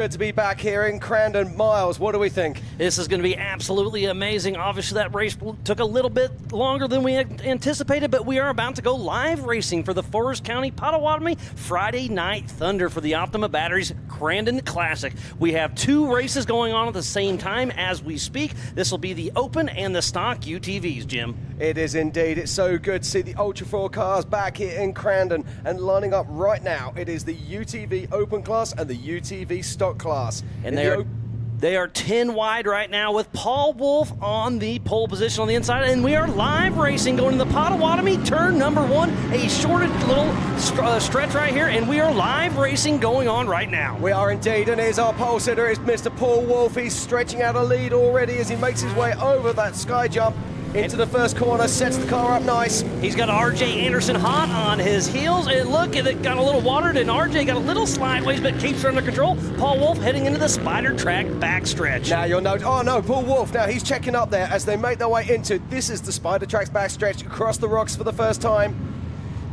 Good to be back here in Crandon. Miles, what do we think? This is going to be absolutely amazing. Obviously, that race took a little bit longer than we had anticipated, but we are about to go live racing for the Forest County Potawatomi Friday Night Thunder for the Optima Batteries Crandon Classic. We have two races going on at the same time as we speak. This will be the Open and the Stock UTVs, Jim. It is indeed. It's so good to see the Ultra 4 cars back here in Crandon and lining up right now. It is the UTV Open class and the UTV Stock class. And they are 10 wide right now with Paul Wolf on the pole position on the inside. And we are live racing going to the Potawatomi turn number 1, a shorted little stretch right here. And we are live racing going on right now. We are indeed. And here's our pole sitter. It's Mr. Paul Wolf. He's stretching out a lead already as he makes his way over that sky jump into the first corner, sets the car up nice. He's got RJ Anderson hot on his heels, and look, it got a little watered, and RJ got a little sideways, but keeps her under control. Paul Wolf heading into the Spider Track backstretch. Now you'll note, oh no, Paul Wolf, now he's checking up there as they make their way into, this is the Spider Track's backstretch, across the rocks for the first time.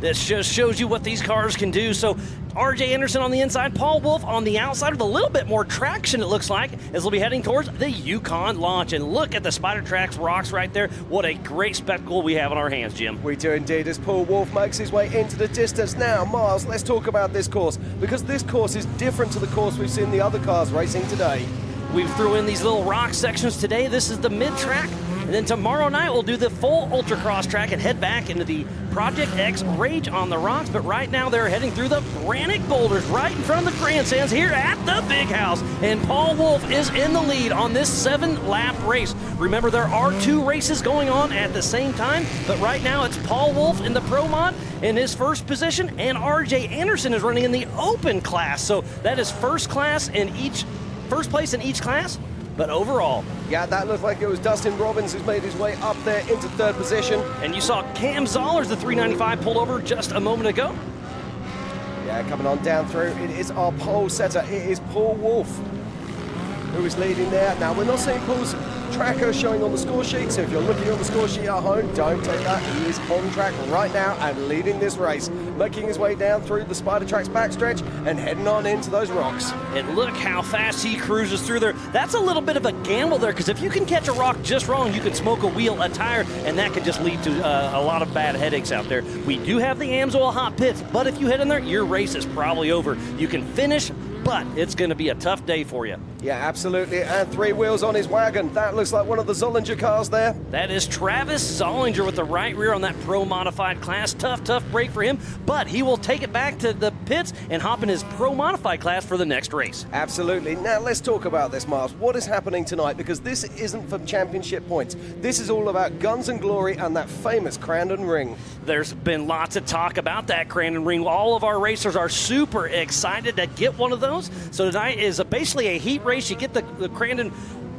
This just shows you what these cars can do. So RJ Anderson on the inside, Paul Wolf on the outside with a little bit more traction, it looks like, as they'll be heading towards the Yukon launch. And look at the Spider Track's rocks right there. What a great spectacle we have on our hands, Jim. We do indeed, as Paul Wolf makes his way into the distance. Now, Miles, let's talk about this course, because this course is different to the course we've seen the other cars racing today. We threw in these little rock sections today. This is the mid-track. And then tomorrow night, we'll do the full Ultra-Cross track and head back into the Project X Rage on the rocks. But right now, they're heading through the granite boulders right in front of the grandstands here at the Big House. And Paul Wolf is in the lead on this 7-lap race. Remember, there are 2 races going on at the same time. But right now, it's Paul Wolf in the Pro Mod in his first position. And RJ Anderson is running in the Open class. So that is first place in each class. But overall, yeah, that looked like it was Dustin Robbins who's made his way up there into 3rd position. And you saw Cam Zollers, the 395, pulled over just a moment ago. Yeah, coming on down through, it is our pole setter. It is Paul Wolf who is leading there. Now, we're not seeing Paul's tracker showing on the score sheet, so if you're looking on the score sheet at home, don't take that. He is on track right now and leading this race, making his way down through the Spider Track's backstretch and heading on into those rocks. And look how fast he cruises through there. That's a little bit of a gamble there, because if you can catch a rock just wrong, you can smoke a wheel, a tire, and that could just lead to a lot of bad headaches out there. We do have the Amsoil hot pits, but if you head in there, your race is probably over. You can finish, but it's going to be a tough day for you. Yeah, absolutely. And 3 wheels on his wagon. That looks like one of the Zollinger cars there. That is Travis Zollinger with the right rear on that Pro Modified class. Tough break for him, but he will take it back to the pits and hop in his Pro Modified class for the next race. Absolutely. Now, let's talk about this, Miles. What is happening tonight? Because this isn't for championship points. This is all about guns and glory and that famous Crandon ring. There's been lots of talk about that Crandon ring. All of our racers are super excited to get one of those. So tonight is basically a heat race. You get the Crandon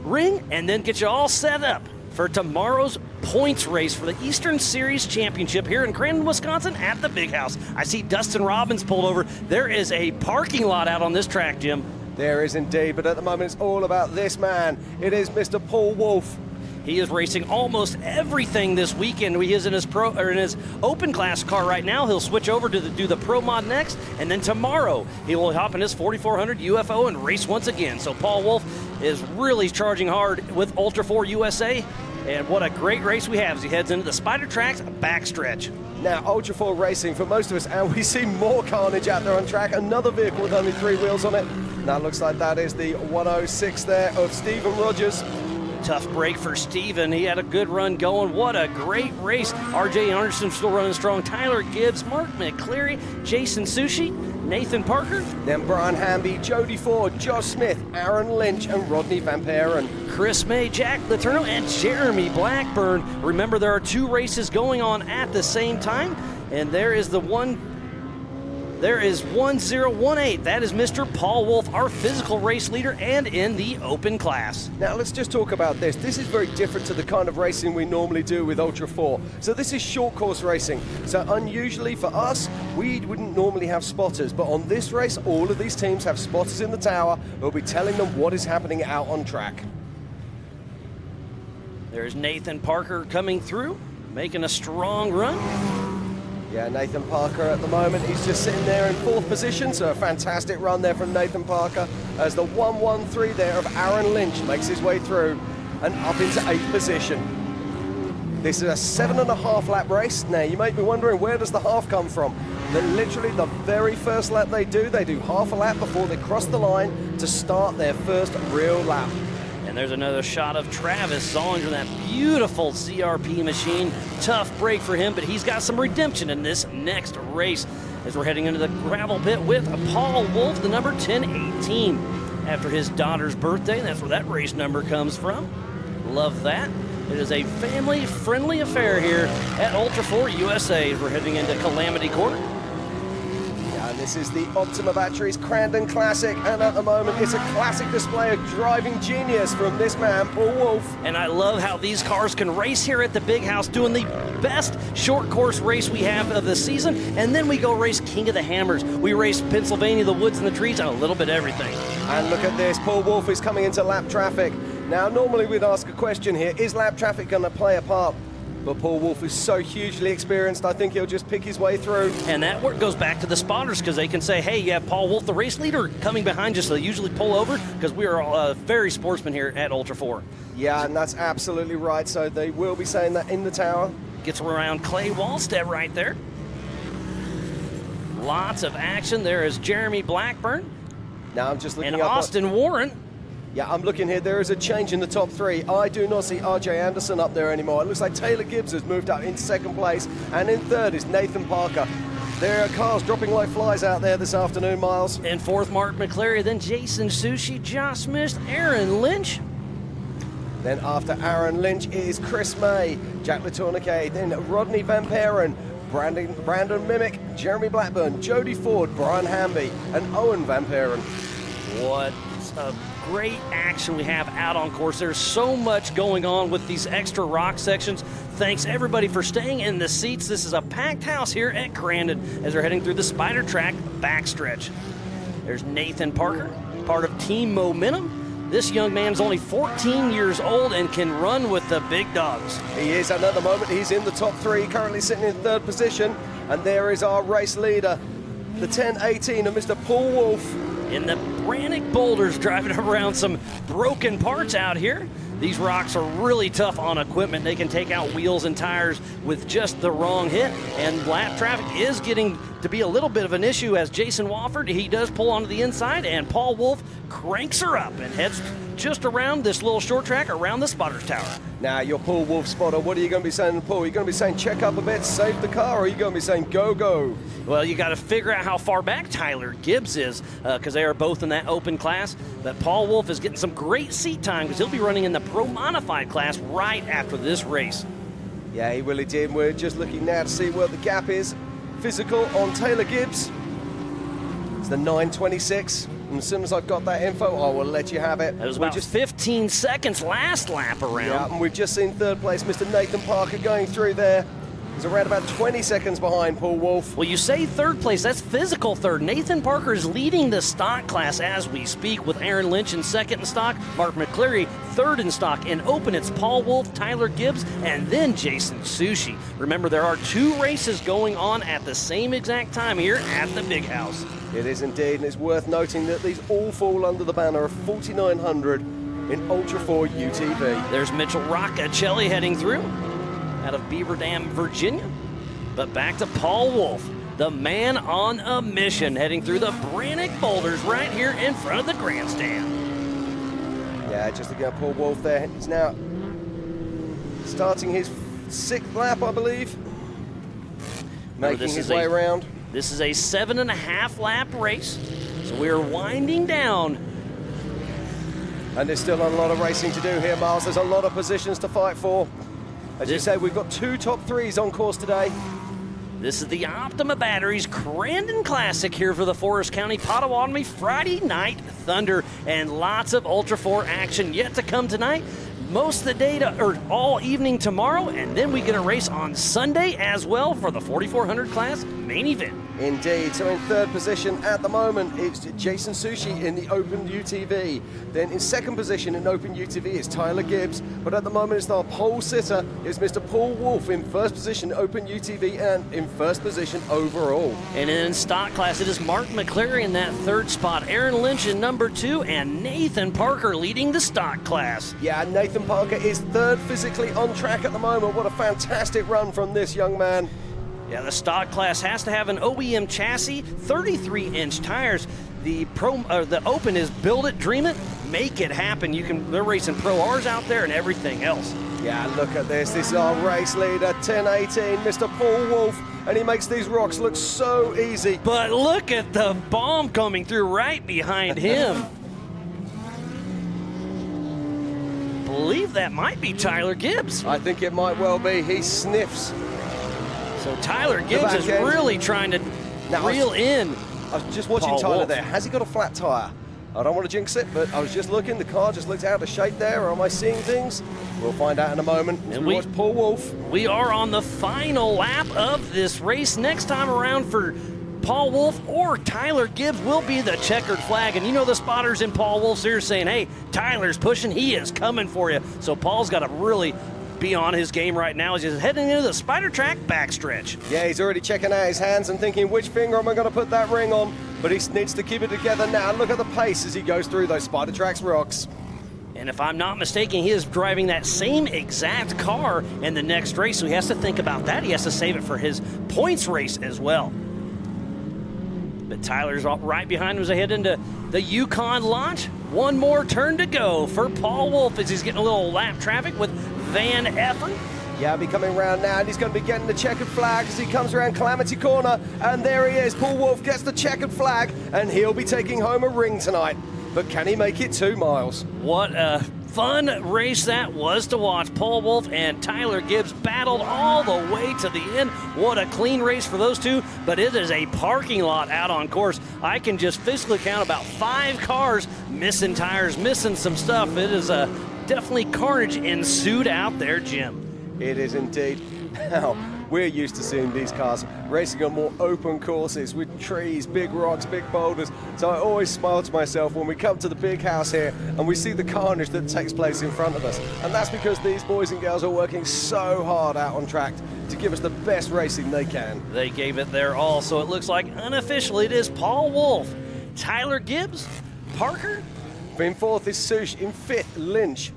ring and then get you all set up for tomorrow's points race for the Eastern Series Championship here in Crandon, Wisconsin at the Big House. I see Dustin Robbins pulled over. There is a parking lot out on this track, Jim. There is indeed, but at the moment it's all about this man. It is Mr. Paul Wolf. He is racing almost everything this weekend. He is in his Open class car right now. He'll switch over to do the Pro Mod next, and then tomorrow he will hop in his 4400 UFO and race once again. So Paul Wolf is really charging hard with Ultra 4 USA, and what a great race we have as he heads into the Spider Track's backstretch. Now, Ultra 4 racing for most of us, and we see more carnage out there on track. Another vehicle with only 3 wheels on it. Now, looks like that is the 106 there of Stephen Rogers. Tough break for Steven. He had a good run going. What a great race. RJ Anderson still running strong. Tyler Gibbs, Mark McCleary, Jason Sushi, Nathan Parker. Then Brian Hamby, Jody Ford, Josh Smith, Aaron Lynch, and Rodney Van Peren. Chris May, Jack Letourneau, and Jeremy Blackburn. Remember, there are 2 races going on at the same time, and there is 1018. That is Mr. Paul Wolf, our physical race leader, and in the Open class. Now, let's just talk about this. This is very different to the kind of racing we normally do with Ultra 4. So this is short course racing. So unusually for us, we wouldn't normally have spotters. But on this race, all of these teams have spotters in the tower who will be telling them what is happening out on track. There's Nathan Parker coming through, making a strong run. Yeah, Nathan Parker at the moment, he's just sitting there in 4th position, so a fantastic run there from Nathan Parker as the 1-1-3 there of Aaron Lynch makes his way through and up into 8th position. This is a 7.5 lap race. Now, you may be wondering, where does the half come from? That literally the very first lap they do half a lap before they cross the line to start their first real lap. And there's another shot of Travis Zollinger, that beautiful CRP machine. Tough break for him, but he's got some redemption in this next race as we're heading into the gravel pit with Paul Wolf, the number 1018. After his daughter's birthday, that's where that race number comes from. Love that. It is a family-friendly affair here at Ultra 4 USA. We're heading into Calamity Court. And this is the Optima Batteries Crandon Classic, and at the moment it's a classic display of driving genius from this man, Paul Wolf. And I love how these cars can race here at the Big House, doing the best short course race we have of the season, and then we go race King of the Hammers. We race Pennsylvania, the woods and the trees, and a little bit of everything. And look at this, Paul Wolf is coming into lap traffic. Now, normally we'd ask a question here, is lap traffic going to play a part? But Paul Wolf is so hugely experienced, I think he'll just pick his way through. And that goes back to the spotters, because they can say, hey, you have Paul Wolf, the race leader, coming behind you, so they usually pull over, because we are very sportsmen here at Ultra 4. Yeah, and that's absolutely right, so they will be saying that in the tower. Gets around Clay Wallstead right there. Lots of action. There is Jeremy Blackburn. Now I'm just looking and up Austin Warren. Yeah, I'm looking here. There is a change in the top 3. I do not see RJ Anderson up there anymore. It looks like Taylor Gibbs has moved up into 2nd place, and in 3rd is Nathan Parker. There are cars dropping like flies out there this afternoon, Miles. And 4th, Mark McClary, then Jason Sushi, Josh Smith, Aaron Lynch. Then after Aaron Lynch is Chris May, Jack Latourniquet, then Rodney Van Peren, Brandon Mimic, Jeremy Blackburn, Jody Ford, Brian Hamby, and Owen Van Peren. What a great action we have out on course. There's so much going on with these extra rock sections. Thanks everybody for staying in the seats. This is a packed house here at Crandon as we're heading through the Spider Track backstretch. There's Nathan Parker, part of Team Momentum. This young man's only 14 years old and can run with the big dogs. He is, and at the moment he's in the top 3, currently sitting in 3rd position. And there is our race leader, the 1018 of Mr. Paul Wolf. In the Brannick Boulders, driving around some broken parts out here. These rocks are really tough on equipment. They can take out wheels and tires with just the wrong hit. And lap traffic is getting to be a little bit of an issue as Jason Wofford, he does pull onto the inside, and Paul Wolf cranks her up and heads just around this little short track around the spotters tower. Now, your Paul Wolf spotter, what are you going to be saying to Paul? Are you going to be saying check up a bit, save the car, or are you going to be saying go, go? Well, you got to figure out how far back Tyler Gibbs is because they are both in that open class. But Paul Wolf is getting some great seat time because he'll be running in the Pro Modified class right after this race. Yeah, he really did. We're just looking now to see where the gap is. Physical on Taylor Gibbs. It's the 9:26. And as soon as I've got that info, I will let you have it. It was about 15 seconds last lap around. Yeah, and we've just seen 3rd place, Mr. Nathan Parker going through there. He's around about 20 seconds behind Paul Wolf. Well, you say 3rd place, that's physical 3rd. Nathan Parker is leading the stock class as we speak with Aaron Lynch in 2nd in stock, Mark McCleary 3rd in stock. In open, it's Paul Wolf, Tyler Gibbs, and then Jason Sushi. Remember, there are 2 races going on at the same exact time here at the Big House. It is indeed, and it's worth noting that these all fall under the banner of 4,900 in Ultra 4 UTV. There's Mitchell Roccacelli heading through out of Beaver Dam, Virginia. But back to Paul Wolf, the man on a mission, heading through the Brannick Boulders right here in front of the grandstand. Yeah, just looking at Paul Wolf there. He's now starting his 6th lap, I believe. Making his way around. This is a 7.5 lap race, so we're winding down. And there's still a lot of racing to do here, Miles. There's a lot of positions to fight for. As you said, we've got 2 top 3s on course today. This is the Optima Batteries Crandon Classic here for the Forest County Potawatomi Friday Night Thunder, and lots of Ultra 4 action yet to come tonight. Most of the day or all evening tomorrow, and then we get a race on Sunday as well for the 4,400 class main event. Indeed. So in third position at the moment, it's Jason Sushi in the Open UTV. Then in second position in Open UTV is Tyler Gibbs. But at the moment, it's our pole sitter is Mr. Paul Wolf in first position Open UTV and in first position overall. And in stock class, it is Mark McCleary in that third spot, Aaron Lynch in number 2, and Nathan Parker leading the stock class. Yeah, Nathan Parker is third physically on track at the moment. What a fantastic run from this young man. Yeah, the stock class has to have an OEM chassis, 33-inch tires. The Open is build it, dream it, make it happen. They're racing Pro Rs out there and everything else. Yeah, look at this. This is our race leader, 1018, Mr. Paul Wolf, and he makes these rocks look so easy. But look at the bomb coming through right behind him. I believe that might be Tyler Gibbs. I think it might well be. He sniffs. So Tyler Gibbs is really trying to reel in. I was just watching Paul Tyler Wolf. there. Has he got a flat tire? I don't want to jinx it, but I was just looking. The car just looked out of shape there. Or am I seeing things? We'll find out in a moment. And we watch Paul Wolf. We are on the final lap of this race. Next time around for Paul Wolf or Tyler Gibbs will be the checkered flag. And you know the spotters in Paul Wolf's ear saying, hey, Tyler's pushing. He is coming for you. So Paul's got to really be on his game right now as he's heading into the Spider Track backstretch. Yeah, he's already checking out his hands and thinking, which finger am I going to put that ring on? But he needs to keep it together now. Look at the pace as he goes through those Spider Tracks rocks. And if I'm not mistaken, he is driving that same exact car in the next race, so he has to think about that. He has to save it for his points race as well. But Tyler's right behind him as they head into the Yukon launch. One more turn to go for Paul Wolf as he's getting a little lap traffic with Van Effen. Yeah, be coming around now, and he's going to be getting the checkered flag as he comes around Calamity Corner. And there he is. Paul Wolf gets the checkered flag, and he'll be taking home a ring tonight. But can he make it 2 miles? What a fun race that was to watch. Paul Wolf and Tyler Gibbs battled all the way to the end. What a clean race for those two, but it is a parking lot out on course. I can just physically count about 5 cars missing tires, missing some stuff. It is definitely carnage ensued out there, Jim. It is indeed. Now, we're used to seeing these cars racing on more open courses with trees, big rocks, big boulders. So I always smile to myself when we come to the big house here and we see the carnage that takes place in front of us. And that's because these boys and girls are working so hard out on track to give us the best racing they can. They gave it their all, so it looks like unofficially it is Paul Wolf, Tyler Gibbs, Parker. In fourth is Sush, in fifth, Lynch.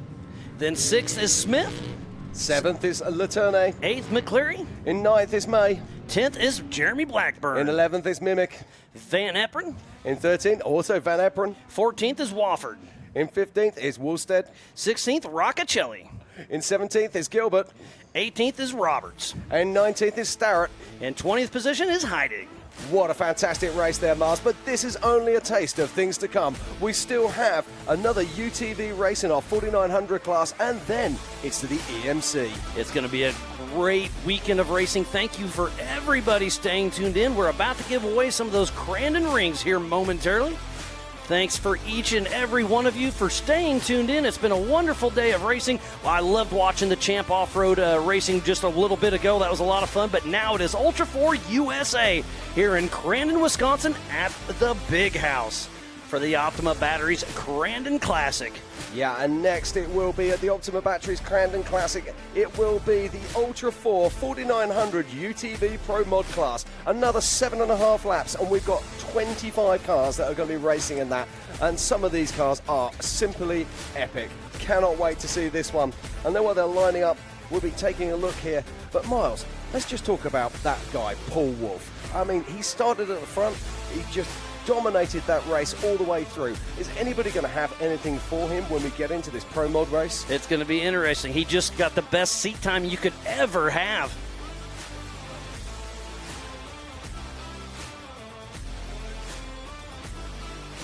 Then sixth is Smith. 7th is Laterne. 8th, McCleary. In 9th is May. 10th is Jeremy Blackburn. In 11th is Mimic. Van Eppen. In 13th, also Van Eppen. 14th is Wofford. In 15th is Woolstead. 16th, Roccacelli. In 17th is Gilbert. 18th is Roberts. And 19th is Starrett. In 20th position is Heidig. What a fantastic race there, Mars, but this is only a taste of things to come. We still have another UTV race in our 4900 class, and then it's to the EMC. It's going to be a great weekend of racing. Thank you for everybody staying tuned in. We're about to give away some of those Crandon rings here momentarily. Thanks for each and every one of you for staying tuned in. It's been a wonderful day of racing. Well, I loved watching the Champ Off-Road racing just a little bit ago. That was a lot of fun. But now it is Ultra 4 USA here in Crandon, Wisconsin at the Big House for the Optima Batteries Crandon Classic. Yeah, and next it will be at the Optima Batteries Crandon Classic. It will be the Ultra 4 4900 UTV Pro Mod class. Another 7.5 laps, and we've got 25 cars that are going to be racing in that. And some of these cars are simply epic. Cannot wait to see this one. And then while they're lining up, we'll be taking a look here. But Miles, let's just talk about that guy, Paul Wolf. I mean, he started at the front. He just dominated that race all the way through. Is anybody going to have anything for him when we get into this Pro Mod race? It's going to be interesting. He just got the best seat time you could ever have.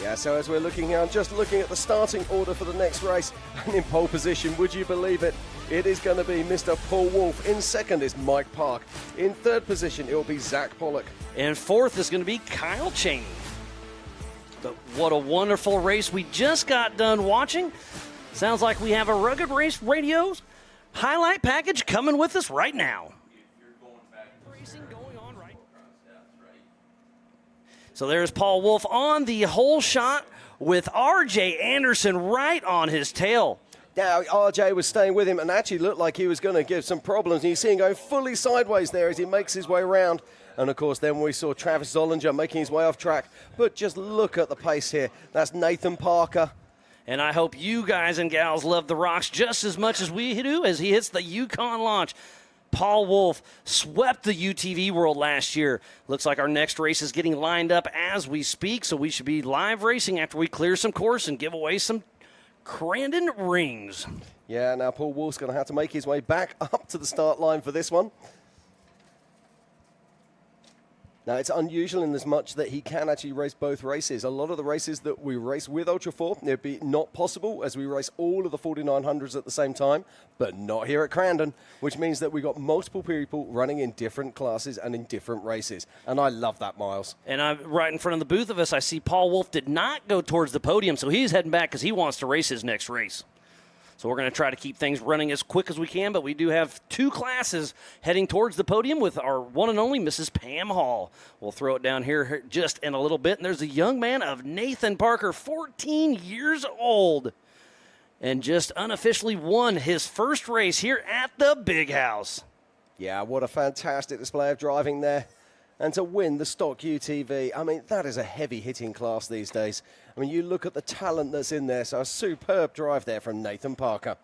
Yeah, so as we're looking here, I'm just looking at the starting order for the next race. And in pole position, would you believe it? It is going to be Mr. Paul Wolf. In second is Mike Park. In third position, it will be Zach Pollock. And fourth is going to be Kyle Cheney. But what a wonderful race we just got done watching. Sounds like we have a Rugged Race Radio's highlight package coming with us right now. Racing going on right. So there's Paul Wolf on the hole shot with RJ Anderson right on his tail. Now, RJ was staying with him and actually looked like he was going to give some problems. And you see him going fully sideways there as he makes his way around. And, of course, then we saw Travis Zollinger making his way off track. But just look at the pace here. That's Nathan Parker. And I hope you guys and gals love the rocks just as much as we do as he hits the Yukon launch. Paul Wolf swept the UTV world last year. Looks like our next race is getting lined up as we speak, so we should be live racing after we clear some course and give away some Crandon rings. Yeah, now Paul Wolf's going to have to make his way back up to the start line for this one. Now, it's unusual in as much that he can actually race both races. A lot of the races that we race with Ultra 4, it'd be not possible as we race all of the 4900s at the same time, but not here at Crandon, which means that we've got multiple people running in different classes and in different races. And I love that, Miles. And right in front of the booth of us, I see Paul Wolf did not go towards the podium, so he's heading back because he wants to race his next race. So we're going to try to keep things running as quick as we can, but we do have two classes heading towards the podium with our one and only Mrs. Pam Hall. We'll throw it down here just in a little bit. And there's a young man of Nathan Parker, 14 years old, and just unofficially won his first race here at the Big House. Yeah, what a fantastic display of driving there. And to win the stock UTV, I mean, that is a heavy-hitting class these days. I mean, you look at the talent that's in there, so a superb drive there from Nathan Parker.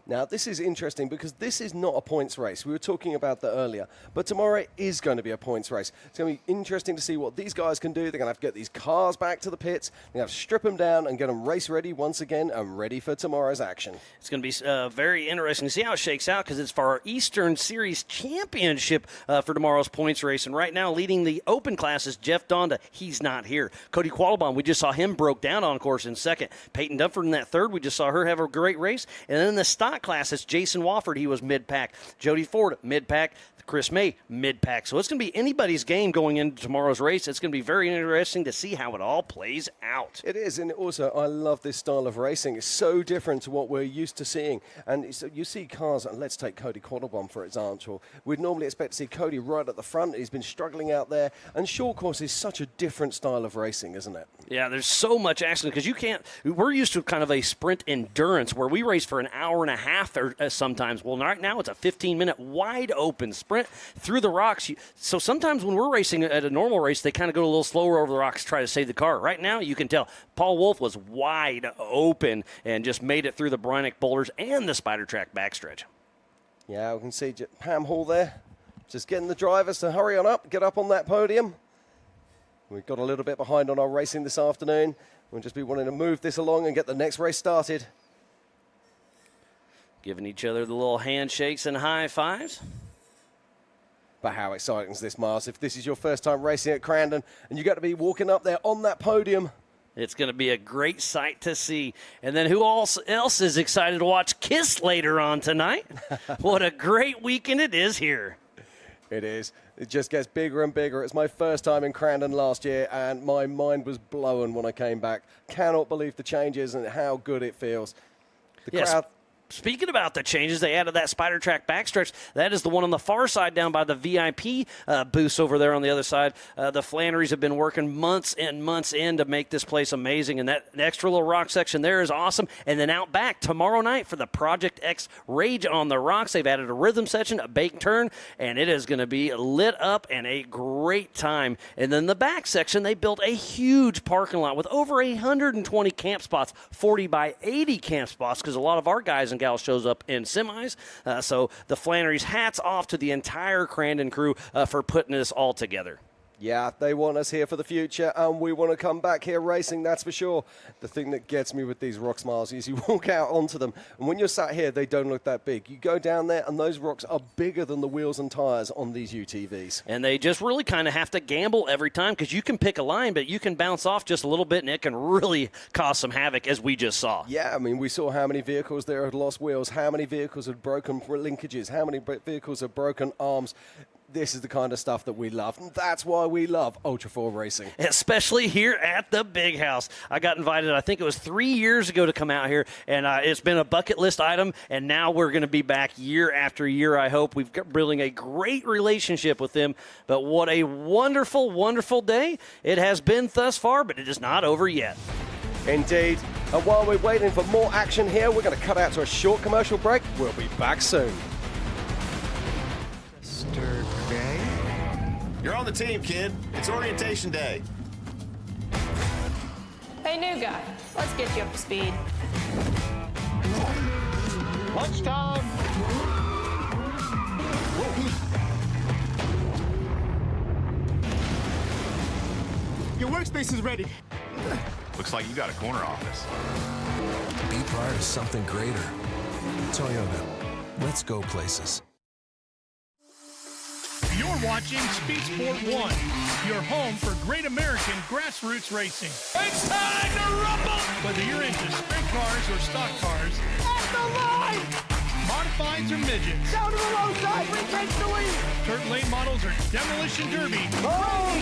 Now, this is interesting because this is not a points race. We were talking about that earlier. But tomorrow is going to be a points race. It's going to be interesting to see what these guys can do. They're going to have to get these cars back to the pits. They're going to have to strip them down and get them race ready once again and ready for tomorrow's action. It's going to be very interesting to see how it shakes out because it's for our Eastern Series Championship for tomorrow's points race. And right now, leading the open class is Jeff Donda. He's not here. Cody Quattlebaum, we just saw him broke down on course in second. Peyton Dunford in that third. We just saw her have a great race. And then in the stock class, it's Jason Wofford. He was mid-pack. Jody Ford, mid-pack. Chris May, mid-pack. So it's going to be anybody's game going into tomorrow's race. It's going to be very interesting to see how it all plays out. It is, and also I love this style of racing. It's so different to what we're used to seeing. And so you see cars, and let's take Cody Quattlebaum, for example. We'd normally expect to see Cody right at the front. He's been struggling out there. And short course is such a different style of racing, isn't it? Yeah, there's so much action because you can't. We're used to kind of a sprint endurance where we race for an hour and a half or sometimes. Well, right now it's a 15-minute wide open sprint through the rocks. So sometimes when we're racing at a normal race, they kind of go a little slower over the rocks to try to save the car. Right now, you can tell Paul Wolf was wide open and just made it through the Brynick boulders and the Spider Track backstretch. Yeah, we can see Pam Hall there. Just getting the drivers to hurry on up, get up on that podium. We've got a little bit behind on our racing this afternoon. We'll just be wanting to move this along and get the next race started. Giving each other the little handshakes and high fives. But how exciting is this, Mars? If this is your first time racing at Crandon and you got to be walking up there on that podium. It's going to be a great sight to see. And then who else is excited to watch Kiss later on tonight? What a great weekend it is here. It is. It just gets bigger and bigger. It's my first time in Crandon last year, and my mind was blown when I came back. Cannot believe the changes and how good it feels. The crowd. Speaking about the changes, they added that Spider Track backstretch. That is the one on the far side down by the VIP booths over there on the other side. The Flannerys have been working months and months in to make this place amazing, and that extra little rock section there is awesome. And then out back tomorrow night for the Project X Rage on the Rocks, they've added a rhythm section, a bake turn, and it is going to be lit up and a great time. And then the back section, they built a huge parking lot with over 120 camp spots, 40 by 80 camp spots, because a lot of our guys and gals shows up in semis. So the Flannerys, hats off to the entire Crandon crew for putting this all together. Yeah, they want us here for the future, and we want to come back here racing, that's for sure. The thing that gets me with these rocks, Miles, is you walk out onto them, and when you're sat here, they don't look that big. You go down there, and those rocks are bigger than the wheels and tires on these UTVs. And they just really kind of have to gamble every time, because you can pick a line, but you can bounce off just a little bit, and it can really cause some havoc, as we just saw. Yeah, I mean, we saw how many vehicles there had lost wheels, how many vehicles had broken linkages, how many vehicles had broken arms. This is the kind of stuff that we love, and that's why we love Ultra 4 racing. Especially here at the Big House. I got invited, I think it was 3 years ago, to come out here, and it's been a bucket list item, and now we're going to be back year after year, I hope. We've got building a great relationship with them, but what a wonderful, wonderful day it has been thus far, but it is not over yet. Indeed. And while we're waiting for more action here, we're going to cut out to a short commercial break. We'll be back soon. You're on the team, kid. It's orientation day. Hey, new guy, let's get you up to speed. Lunchtime. Your workspace is ready. Looks like you got a corner office. Be part of something greater. Toyota. Let's go places. You're watching Speed Sport 1, your home for great American grassroots racing. It's time to rumble! Whether you're into sprint cars or stock cars, at the line! Modifieds or midgets, down to the low side, retake the lead! Dirt lane models or demolition derby. Oh!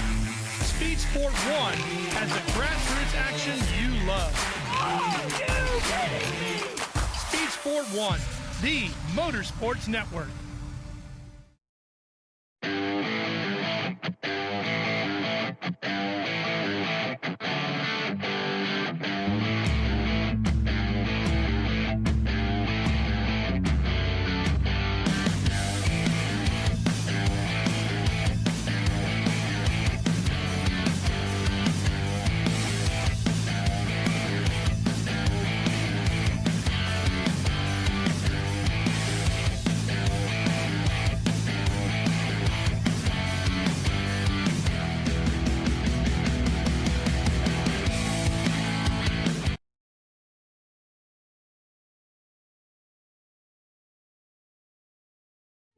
Speed Sport 1 has the grassroots action you love. Are you kidding me? Speed Sport 1, the Motorsports Network.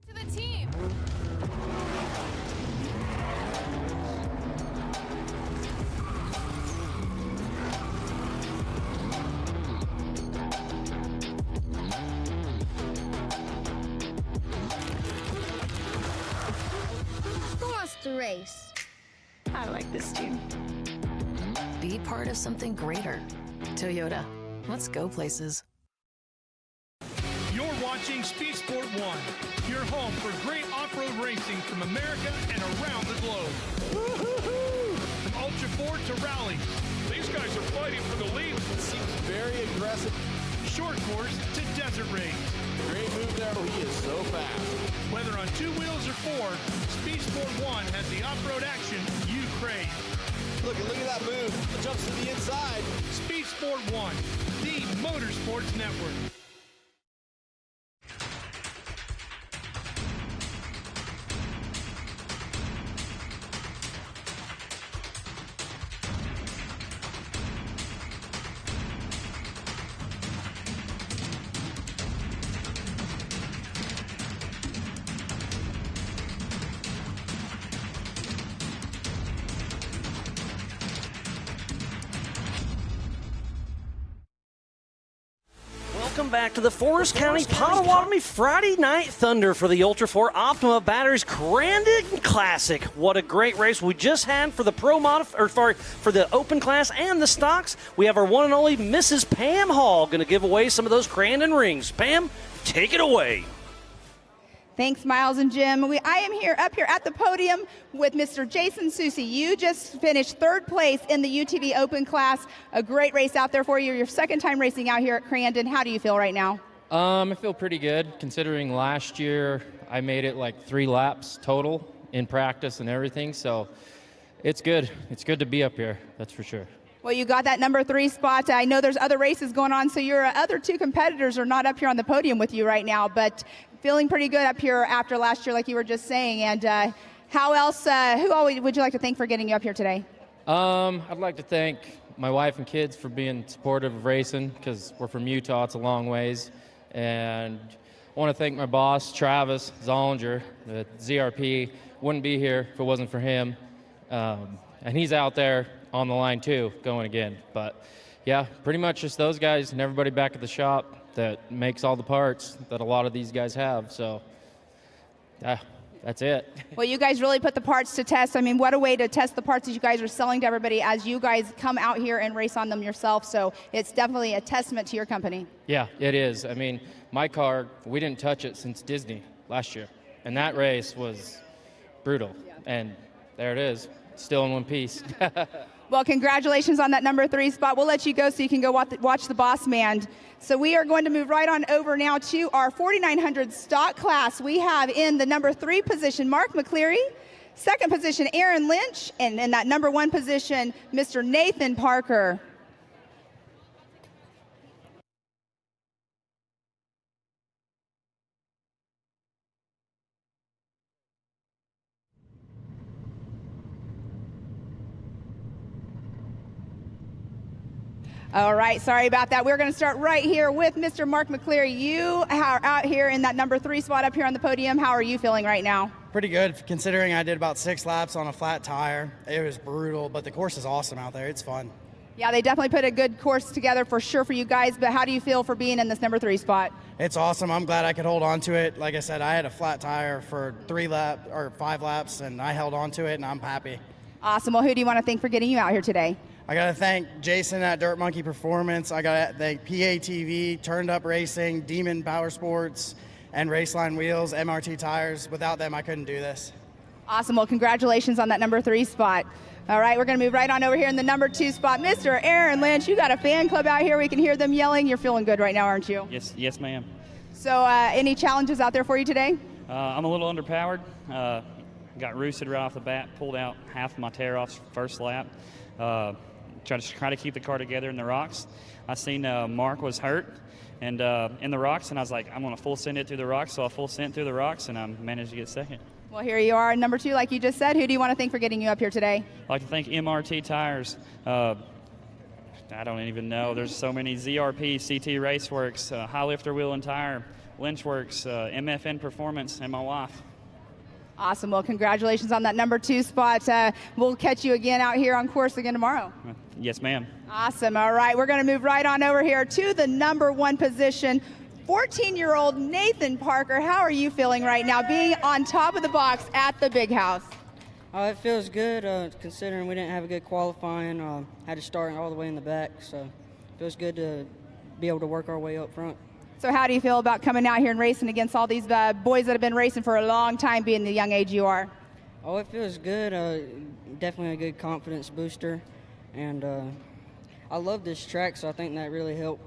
To the team. Who wants to race? I like this team. Be part of something greater. Toyota. Let's go places. You're watching Speed Sport 1, your home for great off-road racing from America and around the globe. From Ultra 4 to rallies. These guys are fighting for the lead. It seems very aggressive. Short course to desert race. Great move there. He is so fast. Whether on 2 wheels or 4, Speed Sport 1 has the off-road action you crave. Look at that move. It jumps to the inside. Speed Sport 1, the Motorsports Network. Welcome back to the Forest County Potawatomi Friday Night Thunder for the Ultra 4 Optima Batteries Crandon Classic. What a great race we just had for the for the open class and the stocks. We have our one and only Mrs. Pam Hall going to give away some of those Crandon rings. Pam, take it away. Thanks, Miles and Jim. I am up here at the podium with Mr. Jason Susi. You just finished third place in the UTV Open class. A great race out there for you. Your second time racing out here at Crandon. How do you feel right now? I feel pretty good, considering last year I made it like 3 laps total in practice and everything. So it's good. It's good to be up here, that's for sure. Well, you got that number 3 spot. I know there's other races going on, so your other 2 competitors are not up here on the podium with you right now, but feeling pretty good up here after last year, like you were just saying. And how else, who all would you like to thank for getting you up here today? I'd like to thank my wife and kids for being supportive of racing, because we're from Utah, it's a long ways. And I want to thank my boss, Travis Zollinger, the ZRP. Wouldn't be here if it wasn't for him. And he's out there on the line too, going again. But yeah, pretty much just those guys and everybody back at the shop that makes all the parts that a lot of these guys have. So that's it. Well, you guys really put the parts to test. I mean, what a way to test the parts that you guys are selling to everybody as you guys come out here and race on them yourself. So it's definitely a testament to your company. Yeah, it is. I mean, my car, we didn't touch it since Disney last year. And that race was brutal. And there it is, still in one piece. Well, congratulations on that number 3 spot. We'll let you go so you can go watch the boss man. So we are going to move right on over now to our 4900 stock class. We have in the number 3 position, Mark McCleary. Second position, Aaron Lynch. And in that number 1 position, Mr. Nathan Parker. All right, sorry about that. We're going to start right here with Mr. Mark McCleary. You are out here in that number 3 spot up here on the podium. How are you feeling right now? Pretty good, considering I did about 6 laps on a flat tire. It was brutal, but the course is awesome out there. It's fun. Yeah, they definitely put a good course together for sure for you guys, but how do you feel for being in this number 3 spot? It's awesome. I'm glad I could hold on to it. Like I said, I had a flat tire for 5 laps, and I held on to it, and I'm happy. Awesome. Well, who do you want to thank for getting you out here today? I got to thank Jason at Dirt Monkey Performance. I got to thank PATV, Turned Up Racing, Demon Power Sports, and Raceline Wheels, MRT Tires. Without them, I couldn't do this. Awesome. Well, congratulations on that number 3 spot. All right, we're going to move right on over here in the number 2 spot. Mr. Aaron Lynch, you got a fan club out here. We can hear them yelling. You're feeling good right now, aren't you? Yes, ma'am. So any challenges out there for you today? I'm a little underpowered. Got roosted right off the bat, pulled out half of my tear off first lap. Try to keep the car together in the rocks. I seen Mark was hurt and in the rocks, and I was like, I'm going to full send it through the rocks. So I full sent through the rocks, and I managed to get second. Well, here you are, number 2, like you just said. Who do you want to thank for getting you up here today? I'd like to thank MRT Tires. I don't even know. There's so many. ZRP, CT Raceworks, High Lifter Wheel and Tire, Lynchworks, MFN Performance, and my wife. Awesome. Well, congratulations on that number 2 spot. We'll catch you again out here on course again tomorrow. Yes, ma'am. Awesome. All right, we're going to move right on over here to the number 1 position. 14-year-old Nathan Parker, how are you feeling right now being on top of the box at the big house? It feels good considering we didn't have a good qualifying. Had to start all the way in the back, so it feels good to be able to work our way up front. So how do you feel about coming out here and racing against all these boys that have been racing for a long time, being the young age you are? Oh, it feels good. Definitely a good confidence booster. And I love this track, so I think that really helped.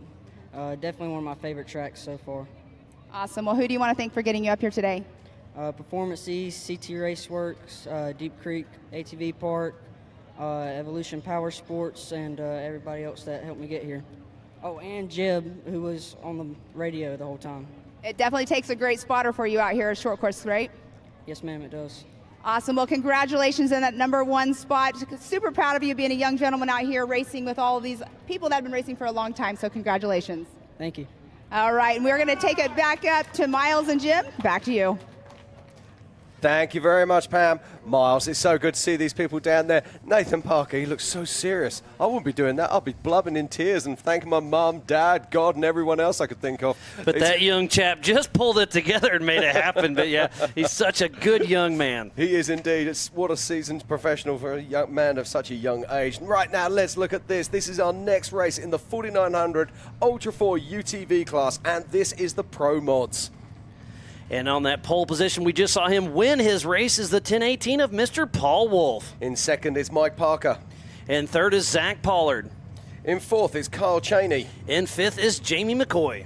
Definitely one of my favorite tracks so far. Awesome. Well, who do you want to thank for getting you up here today? Performance East, CT Raceworks, Deep Creek ATV Park, Evolution Power Sports, and everybody else that helped me get here. Oh, and Jeb, who was on the radio the whole time. It definitely takes a great spotter for you out here at short course, right? Yes, ma'am, it does. Awesome. Well, congratulations on that number 1 spot. Super proud of you being a young gentleman out here racing with all of these people that have been racing for a long time, so congratulations. Thank you. All right, and we're going to take it back up to Miles and Jim. Back to you. Thank you very much, Pam. Miles, it's so good to see these people down there. Nathan Parker, he looks so serious. I wouldn't be doing that. I'll be blubbing in tears and thanking my mum, dad, God, and everyone else I could think of. But that young chap just pulled it together and made it happen. But, yeah, he's such a good young man. He is indeed. It's what a seasoned professional for a young man of such a young age. And right now, let's look at this. This is our next race in the 4900 Ultra 4 UTV class, and this is the Pro Mods. And on that pole position, we just saw him win his race is the 1018 of Mr. Paul Wolf. In second is Mike Parker. In third is Zach Pollard. In fourth is Kyle Cheney. In fifth is Jamie McCoy.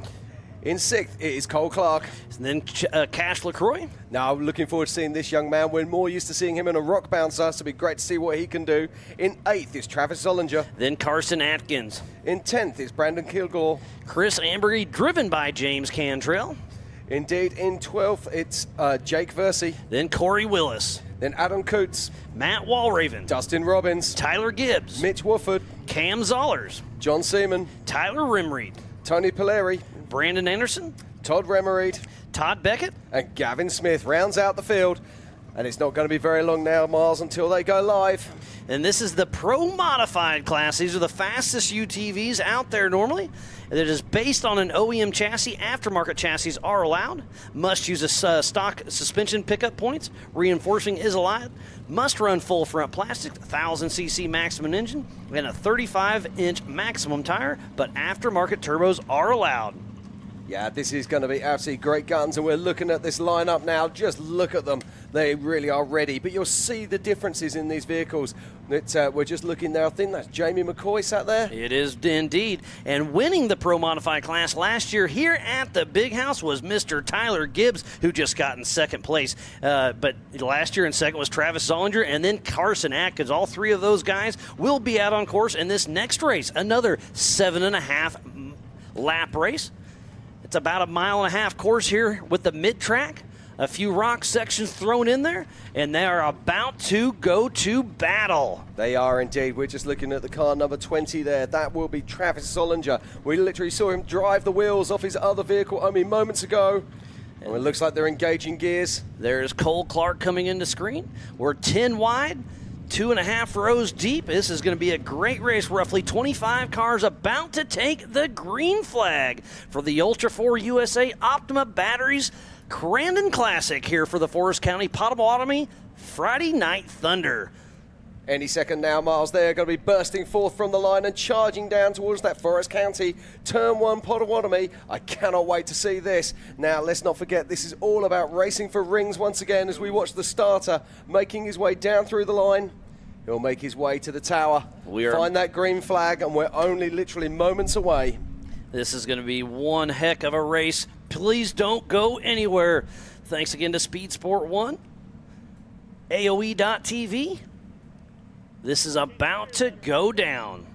In sixth, it is Cole Clark. And then Cash LaCroix. Now, looking forward to seeing this young man. We're more used to seeing him in a rock bouncer, so it'll be great to see what he can do. In eighth is Travis Zollinger. Then Carson Atkins. In 10th is Brandon Kilgore. Chris Ambergy, driven by James Cantrell. Indeed, in 12th, it's Jake Versey. Then Corey Willis. Then Adam Coots. Matt Walraven. Dustin Robbins. Tyler Gibbs. Mitch Wofford. Cam Zollers. John Seaman. Tyler Rimreed. Tony Polari. Brandon Anderson. Todd Remereed. Todd Beckett. And Gavin Smith rounds out the field. And it's not going to be very long now, Miles, until they go live. And this is the Pro Modified class. These are the fastest UTVs out there normally. It is based on an OEM chassis. Aftermarket chassis are allowed. Must use a stock suspension pickup points. Reinforcing is allowed. Must run full front plastic, 1,000cc maximum engine, and a 35-inch maximum tire, but aftermarket turbos are allowed. Yeah, this is going to be absolutely great guns, and we're looking at this lineup now. Just look at them. They really are ready, but you'll see the differences in these vehicles. We're just looking there. I think that's Jamie McCoy sat there. It is indeed. And winning the Pro Modified class last year here at the Big House was Mr. Tyler Gibbs, who just got in second place. But last year in second was Travis Zollinger and then Carson Atkins. All three of those guys will be out on course in this next race, another 7.5 lap race. It's about a 1.5 mile course here with the mid-track. A few rock sections thrown in there, and they are about to go to battle. They are indeed. We're just looking at the car number 20 there. That will be Travis Zollinger. We literally saw him drive the wheels off his other vehicle only moments ago. And it looks like they're engaging gears. There's Cole Clark coming into screen. We're 10 wide. 2.5 rows deep. This is going to be a great race. Roughly 25 cars about to take the green flag for the Ultra 4 USA Optima Batteries Crandon Classic here for the Forest County Potawatomi Friday Night Thunder. Any second now, Miles. They're going to be bursting forth from the line and charging down towards that Forest County Turn 1 Potawatomi. I cannot wait to see this. Now, let's not forget, this is all about racing for rings once again as we watch the starter making his way down through the line. He'll make his way to the tower, find that green flag, and we're only literally moments away. This is going to be one heck of a race. Please don't go anywhere. Thanks again to Speed Sport 1, AOE.TV. This is about to go down.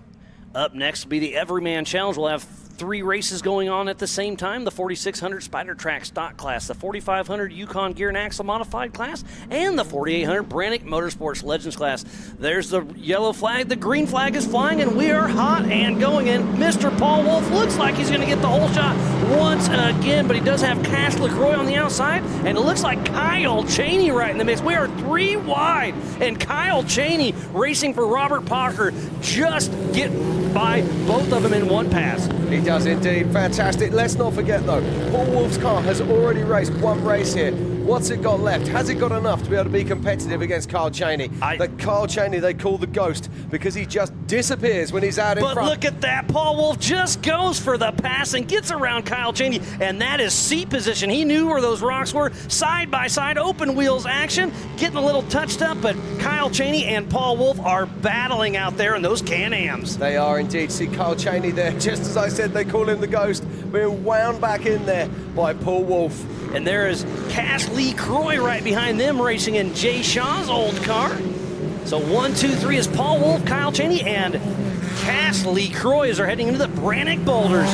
Up next will be the Everyman Challenge. We'll have 3 races going on at the same time. The 4600 Spider Track Stock Class, the 4500 Yukon Gear and Axle Modified Class, and the 4800 Brannick Motorsports Legends Class. There's the yellow flag. The green flag is flying, and we are hot and going in. Mr. Paul Wolf looks like he's going to get the whole shot once again, but he does have Cash LaCroix on the outside, and it looks like Kyle Cheney right in the mix. We are 3 wide, and Kyle Cheney racing for Robert Parker just get by both of them in one pass. He does indeed. Fantastic. Let's not forget, though, Paul Wolf's car has already raced one race here. What's it got left? Has it got enough to be able to be competitive against Kyle Cheney? The Kyle Cheney they call the Ghost because he just disappears when he's out in front. But look at that. Paul Wolf just goes for the pass and gets around Kyle Cheney, and that is seat position. He knew where those rocks were. Side by side, open wheels action, getting a little touched up, but Kyle Cheney and Paul Wolf are battling out there in those Can-Ams. They are indeed. See Kyle Cheney there. Just as I said, they call him the Ghost. Being wound back in there by Paul Wolf. And there is Cash Lee Croy right behind them, racing in Jay Shaw's old car. So 1, 2, 3 is Paul Wolf, Kyle Cheney, and Cash Lee Croy as they're heading into the Brannick Boulders.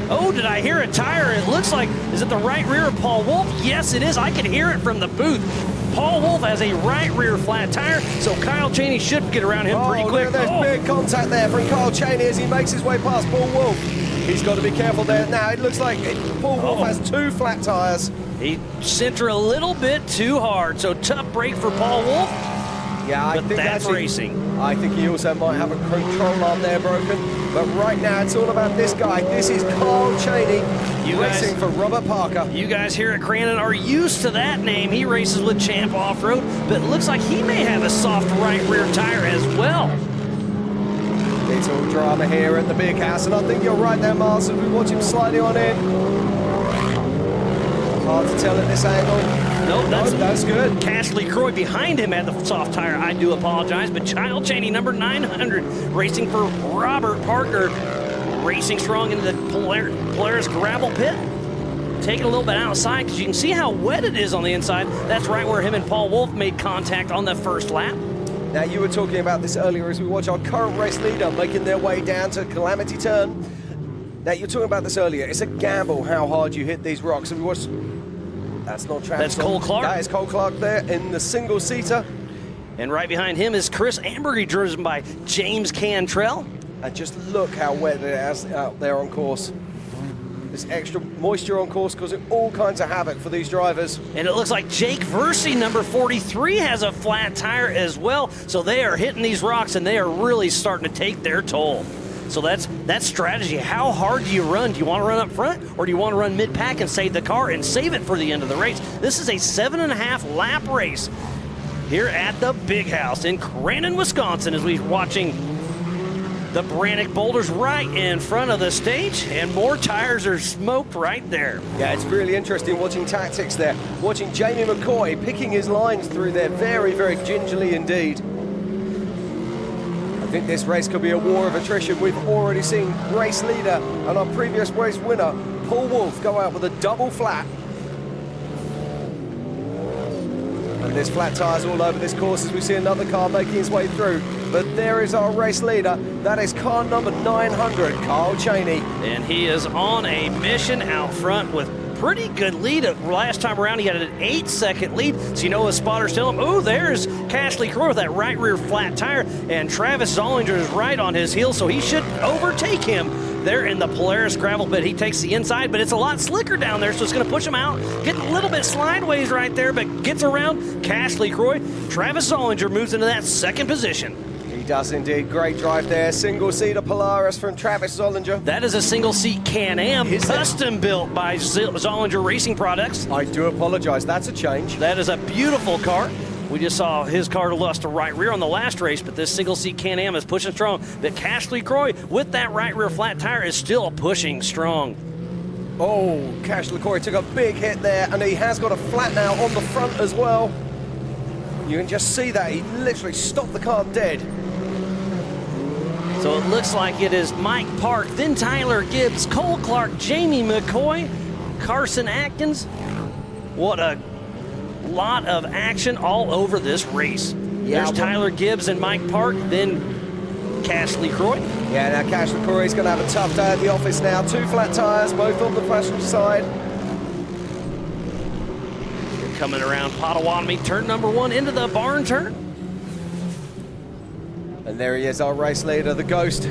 Oh, did I hear a tire? It looks like, is it the right rear of Paul Wolf? Yes, it is. I can hear it from the booth. Paul Wolf has a right rear flat tire, so Kyle Cheney should get around him pretty quick. There's big contact there from Kyle Cheney as he makes his way past Paul Wolf. He's got to be careful there. Now, it looks like Paul Wolf has 2 flat tires. He sent her a little bit too hard, so tough break for Paul Wolf. Yeah, I think that's racing. I think he also might have a control arm there broken. But right now, it's all about this guy. This is Kyle Cheney racing for Robert Parker. You guys here at Crandon are used to that name. He races with Champ Off-Road, but it looks like he may have a soft right rear tire as well. It's all drama here at the Big House, and I think you're right there, Miles, as we watch him sliding on in. Hard to tell at this angle. Nope, that's good. Cash Lee Croy behind him had the soft tire. I do apologize, but Kyle Cheney, number 900, racing for Robert Parker, racing strong into the Polaris gravel pit. Taking a little bit outside because you can see how wet it is on the inside. That's right where him and Paul Wolf made contact on the first lap. Now, you were talking about this earlier as we watch our current race leader making their way down to Calamity Turn. Now, you were talking about this earlier. It's a gamble how hard you hit these rocks. And we watched. That's not Travis. That's Cole Clark. That is Cole Clark there in the single-seater. And right behind him is Chris Ambergy, driven by James Cantrell. And just look how wet it is out there on course. This extra moisture on course causing all kinds of havoc for these drivers. And it looks like Jake Versey, number 43, has a flat tire as well. So they are hitting these rocks, and they are really starting to take their toll. So that's strategy. How hard do you run? Do you want to run up front, or do you want to run mid-pack and save the car and save it for the end of the race? This is a 7.5 lap race here at the Big House in Crandon, Wisconsin, as we're watching the Brannick boulders right in front of the stage, and more tires are smoked right there. Yeah, it's really interesting watching tactics there. Watching Jamie McCoy picking his lines through there very, very gingerly indeed. I think this race could be a war of attrition. We've already seen race leader and our previous race winner, Paul Wolf, go out with a double flat. And there's flat tires all over this course as we see another car making its way through. But there is our race leader. That is car number 900, Carl Cheney. And he is on a mission out front with pretty good lead. Last time around, he had an 8-second lead. So you know his spotter's telling him, oh, there's Cashley Croy with that right rear flat tire. And Travis Zollinger is right on his heels, so he should overtake him there in the Polaris gravel pit. He takes the inside, but it's a lot slicker down there, so it's going to push him out. Getting a little bit slideways right there, but gets around Cashley Croy. Travis Zollinger moves into that second position. He does indeed. Great drive there. Single-seater Polaris from Travis Zollinger. That is a single-seat Can-Am, custom built by Zollinger Racing Products. I do apologize. That's a change. That is a beautiful car. We just saw his car lost a right rear on the last race, but this single-seat Can-Am is pushing strong. But Cashley Croy, with that right rear flat tire, is still pushing strong. Oh, Cashley Croy took a big hit there, and he has got a flat now on the front as well. You can just see that. He literally stopped the car dead. So it looks like it is Mike Park, then Tyler Gibbs, Cole Clark, Jamie McCoy, Carson Atkins. What a lot of action all over this race. Yeah, there's Tyler Gibbs and Mike Park, then Cashley Croy. Yeah, now Cashley Croy is going to have a tough day at the office now. 2 flat tires, both on the passenger side. Coming around Potawatomi, turn number 1 into the barn turn. And there he is, our race leader, the Ghost.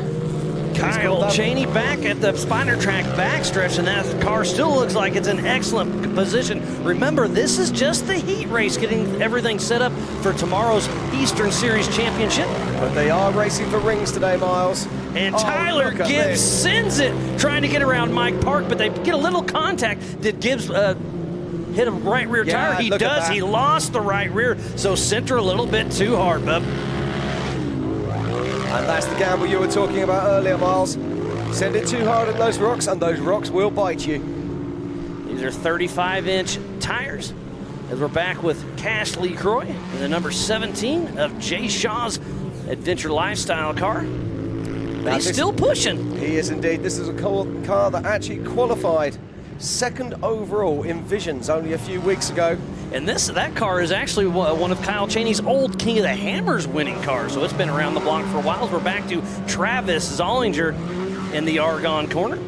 Kyle Cheney back at the Spider Track backstretch, and that car still looks like it's in excellent position. Remember, this is just the heat race, getting everything set up for tomorrow's Eastern Series Championship. But they are racing for rings today, Miles. And Tyler Gibbs sends it, trying to get around Mike Park, but they get a little contact. Did Gibbs hit a right rear tire? He does. He lost the right rear, so center a little bit too hard, bub. And that's the gamble you were talking about earlier, Miles. Send it too hard at those rocks, and those rocks will bite you. These are 35-inch tires. As we're back with Cashley Croy in the number 17 of Jay Shaw's Adventure Lifestyle car. But he's still pushing. He is indeed. This is a car that actually qualified second overall in Visions only a few weeks ago. And that car is actually one of Kyle Cheney's old King of the Hammers winning cars, so it's been around the block for a while. We're back to Travis Zollinger in the Argonne corner.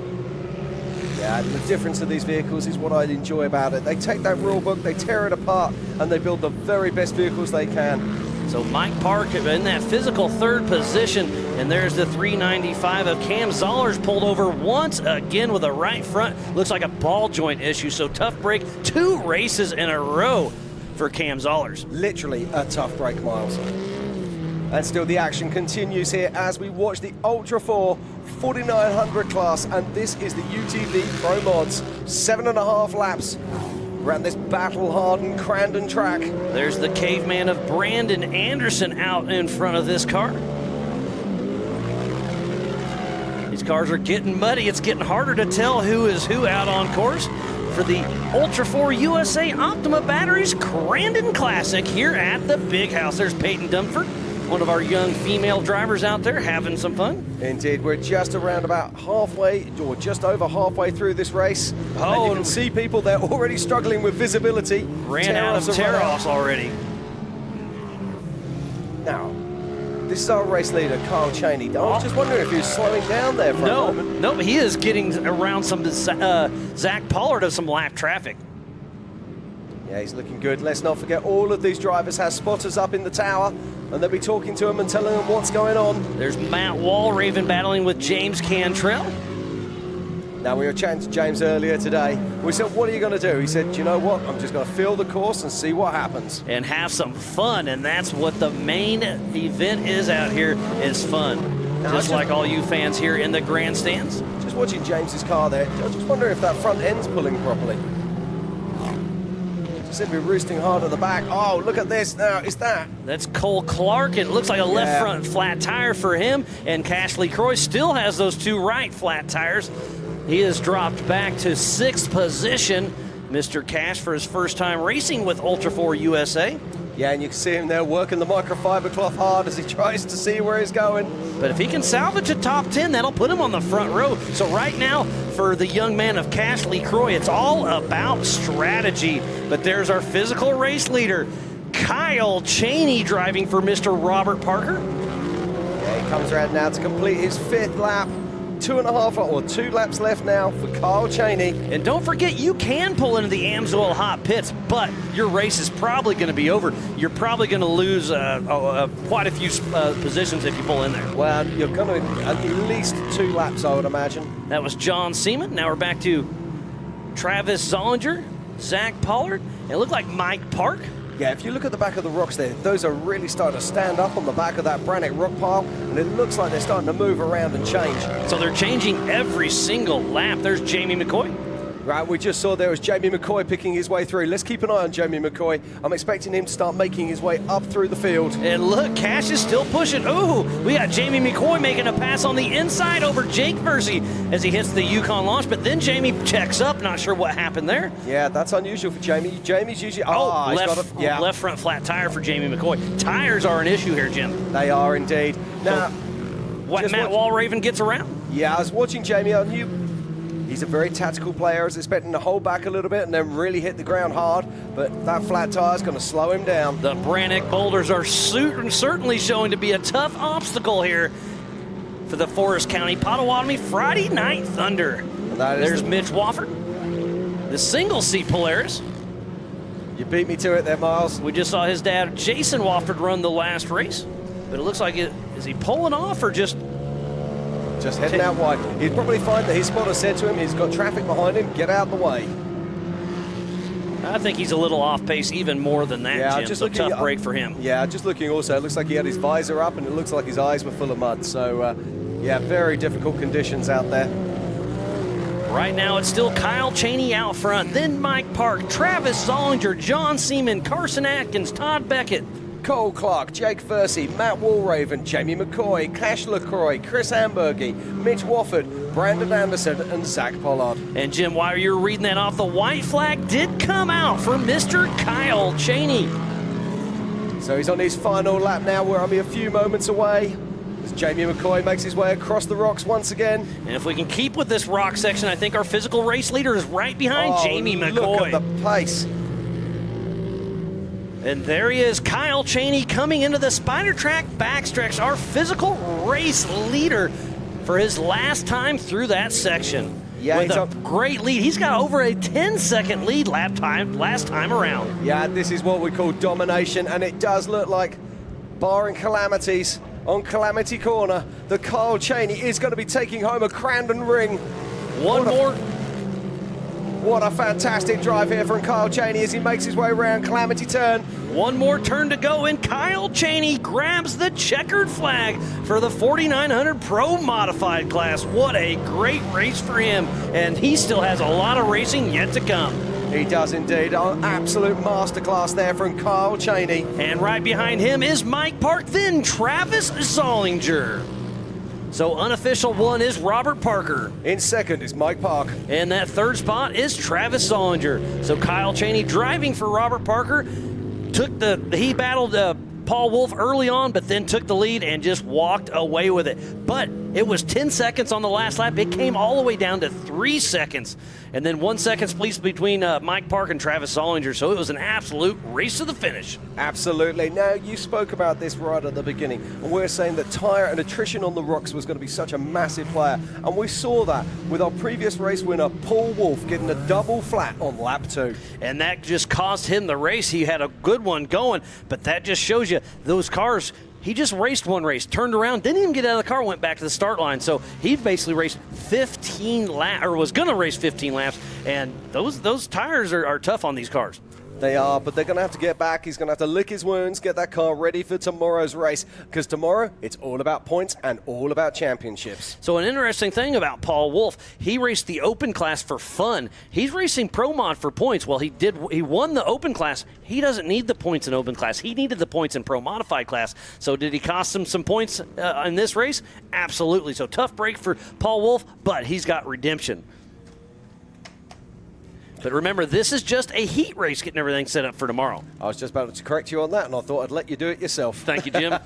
Yeah, the difference of these vehicles is what I enjoy about it. They take that rule book, they tear it apart, and they build the very best vehicles they can. So Mike Park in that physical third position, and there's the 395 of Cam Zoller's pulled over once again with a right front. Looks like a ball joint issue, so tough break. 2 races in a row for Cam Zoller's. Literally a tough break, Miles. And still the action continues here as we watch the Ultra 4 4900 class, and this is the UTV Pro Mods. 7.5 laps around this battle-hardened Crandon track. There's the caveman of Brandon Anderson out in front of this car. These cars are getting muddy. It's getting harder to tell who is who out on course for the Ultra 4 USA Optima Batteries Crandon Classic here at the Big House. There's Peyton Dunford, one of our young female drivers out there having some fun. Indeed, we're just around about halfway, or just over halfway through this race. And you can see people, they're already struggling with visibility. Ran out of tear-offs already. Now, this is our race leader, Carl Cheney. I was just wondering if he was slowing down there for a moment. No, he is getting around some Zach Pollard of some lap traffic. Yeah, he's looking good. Let's not forget, all of these drivers have spotters up in the tower, and they'll be talking to him and telling them what's going on. There's Matt Walraven battling with James Cantrell. Now, we were chatting to James earlier today. We said, what are you going to do? He said, do you know what? I'm just going to fill the course and see what happens. And have some fun, and that's what the main event is out here, is fun. Now, just like all you fans here in the grandstands. Just watching James's car there, I just wonder if that front end's pulling properly. Just seem to be roosting hard at the back. Oh, look at this now, is that? That's Cole Clark. It looks like a left front flat tire for him, and Cash LeCroy still has those two right flat tires. He has dropped back to 6th position. Mr. Cash for his first time racing with Ultra 4 USA. Yeah, and you can see him there working the microfiber cloth hard as he tries to see where he's going. But if he can salvage a top 10, that'll put him on the front row. So right now, for the young man of Cash LeCroy, it's all about strategy. But there's our physical race leader, Kyle Cheney, driving for Mr. Robert Parker. Yeah, he comes around now to complete his 5th lap. 2.5 or 2 laps left now for Kyle Cheney. And don't forget, you can pull into the AMSOIL hot pits, but your race is probably going to be over. You're probably going to lose quite a few positions if you pull in there. Well, you're going to at least 2 laps, I would imagine. That was John Seaman. Now we're back to Travis Zollinger, Zach Pollard. It looked like Mike Park. Yeah, if you look at the back of the rocks there, those are really starting to stand up on the back of that Brannock rock pile, and it looks like they're starting to move around and change. So they're changing every single lap. There's Jamie McCoy. Right, we just saw there was Jamie McCoy picking his way through. Let's keep an eye on Jamie McCoy. I'm expecting him to start making his way up through the field. And look, Cash is still pushing. Ooh, we got Jamie McCoy making a pass on the inside over Jake Versey as he hits the Yukon launch, but then Jamie checks up. Not sure what happened there. Yeah, that's unusual for Jamie. Jamie's usually... left front flat tire for Jamie McCoy. Tires are an issue here, Jim. They are indeed. Now, Matt Walraven gets around? Yeah, I was watching Jamie. I knew he's a very tactical player. I was expecting to hold back a little bit and then really hit the ground hard, but that flat tire is going to slow him down. The Brannock boulders are certainly showing to be a tough obstacle here for the Forest County Potawatomi Friday Night Thunder. There's Mitch Wofford, the single-seat Polaris. You beat me to it there, Miles. We just saw his dad, Jason Wofford, run the last race, but it looks like is he pulling off or just heading out wide? He'd probably find that his spotter said to him, he's got traffic behind him, get out the way. I think he's a little off pace even more than that, yeah, Jim. just so tough break for him. Yeah, just looking also, it looks like he had his visor up and it looks like his eyes were full of mud. So, yeah, very difficult conditions out there. Right now, it's still Kyle Cheney out front, then Mike Park, Travis Zollinger, John Seaman, Carson Atkins, Todd Beckett, Cole Clark, Jake Versey, Matt Walraven, Jamie McCoy, Cash LeCroy, Chris Hamburgy, Mitch Wofford, Brandon Anderson, and Zach Pollard. And Jim, while you're reading that off, the white flag did come out for Mr. Kyle Cheney. So he's on his final lap now. We're only a few moments away as Jamie McCoy makes his way across the rocks once again. And if we can keep with this rock section, I think our physical race leader is right behind Jamie McCoy. Look at the pace. And there he is, Kyle Cheney coming into the Spider Track backstretch, our physical race leader for his last time through that section. Yeah, with a great lead. He's got over a 10-second lead last time around. Yeah, this is what we call domination, and it does look like, barring calamities, on Calamity Corner, the Kyle Cheney is going to be taking home a Crandon ring. What a fantastic drive here from Kyle Cheney as he makes his way around Calamity Turn. One more turn to go, and Kyle Cheney grabs the checkered flag for the 4900 Pro Modified class. What a great race for him, and he still has a lot of racing yet to come. He does indeed. An absolute masterclass there from Kyle Cheney. And right behind him is Mike Park, then Travis Zollinger. So unofficial one is Robert Parker. In second is Mike Park. And that third spot is Travis Zollinger. So Kyle Cheney driving for Robert Parker. He battled Paul Wolf early on, but then took the lead and just walked away with it. But it was 10 seconds on the last lap. It came all the way down to 3 seconds. And then 1 second split between Mike Park and Travis Zollinger. So it was an absolute race to the finish. Absolutely. Now, you spoke about this right at the beginning, and we're saying that tire and attrition on the rocks was going to be such a massive player. And we saw that with our previous race winner, Paul Wolf, getting a double flat on lap 2. And that just cost him the race. He had a good one going, but that just shows you those cars He just raced one race, turned around, didn't even get out of the car, went back to the start line. So he basically raced 15 laps, or was going to race 15 laps, and those tires are tough on these cars. They are, but they're going to have to get back. He's going to have to lick his wounds, get that car ready for tomorrow's race, because tomorrow it's all about points and all about championships. So an interesting thing about Paul Wolf, he raced the open class for fun. He's racing Pro Mod for points. Well, he won the open class. He doesn't need the points in open class. He needed the points in Pro Modified class. So did he cost him some points in this race? Absolutely. So tough break for Paul Wolf, but he's got redemption. But remember, this is just a heat race getting everything set up for tomorrow. I was just about to correct you on that, and I thought I'd let you do it yourself. Thank you, Jim.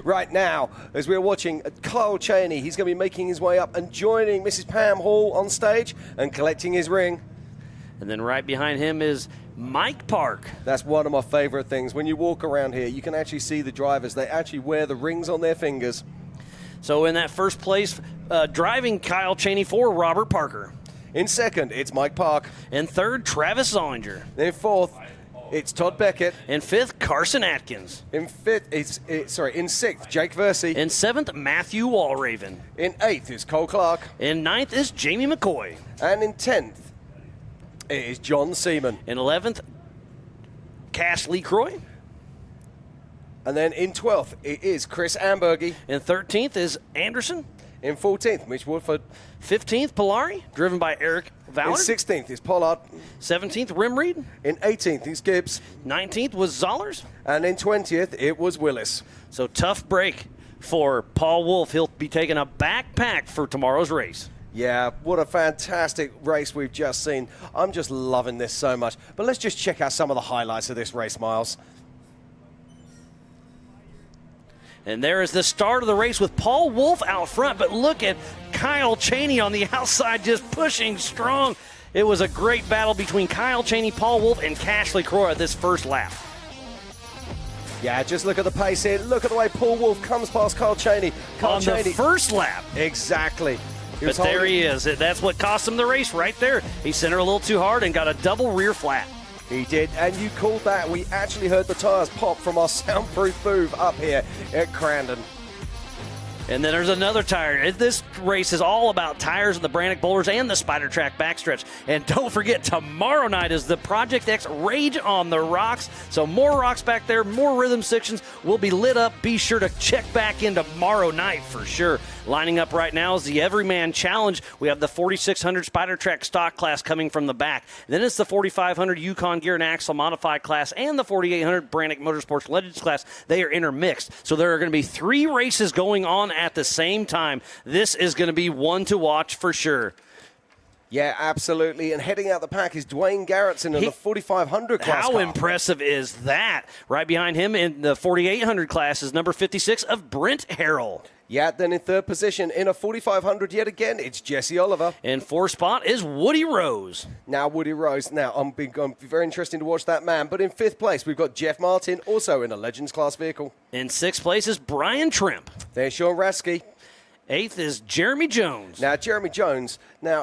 Right now, as we're watching Kyle Cheney, he's going to be making his way up and joining Mrs. Pam Hall on stage and collecting his ring. And then right behind him is Mike Park. That's one of my favorite things. When you walk around here, you can actually see the drivers. They actually wear the rings on their fingers. So in that first place, driving Kyle Cheney for Robert Parker. In second, it's Mike Park. In third, Travis Zollinger. In fourth, it's Todd Beckett. In fifth, Carson Atkins. In sixth, Jake Versey. In seventh, Matthew Walraven. In eighth is Cole Clark. In ninth is Jamie McCoy. And in 10th, it is John Seaman. In 11th, Cash Lee Croy. And then in 12th, it is Chris Ambergy. In 13th is Anderson. In 14th, Mitch Woodford. 15th, Polari, driven by Eric Vallard. In 16th is Pollard. 17th, Rimreed. In 18th is Gibbs. 19th was Zollers. And in 20th, it was Willis. So tough break for Paul Wolf. He'll be taking a backpack for tomorrow's race. Yeah, what a fantastic race we've just seen. I'm just loving this so much. But let's just check out some of the highlights of this race, Miles. And there is the start of the race with Paul Wolf out front, but look at Kyle Cheney on the outside just pushing strong. It was a great battle between Kyle Cheney, Paul Wolf, and Cashley Croy at this first lap. Yeah, just look at the pace here. Look at the way Paul Wolf comes past Kyle Cheney. The first lap. Exactly. But there he is. That's what cost him the race right there. He sent her a little too hard and got a double rear flat. He did, and you called that. We actually heard the tires pop from our soundproof booth up here at Crandon. And then there's another tire. This race is all about tires and the Brannock Boulders and the Spider Track backstretch. And don't forget, tomorrow night is the Project X Rage on the Rocks. So more rocks back there, more rhythm sections will be lit up. Be sure to check back in tomorrow night for sure. Lining up right now is the Everyman Challenge. We have the 4600 Spider Track stock class coming from the back. Then it's the 4500 Yukon Gear and Axle modified class and the 4800 Brannock Motorsports Legends class. They are intermixed. So there are going to be 3 races going on at the same time. This is going to be one to watch for sure. Yeah, absolutely. And heading out the pack is Dwayne Garrettson in the 4500 class. How impressive is that? Right behind him in the 4800 class is number 56 of Brent Harrell. Yeah, then in third position in a 4500 yet again, it's Jesse Oliver. In fourth spot is Woody Rose. Now, Woody Rose. Now, I'm very interesting to watch that man. But in fifth place, we've got Jeff Martin, also in a Legends class vehicle. In sixth place is Brian Trimp. There's Sean Rasky. Eighth is Jeremy Jones. Now, Jeremy Jones,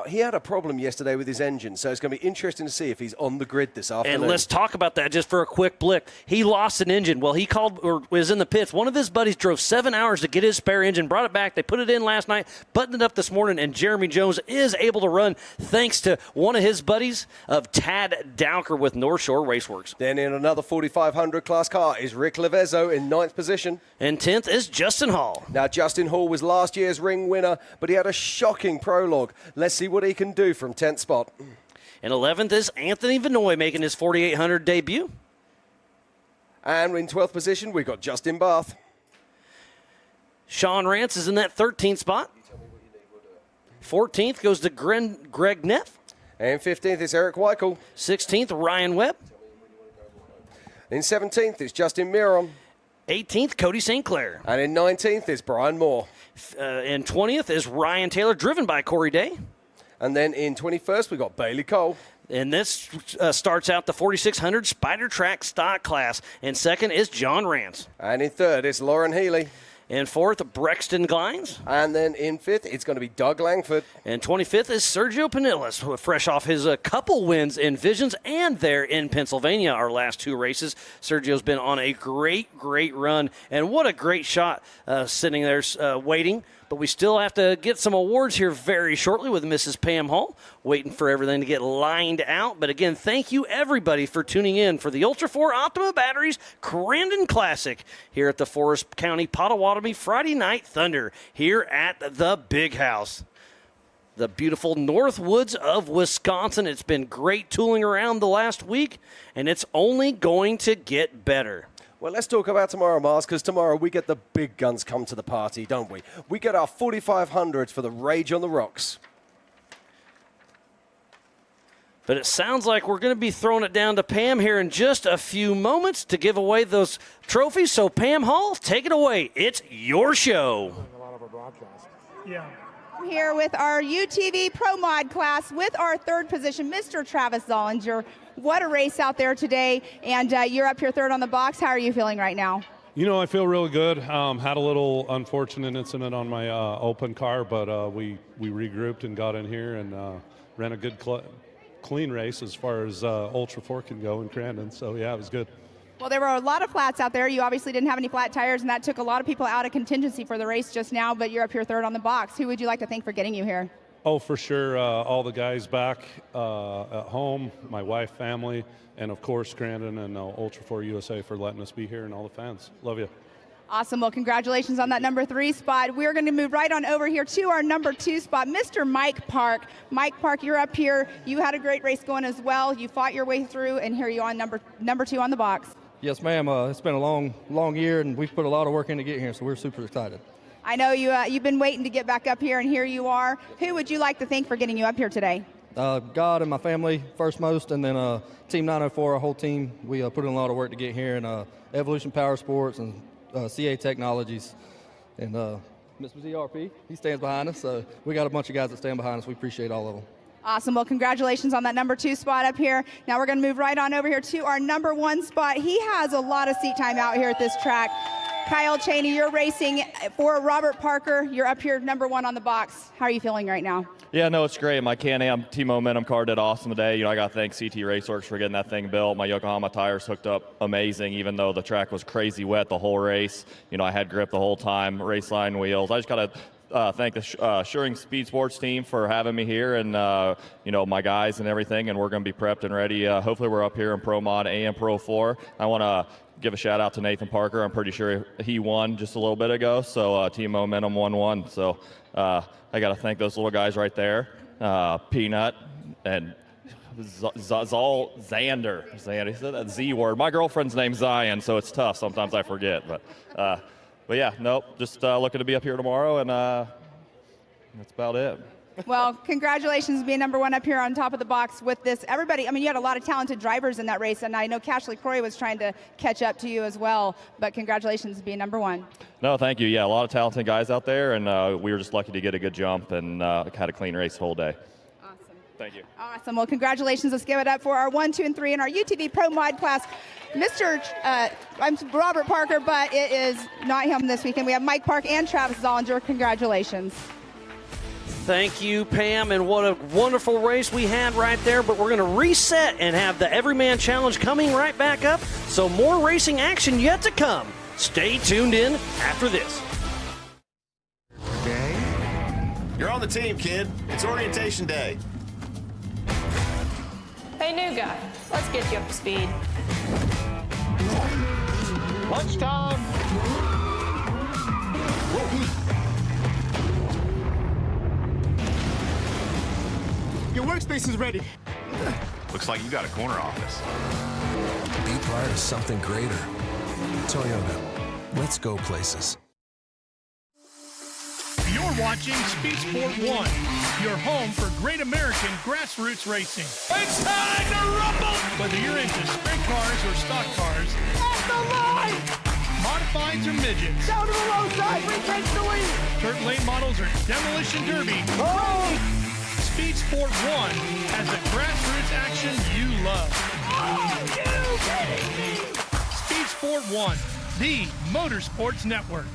he had a problem yesterday with his engine, so it's going to be interesting to see if he's on the grid this afternoon. And let's talk about that just for a quick blip. He lost an engine. Well, he called or was in the pits. One of his buddies drove 7 hours to get his spare engine, brought it back. They put it in last night, buttoned it up this morning, and Jeremy Jones is able to run thanks to one of his buddies of Tad Dowker with North Shore Raceworks. Then in another 4500 class car is Rick Levezzo in 9th position. And 10th is Justin Hall. Now, Justin Hall was last year's ring winner, but he had a shocking prologue. Let's see what he can do from 10th spot. And 11th is Anthony Vinoy making his 4800 debut. And in 12th position, we've got Justin Barth. Sean Rance is in that 13th spot. 14th goes to Greg Neff. And 15th is Eric Weichel. 16th, Ryan Webb. In 17th is Justin Miron. 18th, Cody St. Clair. And in 19th is Brian Moore. And 20th is Ryan Taylor, driven by Corey Day. And then in 21st, we got Bailey Cole. And this starts out the 4600 Spider Track stock class. And second is John Rance. And in third is Lauren Healy. In 4th, Brexton Glines. And then in 5th, it's going to be Doug Langford. And 25th is Sergio Pinillas, fresh off his couple wins in Visions and there in Pennsylvania, our last 2 races. Sergio's been on a great run, and what a great shot sitting there waiting. But we still have to get some awards here very shortly with Mrs. Pam Hall, waiting for everything to get lined out. But again, thank you everybody for tuning in for the Ultra 4 Optima Batteries Crandon Classic here at the Forest County Potawatomi Friday Night Thunder here at the Big House. The beautiful North Woods of Wisconsin. It's been great tooling around the last week, and it's only going to get better. Well, let's talk about tomorrow, Mars, because tomorrow we get the big guns come to the party, don't we? We get our 4500s for the Rage on the Rocks. But it sounds like we're going to be throwing it down to Pam here in just a few moments to give away those trophies. So, Pam Hall, take it away. It's your show. Yeah. Here with our UTV Pro Mod class with our 3rd position, Mr. Travis Zollinger. What a race out there today, and you're up here 3rd on the box. How are you feeling right now? You know, I feel really good. Had a little unfortunate incident on my open car, but we regrouped and got in here and ran a good clean race as far as Ultra 4 can go in Crandon. So, yeah, it was good. Well, there were a lot of flats out there. You obviously didn't have any flat tires, and that took a lot of people out of contingency for the race just now, but you're up here 3rd on the box. Who would you like to thank for getting you here? Oh, for sure. All the guys back at home, my wife, family, and, of course, Crandon and Ultra 4 USA for letting us be here, and all the fans. Love you. Awesome. Well, congratulations on that number 3 spot. We're going to move right on over here to our number 2 spot, Mr. Mike Park. Mike Park, you're up here. You had a great race going as well. You fought your way through, and here you are, number 2 on the box. Yes, ma'am. It's been a long year, and we've put a lot of work in to get here, so we're super excited. I know you've been waiting to get back up here, and here you are. Who would you like to thank for getting you up here today? God and my family, first most, and then Team 904, our whole team. We put in a lot of work to get here, and Evolution Power Sports and CA Technologies. And Mr. ZRP, he stands behind us, so we got a bunch of guys that stand behind us. We appreciate all of them. Awesome. Well, congratulations on that number 2 spot up here. Now we're going to move right on over here to our number 1 spot. He has a lot of seat time out here at this track. Kyle Cheney, you're racing for Robert Parker. You're up here number 1 on the box. How are you feeling right now? Yeah, no, it's great. My Can-Am Team Momentum car did awesome today. You know, I got to thank CT Raceworks for getting that thing built. My Yokohama tires hooked up amazing, even though the track was crazy wet the whole race. You know, I had grip the whole time, race line wheels. I just got to thank the Shuring Speed Sports team for having me here and, you know, my guys and everything, and we're going to be prepped and ready. Hopefully we're up here in Pro Mod and Pro 4. I want to give a shout out to Nathan Parker. I'm pretty sure he won just a little bit ago, so Team Momentum won. So I got to thank those little guys right there, Peanut and Xander. He said that Z word. My girlfriend's name's Zion, so it's tough. Sometimes I forget, but yeah, nope. Just looking to be up here tomorrow, and that's about it. Well, congratulations being number 1 up here on top of the box with this. Everybody, I mean, you had a lot of talented drivers in that race, and I know Cashley Croy was trying to catch up to you as well, but congratulations being number 1. No, thank you. Yeah, a lot of talented guys out there, and we were just lucky to get a good jump and had a clean race the whole day. Awesome. Thank you. Awesome. Well, congratulations. Let's give it up for our 1, 2, and 3 in our UTV Pro Mod class. I'm Robert Parker, but it is not him this weekend. We have Mike Park and Travis Zollinger. Congratulations. Thank you, Pam, and what a wonderful race we had right there. But we're going to reset and have the Everyman Challenge coming right back up. So more racing action yet to come. Stay tuned in after this. Okay. You're on the team, kid. It's orientation day. Hey, new guy, let's get you up to speed. Lunchtime. Your workspace is ready. Looks like you got a corner office. Be part of something greater. Toyota. Let's go places. You're watching Speed Sport 1, your home for great American grassroots racing. It's time to rumble! Whether you're into sprint cars or stock cars, At the line! modifieds or midgets, Down to the low side, we take the lead! dirt lane models or demolition derby, Speed Sport 1 has the grassroots action you love. Oh, you kidding me? Speed Sport 1, the Motorsports Network.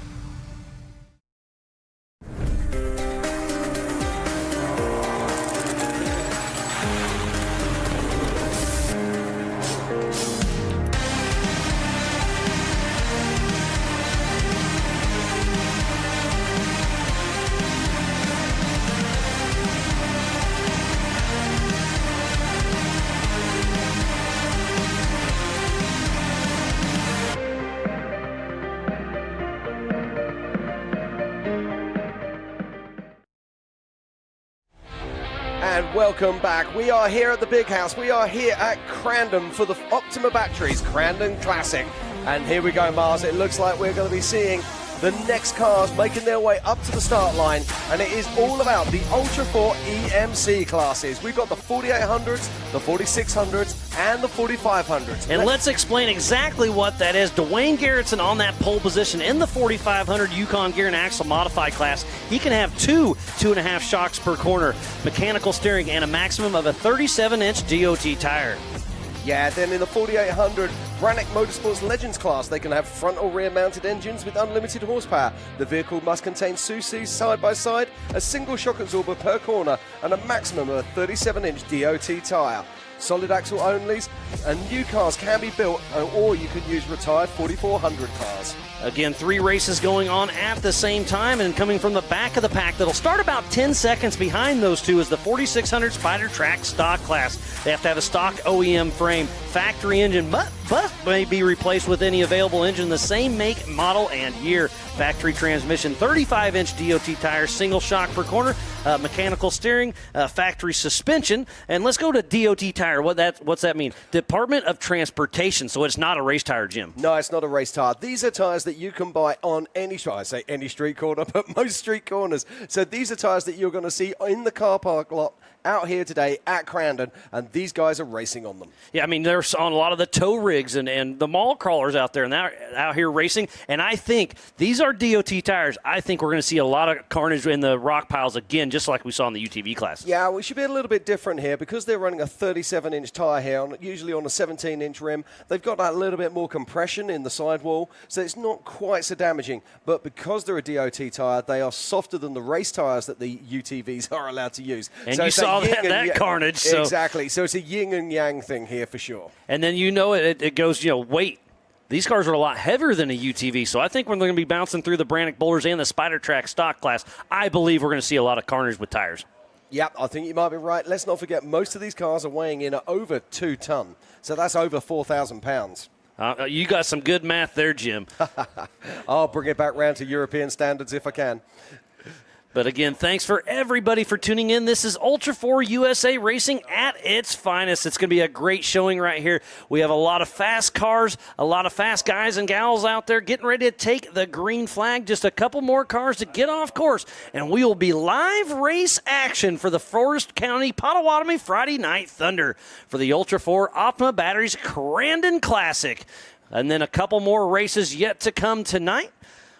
And welcome back. We are here at the Big House. We are here at Crandon for the Optima Batteries Crandon Classic. And here we go, Mars. It looks like we're going to be seeing the next cars making their way up to the start line, and it is all about the Ultra 4 EMC classes. We've got the 4800s, the 4600s, and the 4500s. And let's explain exactly what that is. Dwayne Garrettson on that pole position in the 4500 Yukon Gear and Axle Modified class. He can have 2.5 shocks per corner, mechanical steering, and a maximum of a 37-inch DOT tire. Yeah, then in the 4800 Brannick Motorsports Legends class, they can have front or rear mounted engines with unlimited horsepower. The vehicle must contain SUSIs side by side, a single shock absorber per corner, and a maximum of a 37-inch DOT tyre. Solid axle onlys, and new cars can be built, or you could use retired 4400 cars. Again, 3 races going on at the same time, and coming from the back of the pack that'll start about 10 seconds behind those two is the 4600 Spider Track stock class. They have to have a stock OEM frame, factory engine, but may be replaced with any available engine, the same make, model, and year. Factory transmission, 35-inch DOT tires, single shock per corner, mechanical steering, factory suspension. And let's go to DOT tire. What's that mean? Department of Transportation. So it's not a race tire, Jim. No, it's not a race tire. These are tires that you can buy on any street corner, but most street corners. So these are tires that you're going to see in the car park lot out here today at Crandon, and these guys are racing on them. Yeah, I mean, they're on a lot of the tow rigs and the mall crawlers out there, and they're out here racing. And I think these are DOT tires. I think we're going to see a lot of carnage in the rock piles again, just like we saw in the UTV classes. Yeah, we should be a little bit different here because they're running a 37-inch tire here, usually on a 17-inch rim. They've got that little bit more compression in the sidewall, so it's not quite so damaging. But because they're a DOT tire, they are softer than the race tires that the UTVs are allowed to use. And so you saw that carnage. So. Exactly. So it's a yin and yang thing here for sure. And then it goes, weight. These cars are a lot heavier than a UTV, so I think when they're going to be bouncing through the Brannick Boulders and the Spider Track stock class, I believe we're going to see a lot of carnage with tires. Yep, I think you might be right. Let's not forget, most of these cars are weighing in at over 2 ton, so that's over 4,000 pounds. You got some good math there, Jim. I'll bring it back round to European standards if I can. But again, thanks for everybody for tuning in. This is Ultra 4 USA Racing at its finest. It's going to be a great showing right here. We have a lot of fast cars, a lot of fast guys and gals out there getting ready to take the green flag. Just a couple more cars to get off course, and we will be live race action for the Forest County Potawatomi Friday Night Thunder for the Ultra 4 Optima Batteries Crandon Classic. And then a couple more races yet to come tonight.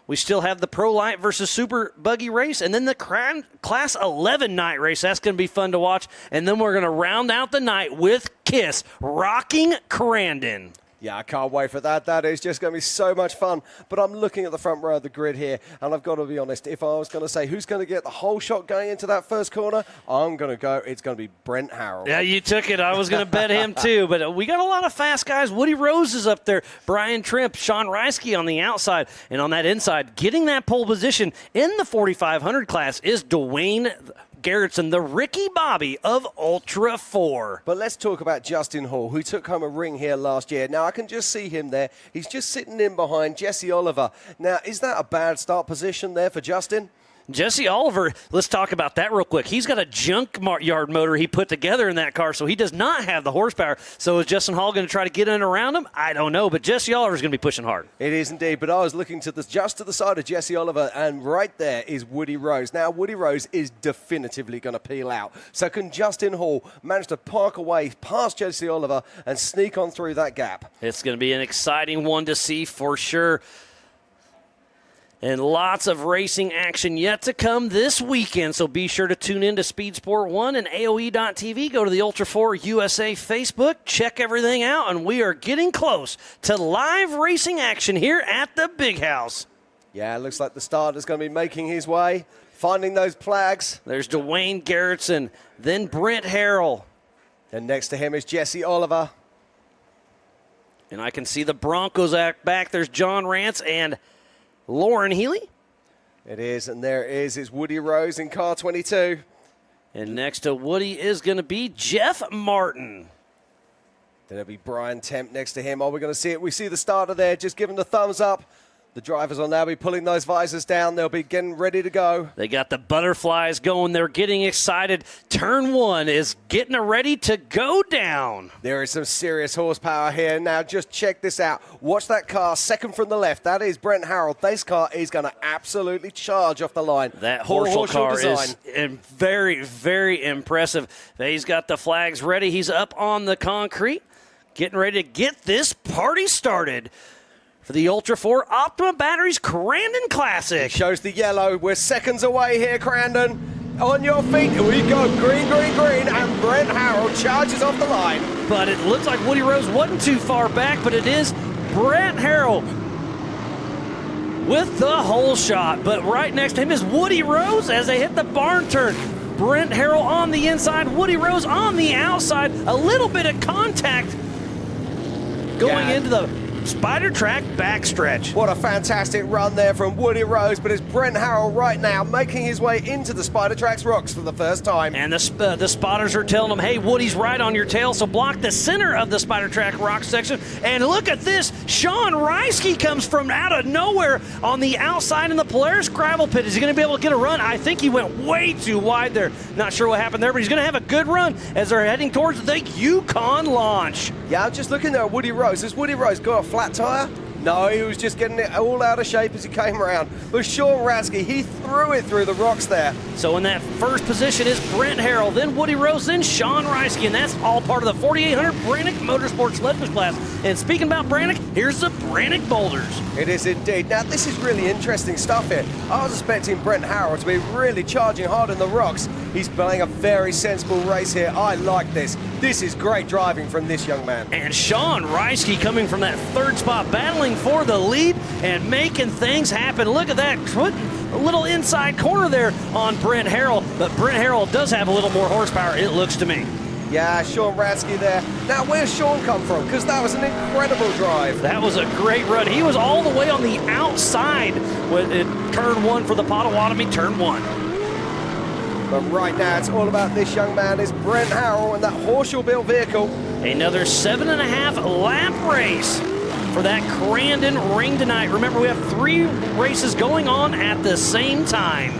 We still have the Pro Light versus Super Buggy race, and then the Class 11 night race. That's going to be fun to watch. And then we're going to round out the night with KISS rocking Crandon. Yeah, I can't wait for that. That is just going to be so much fun. But I'm looking at the front row of the grid here, and I've got to be honest. If I was going to say who's going to get the whole shot going into that first corner, I'm going to go, it's going to be Brent Harrell. Yeah, you took it. I was going to bet him too. But we got a lot of fast guys. Woody Rose is up there. Brian Trimp, Sean Reisky on the outside. And on that inside, getting that pole position in the 4,500 class is Dwayne Garrettson, the Ricky Bobby of Ultra 4. But let's talk about Justin Hall, who took home a ring here last year. Now, I can just see him there. He's just sitting in behind Jesse Oliver. Now, is that a bad start position there for Justin? Jesse Oliver, let's talk about that real quick. He's got a junkyard motor he put together in that car, so he does not have the horsepower. So is Justin Hall going to try to get in around him? I don't know, but Jesse Oliver is going to be pushing hard. It is indeed, but I was looking to just to the side of Jesse Oliver, and right there is Woody Rose. Now, Woody Rose is definitively going to peel out. So can Justin Hall manage to park away past Jesse Oliver and sneak on through that gap? It's going to be an exciting one to see for sure. And lots of racing action yet to come this weekend, so be sure to tune in to Speed Sport 1 and AOE.TV. Go to the Ultra 4 USA Facebook, check everything out, and we are getting close to live racing action here at the Big House. Yeah, it looks like the starter's going to be making his way, finding those flags. There's Dwayne Garrettson, then Brent Harrell. And next to him is Jesse Oliver. And I can see the Broncos back. There's John Rance and Lauren Healy. It is, and there is Woody Rose in car 22. And next to Woody is going to be Jeff Martin. Then it'll be Brian Temp next to him. Oh, we're going to see it. We see the starter there, just giving the thumbs up. The drivers will now be pulling those visors down. They'll be getting ready to go. They got the butterflies going. They're getting excited. Turn 1 is getting ready to go down. There is some serious horsepower here. Now, just check this out. Watch that car, second from the left. That is Brent Harrell. This car is going to absolutely charge off the line. That Horschel car is very, very impressive. He's got the flags ready. He's up on the concrete, getting ready to get this party started for the Ultra 4 Optima Batteries Crandon Classic. Shows the yellow. We're seconds away here, Crandon. On your feet. Here we go. Green, green, green. And Brent Harrell charges off the line. But it looks like Woody Rose wasn't too far back, but it is Brent Harrell with the hole shot. But right next to him is Woody Rose as they hit the barn turn. Brent Harrell on the inside, Woody Rose on the outside. A little bit of contact going into the Spider Track backstretch. What a fantastic run there from Woody Rose, but it's Brent Harrell right now making his way into the Spider Track's rocks for the first time. And the spotters are telling him, hey, Woody's right on your tail, so block the center of the Spider Track rock section. And look at this, Sean Reisky comes from out of nowhere on the outside in the Polaris gravel pit. Is he going to be able to get a run? I think he went way too wide there. Not sure what happened there, but he's going to have a good run as they're heading towards the Yukon launch. Yeah, I'm just looking there at Woody Rose. Has Woody Rose got a flat tire? No, he was just getting it all out of shape as he came around. But Sean Rasky, he threw it through the rocks there. So in that first position is Brent Harrell, then Woody Rose, then Sean Reisky, and that's all part of the 4800 Brannick Motorsports Sledge Class. And speaking about Brannick, here's the Brannick Boulders. It is indeed. Now, this is really interesting stuff here. I was expecting Brent Harrell to be really charging hard in the rocks. He's playing a very sensible race here. I like this. This is great driving from this young man. And Sean Reisky coming from that third spot, battling for the lead and making things happen. Look at that, a little inside corner there on Brent Harrell, but Brent Harrell does have a little more horsepower, it looks to me. Yeah, Sean Rasky there. Now, where's Sean come from? Because that was an incredible drive. That was a great run. He was all the way on the outside with turn 1 for the Potawatomi, turn 1. But right now, it's all about this young man. It's Brent Harrell and that Horschel-built vehicle. Another 7.5 lap race for that Crandon ring tonight. Remember, we have 3 races going on at the same time.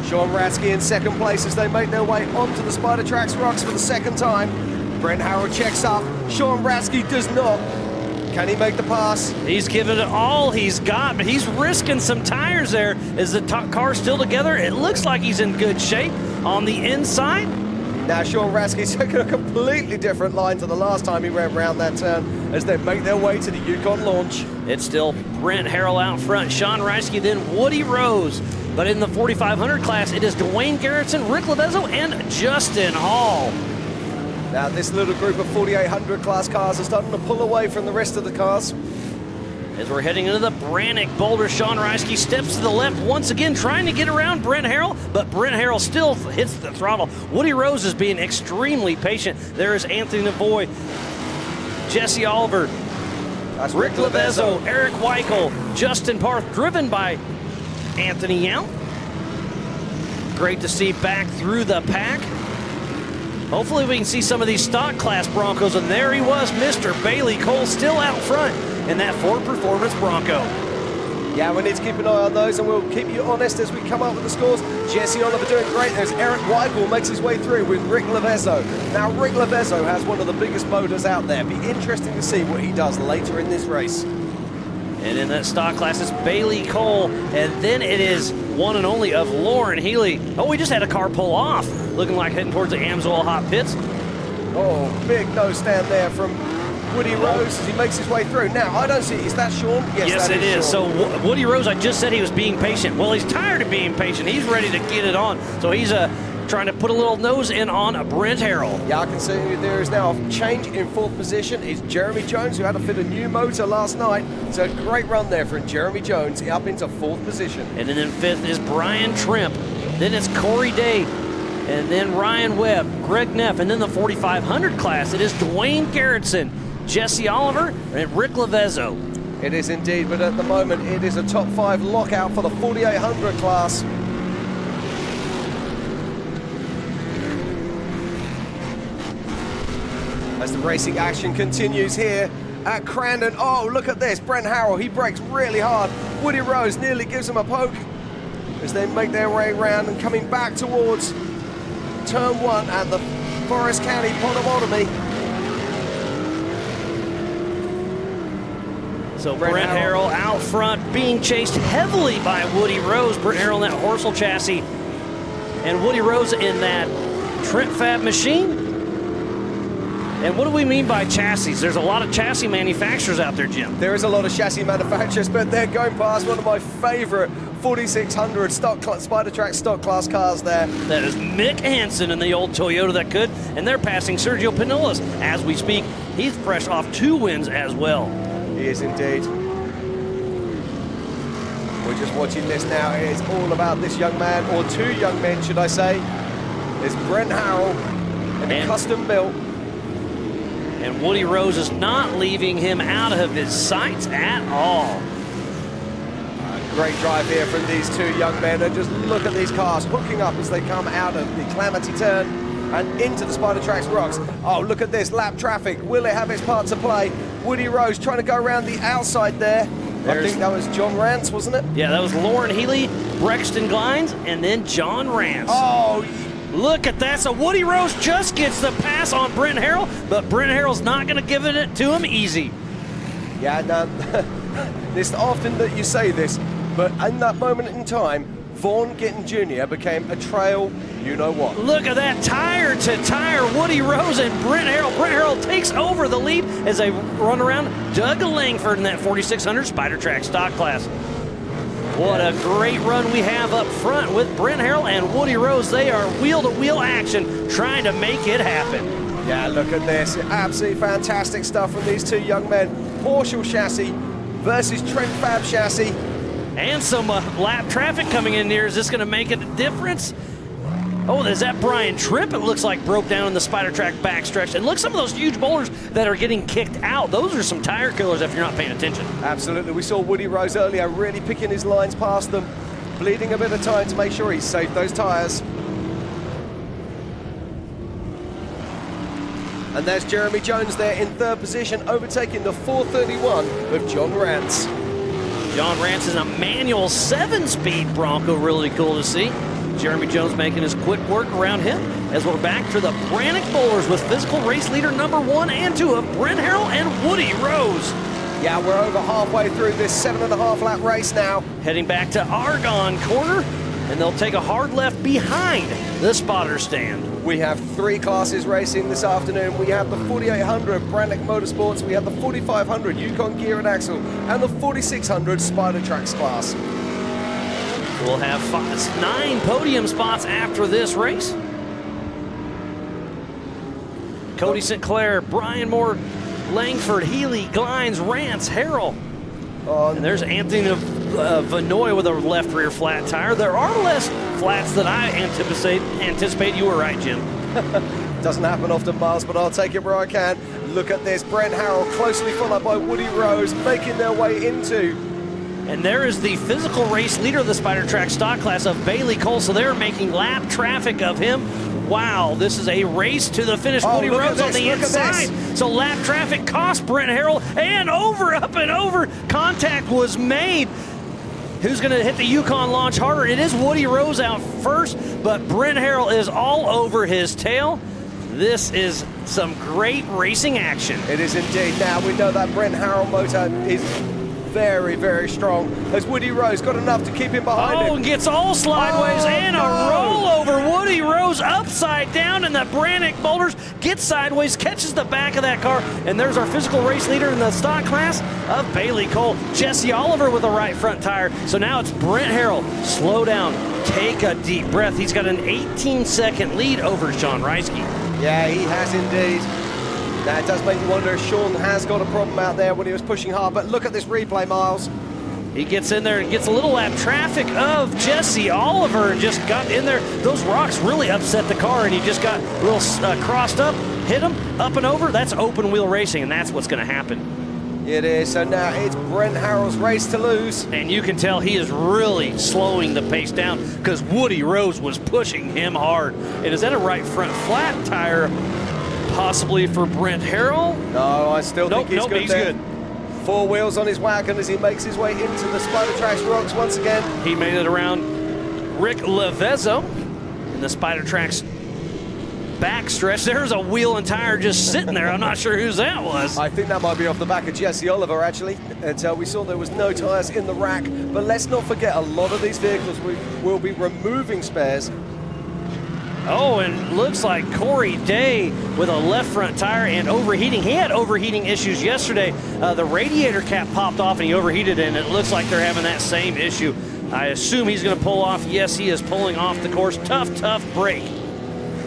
Sean Rasky in second place as they make their way onto the Spider Track's rocks for the second time. Brent Harrell checks up. Sean Rasky does not. Can he make the pass? He's given it all he's got, but he's risking some tires there. Is the car's still together? It looks like he's in good shape on the inside. Now Sean Rasky's taking a completely different line to the last time he went around that turn as they make their way to the Yukon launch. It's still Brent Harrell out front, Sean Reisky, then Woody Rose. But in the 4500 class, it is Dwayne Garrettson, Rick Levezzo, and Justin Hall. Now this little group of 4800 class cars are starting to pull away from the rest of the cars. As we're heading into the Brannick Boulder, Sean Reisky steps to the left once again, trying to get around Brent Harrell, but Brent Harrell still hits the throttle. Woody Rose is being extremely patient. There is Anthony Navoy, Jesse Oliver, that's Rick Levezzo, Eric Weichel, Justin Parth, driven by Anthony Yount. Great to see back through the pack. Hopefully we can see some of these stock class Broncos, and there he was, Mr. Bailey Cole, still out front in that Ford Performance Bronco. Yeah, we need to keep an eye on those, and we'll keep you honest as we come up with the scores. Jesse Oliver doing great. There's Eric Weichel makes his way through with Rick Levezzo. Now, Rick Levezzo has one of the biggest motors out there. Be interesting to see what he does later in this race. And in that stock class, it's Bailey Cole, and then it is one and only of Lauren Healy. Oh, we just had a car pull off, looking like heading towards the Amsoil hot pits. Oh, big nose stand there from Woody Rose as he makes his way through. Now, I don't see, is that Sean? Yes, it is. So Woody Rose, I just said he was being patient. Well, he's tired of being patient. He's ready to get it on. So he's trying to put a little nose in on Brent Harrell. Yeah, I can see there is now a change in fourth position. It's Jeremy Jones, who had to fit a new motor last night. So a great run there from Jeremy Jones up into fourth position. And then in fifth is Brian Trimp. Then it's Corey Day. And then Ryan Webb, Greg Neff. And then the 4500 class, it is Dwayne Garrettson, Jesse Oliver, and Rick Levezzo. It is indeed, but at the moment it is a top 5 lockout for the 4800 class. As the racing action continues here at Crandon. Oh, look at this. Brent Harrell, he brakes really hard Woody Rose nearly gives him a poke as they make their way around and coming back towards turn 1 at the Forest County POTAWATOMI. So Brent Harrell out front being chased heavily by Woody Rose. Brent Harrell in that Horsel chassis and Woody Rose in that Trent Fab machine. And what do we mean by chassis? There's a lot of chassis manufacturers out there, Jim. There is a lot of chassis manufacturers, but they're going past one of my favorite 4600 Spider Track stock class cars there. That is Mick Hansen in the old Toyota that could, and they're passing Sergio Pinillas as we speak. He's fresh off 2 wins as well. He is indeed. We're just watching this now. It is all about this young man, or 2 young men, should I say. It's Brent Harrell and a custom built. And Woody Rose is not leaving him out of his sights at all. Great drive here from these 2 young men, and just look at these cars hooking up as they come out of the Calamity turn and into the Spider Tracks rocks. Oh, look at this lap traffic. Will it have its part to play? Woody Rose trying to go around the outside there. I think that was John Rance, wasn't it? Yeah, that was Lauren Healy, Brexton Glines, and then John Rance. Oh, look at that. So Woody Rose just gets the pass on Brent Harrell, but Brent Harrell's not going to give it to him easy. Yeah, no, it's often that you say this, but in that moment in time, Vaughn Gittin Jr. became a trail you-know-what. Look at that, tire to tire, Woody Rose and Brent Harrell. Brent Harrell takes over the lead as they run around Doug Langford in that 4600 Spider Track stock class. What a great run we have up front with Brent Harrell and Woody Rose. They are wheel-to-wheel action trying to make it happen. Yeah, look at this. Absolutely fantastic stuff from these 2 young men. Porsche chassis versus Trent Fab chassis. And some lap traffic coming in here. Is this going to make a difference? Oh, is that Brian Tripp? It looks like broke down in the Spider Track backstretch. And look, some of those huge boulders that are getting kicked out. Those are some tire killers if you're not paying attention. Absolutely. We saw Woody Rose earlier really picking his lines past them, bleeding a bit of time to make sure he saved those tires. And there's Jeremy Jones there in 3rd position, overtaking the 431 of John Rance. John Rance is a manual 7-speed Bronco. Really cool to see. Jeremy Jones making his quick work around him as we're back to the Brannick Bowlers with physical race leader number 1 and 2 of Brent Harrell and Woody Rose. Yeah, we're over halfway through this 7.5 lap race now. Heading back to Argonne Corner, and they'll take a hard left behind the spotter stand. We have 3 classes racing this afternoon. We have the 4800 Brannick Motorsports, we have the 4500 Yukon Gear and Axle, and the 4600 Spider Tracks class. We'll have 9 podium spots after this race. Cody Sinclair, Brian Moore, Langford, Healy, Glines, Rance, Harrell. And there's Anthony Vanoy with a left rear flat tire. There are less flats than I anticipate. You were right, Jim. Doesn't happen often, Miles, but I'll take it where I can. Look at this. Brent Harrell closely followed by Woody Rose making their way into. And there is the physical race leader of the Spider Track stock class of Bailey Cole. So they're making lap traffic of him. Wow, this is a race to the finish. Woody Rose on the inside. So lap traffic cost Brent Harrell, and up and over. Contact was made. Who's going to hit the Yukon launch harder? It is Woody Rose out first, but Brent Harrell is all over his tail. This is some great racing action. It is indeed. Now we know that Brent Harrell motor is very, very strong. As Woody Rose got enough to keep him behind him. Oh, and gets all sideways and a rollover. Woody Rose upside down in the Brannick Boulders, gets sideways, catches the back of that car, and there's our physical race leader in the stock class of Bailey Cole. Jesse Oliver with a right front tire. So now it's Brent Harrell. Slow down, take a deep breath. He's got an 18-second lead over Sean Reisky. Yeah, he has indeed. Now, it does make you wonder if Sean has got a problem out there when he was pushing hard, but look at this replay, Miles. He gets in there and gets a little lap traffic of Jesse Oliver and just got in there. Those rocks really upset the car, and he just got a little crossed up, hit him, up and over. That's open wheel racing, and that's what's going to happen. It is, so now it's Brent Harrell's race to lose. And you can tell he is really slowing the pace down because Woody Rose was pushing him hard. And is that a right front flat tire? Possibly for Brent Harrell? No, I still think he's good. He's good. 4 wheels on his wagon as he makes his way into the Spider Tracks rocks once again. He made it around Rick Levezzo in the Spider Tracks backstretch. There's a wheel and tire just sitting there. I'm not sure whose that was. I think that might be off the back of Jesse Oliver, actually. And we saw there was no tires in the rack. But let's not forget, a lot of these vehicles will be removing spares. Oh, and looks like Corey Day with a left front tire and overheating. He had overheating issues yesterday. The radiator cap popped off and he overheated, and it looks like they're having that same issue. I assume he's going to pull off. Yes, he is pulling off the course. Tough break.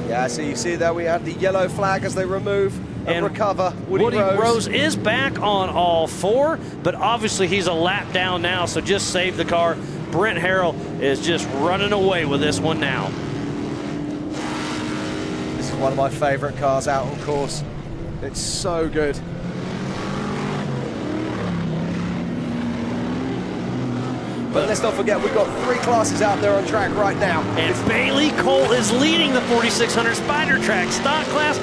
Yeah, so you see there we have the yellow flag as they remove and recover. Woody Rose is back on all 4, but obviously he's a lap down now, so just save the car. Brent Harrell is just running away with this one now. This is one of my favorite cars out on course. It's so good. But let's not forget, we've got 3 classes out there on track right now. And Bailey Cole is leading the 4600 Spider Track stock class.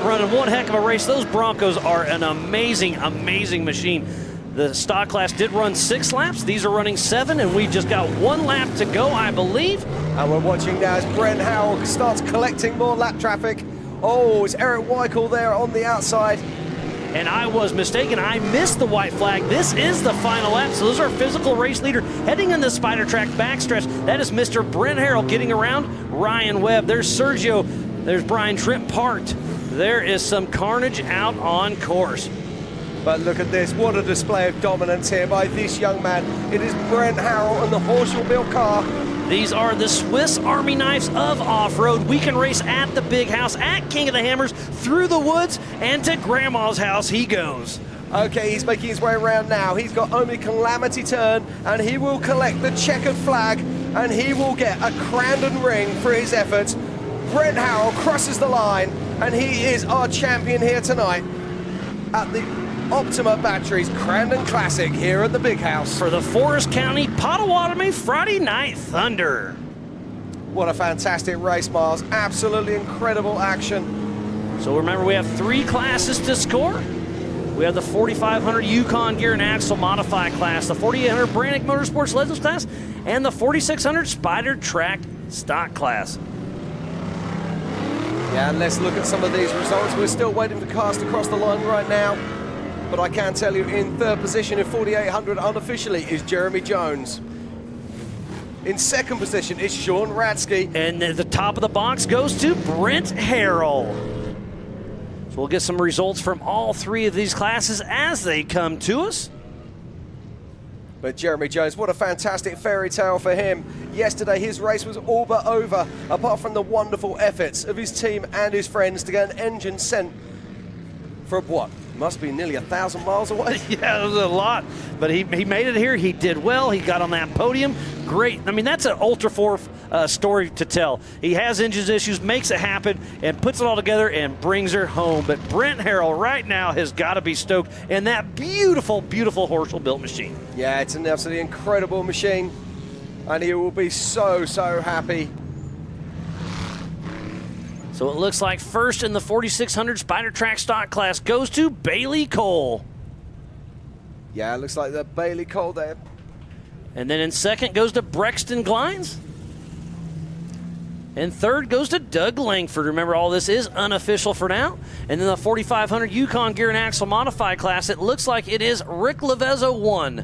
Running one heck of a race. Those Broncos are an amazing machine. The stock class did run 6 laps. These are running 7, and we just got 1 lap to go, I believe. And we're watching now as Brent Howell starts collecting more lap traffic. Oh, it's Eric Weichel there on the outside. And I was mistaken. I missed the white flag. This is the final lap. So those are our physical race leader heading in the Spider Track backstretch. That is Mr. Brent Harrell getting around Ryan Webb. There's Sergio. There's Brian Trent Part. There is some carnage out on course. But look at this. What a display of dominance here by this young man. It is Brent Harrell and the Horschel-built car. These are the Swiss Army knives of off-road. We can race at the big house, at King of the Hammers, through the woods, and to Grandma's house he goes. Okay, he's making his way around now. He's got only Calamity Turn, and he will collect the checkered flag, and he will get a Crandon ring for his efforts. Brent Howell crosses the line, and he is our champion here tonight at the Optima Batteries Crandon Classic here at the Big House. For the Forest County POTAWATOMI Friday Night Thunder. What a fantastic race, Miles. Absolutely incredible action. So remember, we have 3 classes to score. We have the 4500 Yukon Gear and Axle Modified class, the 4800 Brannick Motorsports Legends class, and the 4600 Spider Track Stock class. Yeah, and let's look at some of these results. We're still waiting for cars to cross the line right now. But I can tell you, in 3rd position in 4800 unofficially is Jeremy Jones. In 2nd position is Sean Ratsky. And the top of the box goes to Brent Harrell. So we'll get some results from all 3 of these classes as they come to us. But Jeremy Jones, what a fantastic fairy tale for him. Yesterday, his race was all but over, apart from the wonderful efforts of his team and his friends to get an engine sent for what? Must be nearly 1,000 miles away. Yeah, it was a lot, but he made it here. He did well. He got on that podium. Great. I mean, that's an Ultra 4 story to tell. He has engine issues, makes it happen, and puts it all together and brings her home. But Brent Harrell right now has got to be stoked in that beautiful, beautiful Horschel-built machine. Yeah, it's an absolutely incredible machine, and he will be so happy. So it looks like first in the 4600 Spider Track stock class goes to Bailey Cole. Yeah, it looks like the Bailey Cole there. And then in 2nd goes to Brexton Glines. And 3rd goes to Doug Langford. Remember, all this is unofficial for now. And then the 4500 Yukon Gear and Axle Modified class, it looks like it is Rick Levezzo 1.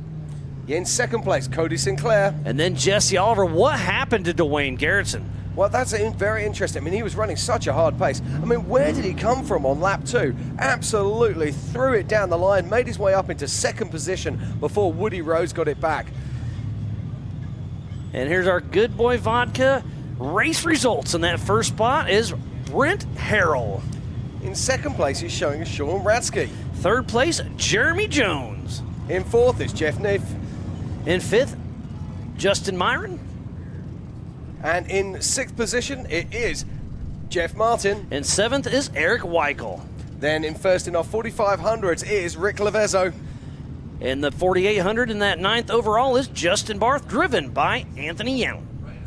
In 2nd place, Cody Sinclair. And then Jesse Oliver. What happened to Dwayne Garrettson? Well, that's very interesting. I mean, he was running such a hard pace. I mean, where did he come from on lap 2? Absolutely threw it down the line, made his way up into 2nd position before Woody Rose got it back. And here's our Good Boy Vodka race results. And that first spot is Brent Harrell. In 2nd place, he's showing us Sean Ratsky. 3rd place, Jeremy Jones. In 4th is Jeff Neff. In 5th, Justin Myron. And in 6th position, it is Jeff Martin. And 7th is Eric Weichel. Then in 1st in our 4500s is Rick Levezzo. And the 4800 in that 9th overall is Justin Barth, driven by Anthony Young.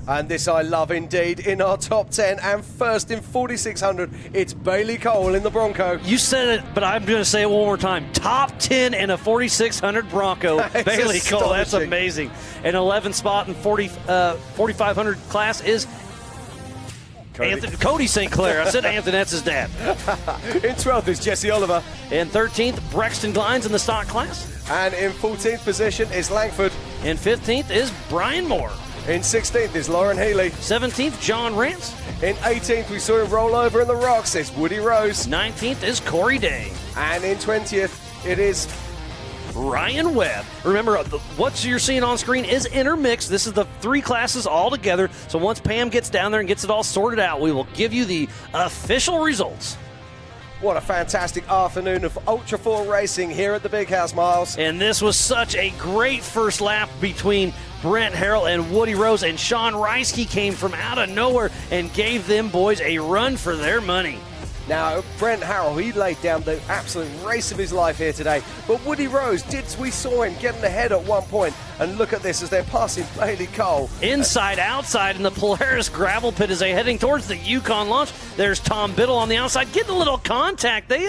And this I love indeed. In our top 10 and first in 4,600, it's Bailey Cole in the Bronco. You said it, but I'm going to say it one more time. Top 10 in a 4,600 Bronco. Bailey Cole, that's amazing. An 11th spot in 4,500 class is Cody St. Clair. I said Anthony, that's his dad. In 12th is Jesse Oliver. In 13th, Brexton Glines in the stock class. And in 14th position is Langford. In 15th is Brian Moore. In 16th is Lauren Healy. 17th, John Rance. In 18th, we saw him roll over in the rocks. It's Woody Rose. 19th is Corey Day. And in 20th, it is Ryan Webb. Remember, what you're seeing on screen is intermixed. This is the 3 classes all together. So once Pam gets down there and gets it all sorted out, we will give you the official results. What a fantastic afternoon of Ultra 4 racing here at the Big House, Miles. And this was such a great first lap between Brent Harrell and Woody Rose, and Sean Reisky came from out of nowhere and gave them boys a run for their money. Now, Brent Harrell, he laid down the absolute race of his life here today. But Woody Rose, we saw him getting ahead at one point. And look at this as they're passing Bailey Cole. Inside, outside in the Polaris gravel pit as they're heading towards the Yukon launch. There's Tom Biddle on the outside getting a little contact. They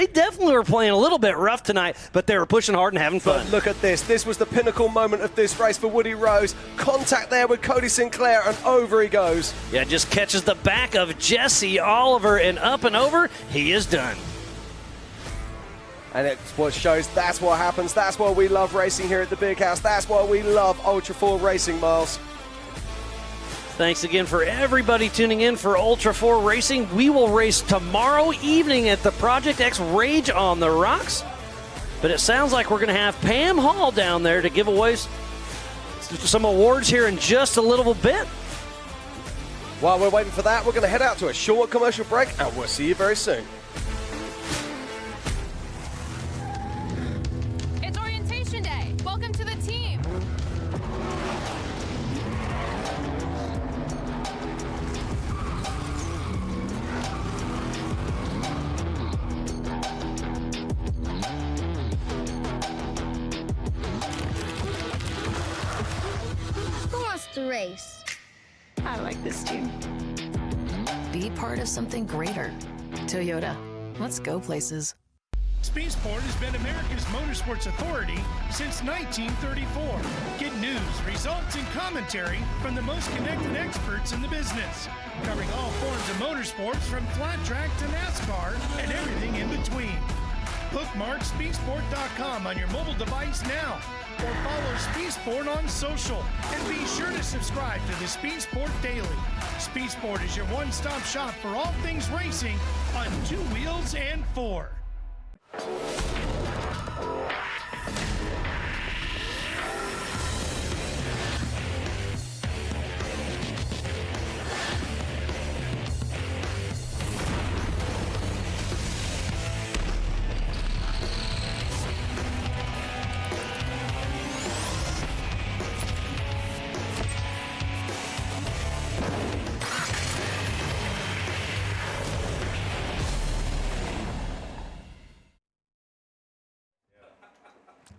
definitely were playing a little bit rough tonight, but they were pushing hard and having fun. But look at this. This was the pinnacle moment of this race for Woody Rose. Contact there with Cody Sinclair, and over he goes. Yeah, just catches the back of Jesse Oliver, and up and over, he is done. And it's what shows that's what happens. That's why we love racing here at the Big House. That's why we love Ultra 4 racing, Miles. Thanks again for everybody tuning in for Ultra 4 Racing. We will race tomorrow evening at the Project X Rage on the Rocks. But it sounds like we're going to have Pam Hall down there to give away some awards here in just a little bit. While we're waiting for that, we're going to head out to a short commercial break, and we'll see you very soon. It's orientation day. Welcome to the team. Who wants to race? I like this team. Be part of something greater. Toyota. Let's go places. Speed Sport has been America's motorsports authority since 1934. Get news, results, and commentary from the most connected experts in the business, covering all forms of motorsports from flat track to NASCAR and everything in between. Bookmark speedsport.com on your mobile device now, or follow Speed Sport on social, and be sure to subscribe to the Speed Sport Daily. Speed Sport is your one-stop shop for all things racing on 2 wheels and 4.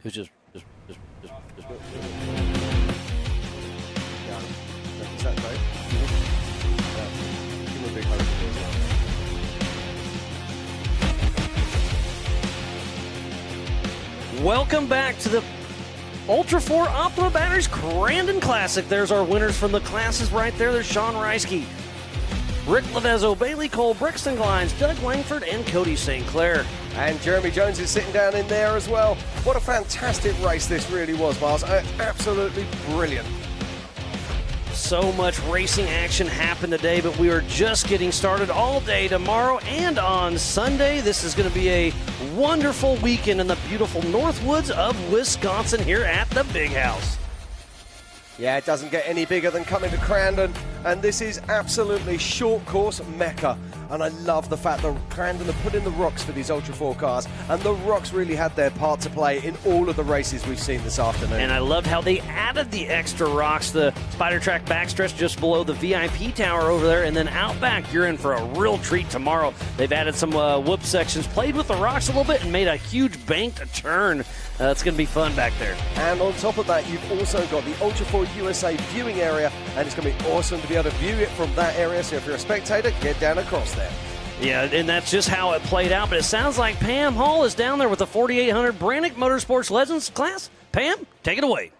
Who's just Yeah. Is that right? Yeah. Give him a big hug as well. Welcome back to the Ultra 4 Optima Batteries Crandon Classic. There's our winners from the classes right there. There's Sean Reisky, Rick Levezzo, Bailey Cole, Brixton Glines, Doug Langford, and Cody St. Clair. And Jeremy Jones is sitting down in there as well. What a fantastic race this really was, Miles. Absolutely brilliant. So much racing action happened today, but we are just getting started all day tomorrow and on Sunday. This is going to be a wonderful weekend in the beautiful Northwoods of Wisconsin here at the Big House. Yeah, it doesn't get any bigger than coming to Crandon, and this is absolutely short course mecca. And I love the fact that Crandon have put in the rocks for these Ultra 4 cars, and the rocks really had their part to play in all of the races we've seen this afternoon. And I loved how they added the extra rocks, the Spider Track backstretch just below the VIP tower over there, and then out back, you're in for a real treat tomorrow. They've added some whoop sections, played with the rocks a little bit, and made a huge banked turn. It's going to be fun back there. And on top of that, you've also got the Ultra 4 USA viewing area, and it's going to be awesome to be able to view it from that area. So if you're a spectator, get down across there. Yeah, and that's just how it played out. But it sounds like Pam Hall is down there with the 4800 Brannick Motorsports Legends class. Pam, take it away.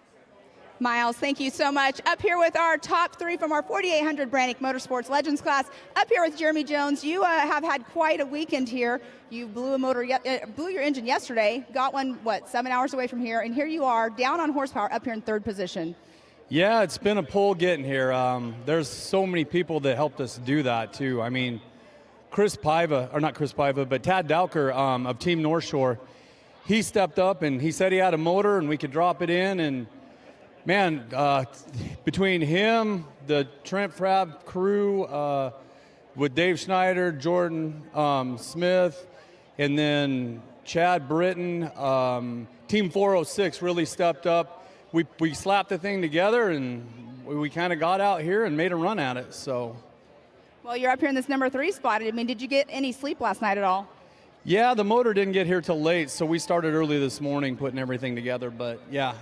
Miles, thank you so much. Up here with our top three from our 4800 Brannick Motorsports Legends class. Up here with Jeremy Jones. You have had quite a weekend here. You blew blew your engine yesterday. Got one, 7 hours away from here, and here you are, down on horsepower, up here in third position. Yeah, it's been a pull getting here. There's so many people that helped us do that too. I mean, Tad Dowker of Team North Shore, he stepped up and he said he had a motor and we could drop it in, and man, between him, the Trent Frab crew, with Dave Schneider, Jordan Smith, and then Chad Britton, Team 406 really stepped up. We slapped the thing together and we kind of got out here and made a run at it. So, well, you're up here in this number 3 spot. I mean, did you get any sleep last night at all? Yeah, the motor didn't get here till late, so we started early this morning putting everything together. But yeah,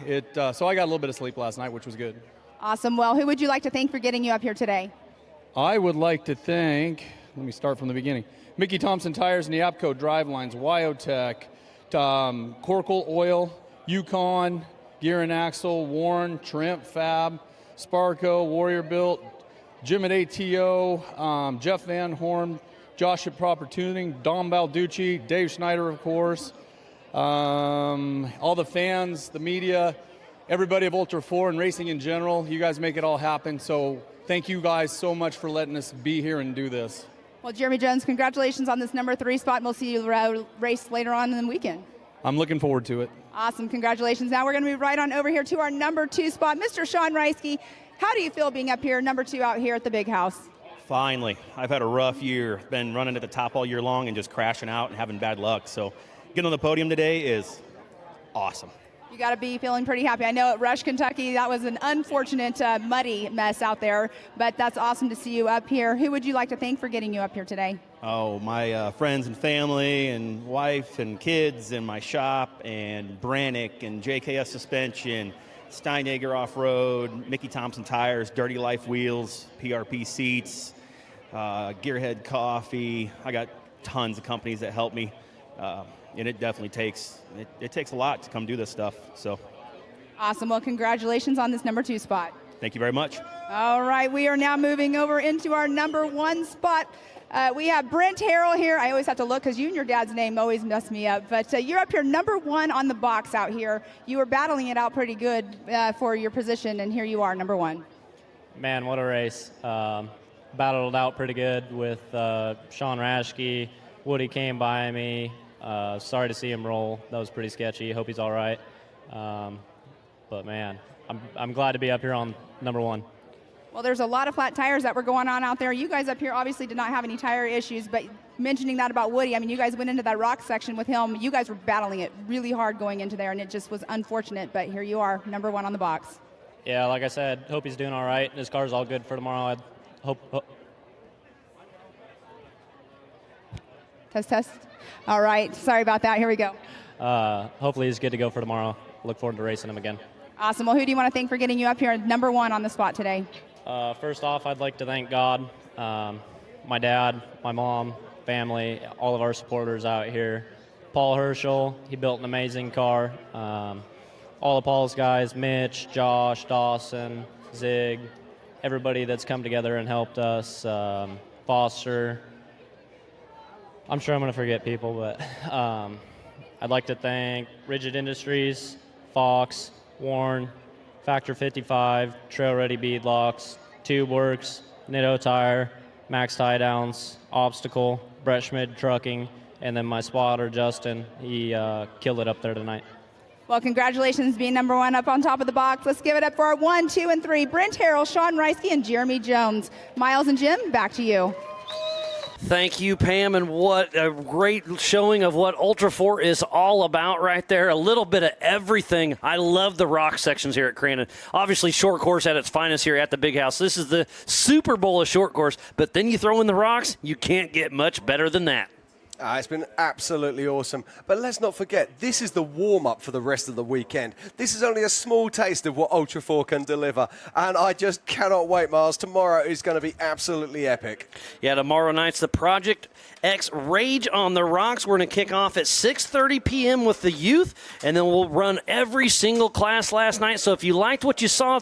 so I got a little bit of sleep last night, which was good. Awesome. Well, who would you like to thank for getting you up here today? I would like to thank, let me start from the beginning, Mickey Thompson Tires and the Apco Drivelines, Wyotech, Corkle Oil, Yukon, Gear and Axle, Warren, Trent Fab, Sparco, Warrior Built, Jim at ATO, Jeff Van Horn, Josh at Proper Tuning, Don Balducci, Dave Schneider, of course, all the fans, the media, everybody of Ultra 4 and racing in general. You guys make it all happen. So thank you guys so much for letting us be here and do this. Well, Jeremy Jones, congratulations on this number 3 spot, and we'll see you race later on in the weekend. I'm looking forward to it. Awesome, congratulations. Now we're going to move right on over here to our number 2 spot. Mr. Sean Reisky, how do you feel being up here, number 2 out here at the big house? Finally. I've had a rough year. Been running at the top all year long and just crashing out and having bad luck. So getting on the podium today is awesome. You got to be feeling pretty happy. I know at Rush, Kentucky, that was an unfortunate muddy mess out there, but that's awesome to see you up here. Who would you like to thank for getting you up here today? Oh, my friends and family and wife and kids and my shop and Brannick and JKS Suspension, Steinegger Off-Road, Mickey Thompson Tires, Dirty Life Wheels, PRP Seats, Gearhead Coffee. I got tons of companies that help me. And it definitely takes a lot to come do this stuff. So awesome. Well, congratulations on this number 2 spot. Thank you very much. All right, we are now moving over into our number 1 spot. We have Brent Harrell here. I always have to look because you and your dad's name always mess me up. But you're up here number 1 on the box out here. You were battling it out pretty good for your position, and here you are, number 1. Man, what a race. Battled it out pretty good with Sean Raschke. Woody came by me. Sorry to see him roll. That was pretty sketchy. Hope he's all right. But man, I'm glad to be up here on number 1. Well, there's a lot of flat tires that were going on out there. You guys up here obviously did not have any tire issues, but mentioning that about Woody, I mean, you guys went into that rock section with him. You guys were battling it really hard going into there, and it just was unfortunate. But here you are, number 1 on the box. Yeah, like I said, hope he's doing all right. His car's all good for tomorrow. I hope. Test. All right. Sorry about that. Here we go. Hopefully he's good to go for tomorrow. Look forward to racing him again. Awesome. Well, who do you want to thank for getting you up here number 1 on the spot today? First off, I'd like to thank God, my dad, my mom, family, all of our supporters out here. Paul Herschel, he built an amazing car. All of Paul's guys, Mitch, Josh, Dawson, Zig, everybody that's come together and helped us, Foster. I'm sure I'm going to forget people, but I'd like to thank Rigid Industries, Fox, Warren, Factor 55, Trail Ready Beadlocks, Tube Works, Nitto Tire, Max Tie Downs, Obstacle, Brett Schmidt Trucking, and then my spotter, Justin. He killed it up there tonight. Well, congratulations being number 1 up on top of the box. Let's give it up for our 1, 2, and 3. Brent Harrell, Sean Reisky, and Jeremy Jones. Miles and Jim, back to you. Thank you, Pam, and what a great showing of what Ultra 4 is all about right there. A little bit of everything. I love the rock sections here at Crandon. Obviously, short course at its finest here at the Big House. This is the Super Bowl of short course, but then you throw in the rocks, you can't get much better than that. It's been absolutely awesome. But let's not forget, this is the warm-up for the rest of the weekend. This is only a small taste of what Ultra 4 can deliver. And I just cannot wait, Miles. Tomorrow is going to be absolutely epic. Yeah, tomorrow night's the Project X Rage on the Rocks. We're going to kick off at 6:30 p.m. with the youth, and then we'll run every single class last night. So if you liked what you saw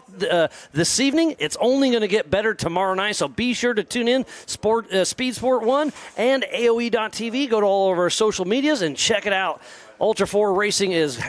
this evening, it's only going to get better tomorrow night. So be sure to tune in, Speed Sport 1 and AOE.TV. Go to all of our social medias and check it out. Ultra 4 Racing is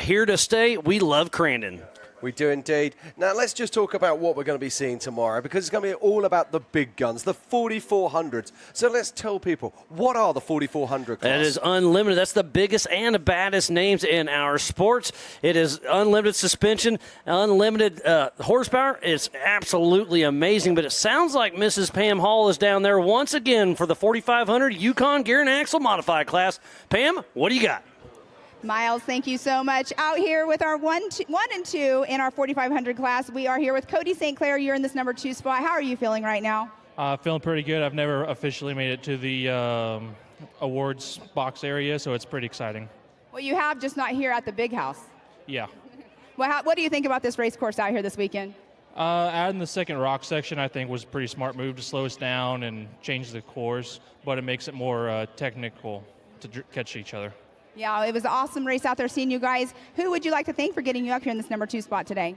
here to stay. We love Crandon. We do indeed. Now, let's just talk about what we're going to be seeing tomorrow, because it's going to be all about the big guns, the 4400s. So let's tell people, what are the 4400 class? It is unlimited. That's the biggest and the baddest names in our sports. It is unlimited suspension, unlimited horsepower. It's absolutely amazing, but it sounds like Mrs. Pam Hall is down there once again for the 4500 Yukon Gear and Axle Modified class. Pam, what do you got? Miles, thank you so much. Out here with our 1 and 2 in our 4500 class, we are here with Cody St. Clair. You're in this number 2 spot. How are you feeling right now? Feeling pretty good. I've never officially made it to the awards box area, so it's pretty exciting. Well, you have, just not here at the Big House. Yeah. Well, what do you think about this race course out here this weekend? Adding the second rock section, I think, was a pretty smart move to slow us down and change the course, but it makes it more technical to catch each other. Yeah, it was an awesome race out there seeing you guys. Who would you like to thank for getting you up here in this number 2 spot today?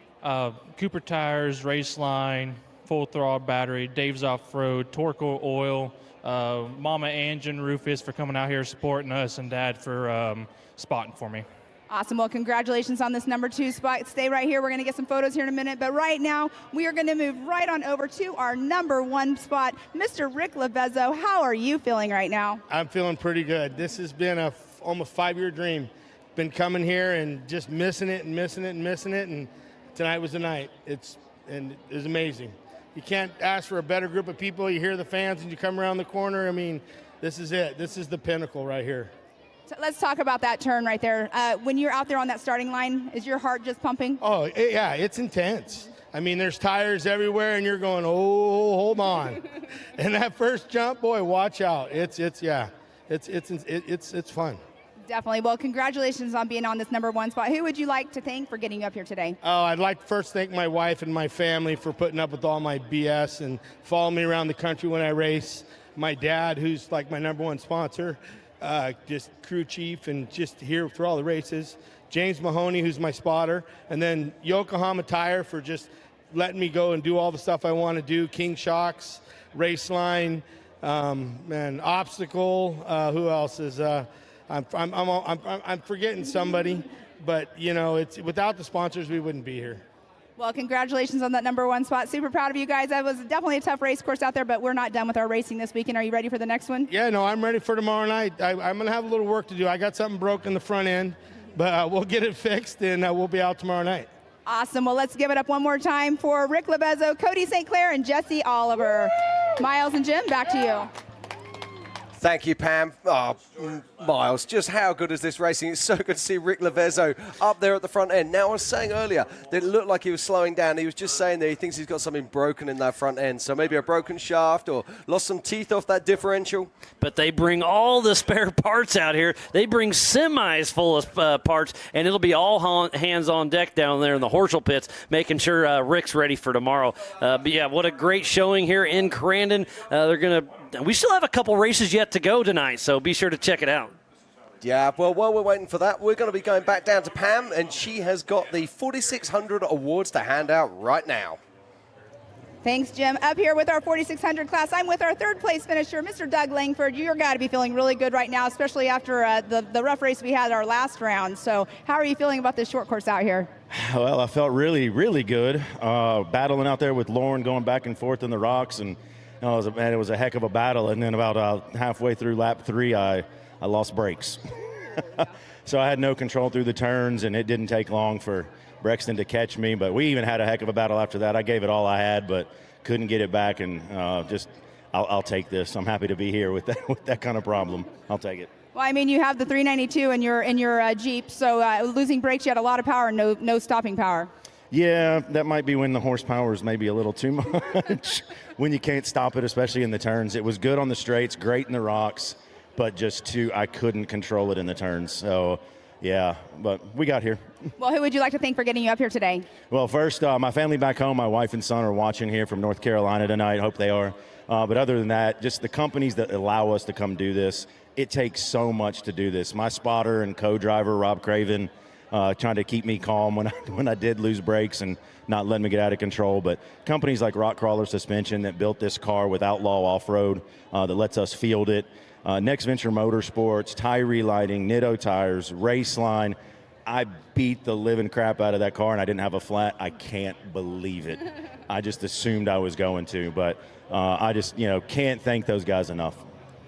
Cooper Tires, Raceline, Full Throttle Battery, Dave's Off-Road, Torco Oil, Mama Ange and Rufus for coming out here supporting us, and Dad for spotting for me. Awesome. Well, congratulations on this number 2 spot. Stay right here. We're going to get some photos here in a minute. But right now, we are going to move right on over to our number 1 spot, Mr. Rick Levezzo. How are you feeling right now? I'm feeling pretty good. This has been a almost 5-year dream. Been coming here and just missing it and missing it and missing it, and tonight was the night. It's amazing. You can't ask for a better group of people. You hear the fans and you come around the corner. I mean, this is it. This is the pinnacle right here. So let's talk about that turn right there. When you're out there on that starting line, is your heart just pumping? Oh, yeah, it's intense. I mean, there's tires everywhere, and you're going, oh, hold on. And that first jump, boy, watch out. It's fun. Definitely. Well, congratulations on being on this number 1 spot. Who would you like to thank for getting you up here today? Oh, I'd like to first thank my wife and my family for putting up with all my BS and following me around the country when I race. My dad, who's like my number 1 sponsor, just crew chief and just here for all the races. James Mahoney, who's my spotter. And then Yokohama Tire for just letting me go and do all the stuff I want to do. King Shocks, Raceline, and Obstacle. Who else is... I'm forgetting somebody, but you know, it's without the sponsors we wouldn't be here. Well, congratulations on that number 1 spot. Super proud of you guys. That was definitely a tough race course out there, but we're not done with our racing this weekend. Are you ready for the next one? Yeah, no, I'm ready for tomorrow night. I'm going to have a little work to do. I got something broke in the front end, but we'll get it fixed, and we'll be out tomorrow night. Awesome. Well, let's give it up one more time for Rick Levezzo, Cody St. Clair, and Jesse Oliver. Miles and Jim, back to you. Thank you, Pam. Oh, Miles, just how good is this racing? It's so good to see Rick Levezzo up there at the front end. Now, I was saying earlier that it looked like he was slowing down. He was just saying that he thinks he's got something broken in that front end. So maybe a broken shaft or lost some teeth off that differential. But they bring all the spare parts out here. They bring semis full of parts, and it'll be all hands on deck down there in the Horschel pits, making sure Rick's ready for tomorrow. But yeah, what a great showing here in Crandon. We still have a couple races yet to go tonight, so be sure to check it out. Yeah, well, while we're waiting for that, we're going to be going back down to Pam, and she has got the 4600 awards to hand out right now. Thanks, Jim. Up here with our 4600 class, I'm with our 3rd place finisher, Mr. Doug Langford. You're got to be feeling really good right now, especially after the rough race we had our last round. So how are you feeling about this short course out here? Well, I felt really, really good. Battling out there with Lauren, going back and forth in the rocks, and it was a heck of a battle. And then about halfway through lap 3, I lost brakes. So I had no control through the turns, and it didn't take long for Brexton to catch me. But we even had a heck of a battle after that. I gave it all I had, but couldn't get it back. And I'll take this. I'm happy to be here with that kind of problem. I'll take it. Well, I mean, you have the 392 in your Jeep, so losing brakes, you had a lot of power, no stopping power. Yeah, that might be when the horsepower is maybe a little too much, when you can't stop it, especially in the turns. It was good on the straights, great in the rocks, but I couldn't control it in the turns. So, yeah, but we got here. Well, who would you like to thank for getting you up here today? Well, first, my family back home, my wife and son are watching here from North Carolina tonight. Hope they are. But other than that, just the companies that allow us to come do this. It takes so much to do this. My spotter and co-driver, Rob Craven, trying to keep me calm when I did lose brakes and not letting me get out of control. But companies like Rock Crawler Suspension that built this car with Outlaw Off-Road that lets us field it. Next Venture Motorsports, Tyree Lighting, Nitto Tires, Raceline. I beat the living crap out of that car and I didn't have a flat. I can't believe it. I just assumed I was going to, but I just can't thank those guys enough.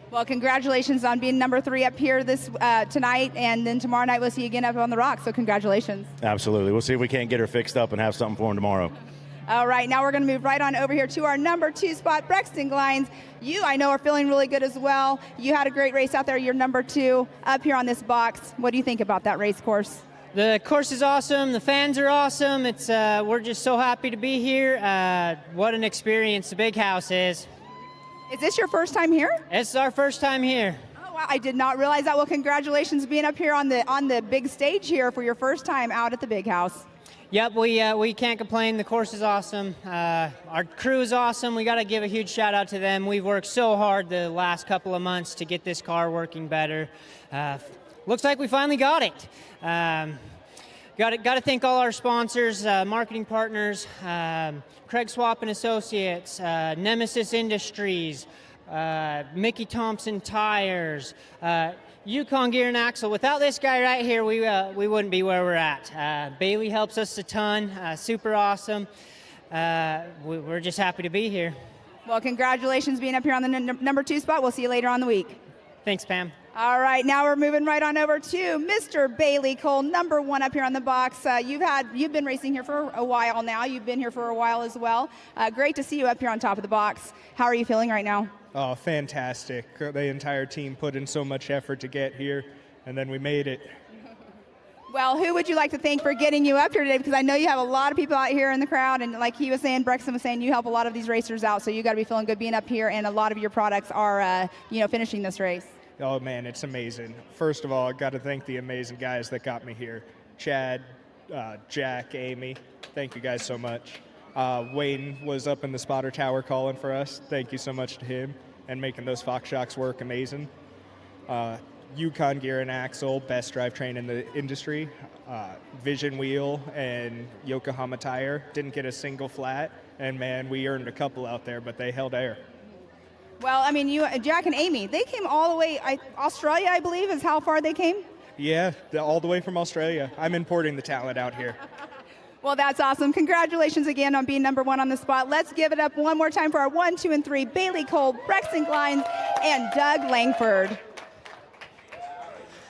Well, congratulations on being number 3 up here tonight, and then tomorrow night we'll see you again up on the Rock, so congratulations. Absolutely. We'll see if we can't get her fixed up and have something for him tomorrow. All right, now we're going to move right on over here to our number 2 spot, Brexton Glines. You, I know, are feeling really good as well. You had a great race out there. You're number 2 up here on this box. What do you think about that race course? The course is awesome. The fans are awesome. We're just so happy to be here. What an experience the big house is. Is this your first time here? It's our first time here. Oh, wow. I did not realize that. Well, congratulations being up here on the big stage here for your first time out at the big house. Yep, we can't complain. The course is awesome. Our crew is awesome. We got to give a huge shout out to them. We've worked so hard the last couple of months to get this car working better. Looks like we finally got it. Got to thank all our sponsors, marketing partners, Craig Swap and Associates, Nemesis Industries, Mickey Thompson Tires, Yukon Gear and Axle. Without this guy right here, we wouldn't be where we're at. Bailey helps us a ton, super awesome. We're just happy to be here. Well, congratulations being up here on the number 2 spot. We'll see you later on the week. Thanks, Pam. All right, now we're moving right on over to Mr. Bailey Cole, number 1 up here on the box. You've been racing here for a while now. You've been here for a while as well. Great to see you up here on top of the box. How are you feeling right now? Oh, fantastic. The entire team put in so much effort to get here, and then we made it. Well, who would you like to thank for getting you up here today? Because I know you have a lot of people out here in the crowd, and like he was saying, Brexton was saying, you help a lot of these racers out, so you got to be feeling good being up here, and a lot of your products are, finishing this race. Oh, man, it's amazing. First of all, I got to thank the amazing guys that got me here. Chad, Jack, Amy, thank you guys so much. Wayne was up in the spotter tower calling for us. Thank you so much to him and making those Fox shocks work amazing. Yukon Gear and Axle, best drivetrain in the industry. Vision Wheel and Yokohama Tire, didn't get a single flat. And, man, we earned a couple out there, but they held air. Well, I mean, Jack and Amy, they came all the way, Australia, I believe, is how far they came? Yeah, all the way from Australia. I'm importing the talent out here. Well, that's awesome. Congratulations again on being number 1 on the spot. Let's give it up one more time for our 1, 2, and 3, Bailey Cole, Brexton Glines, and Doug Langford.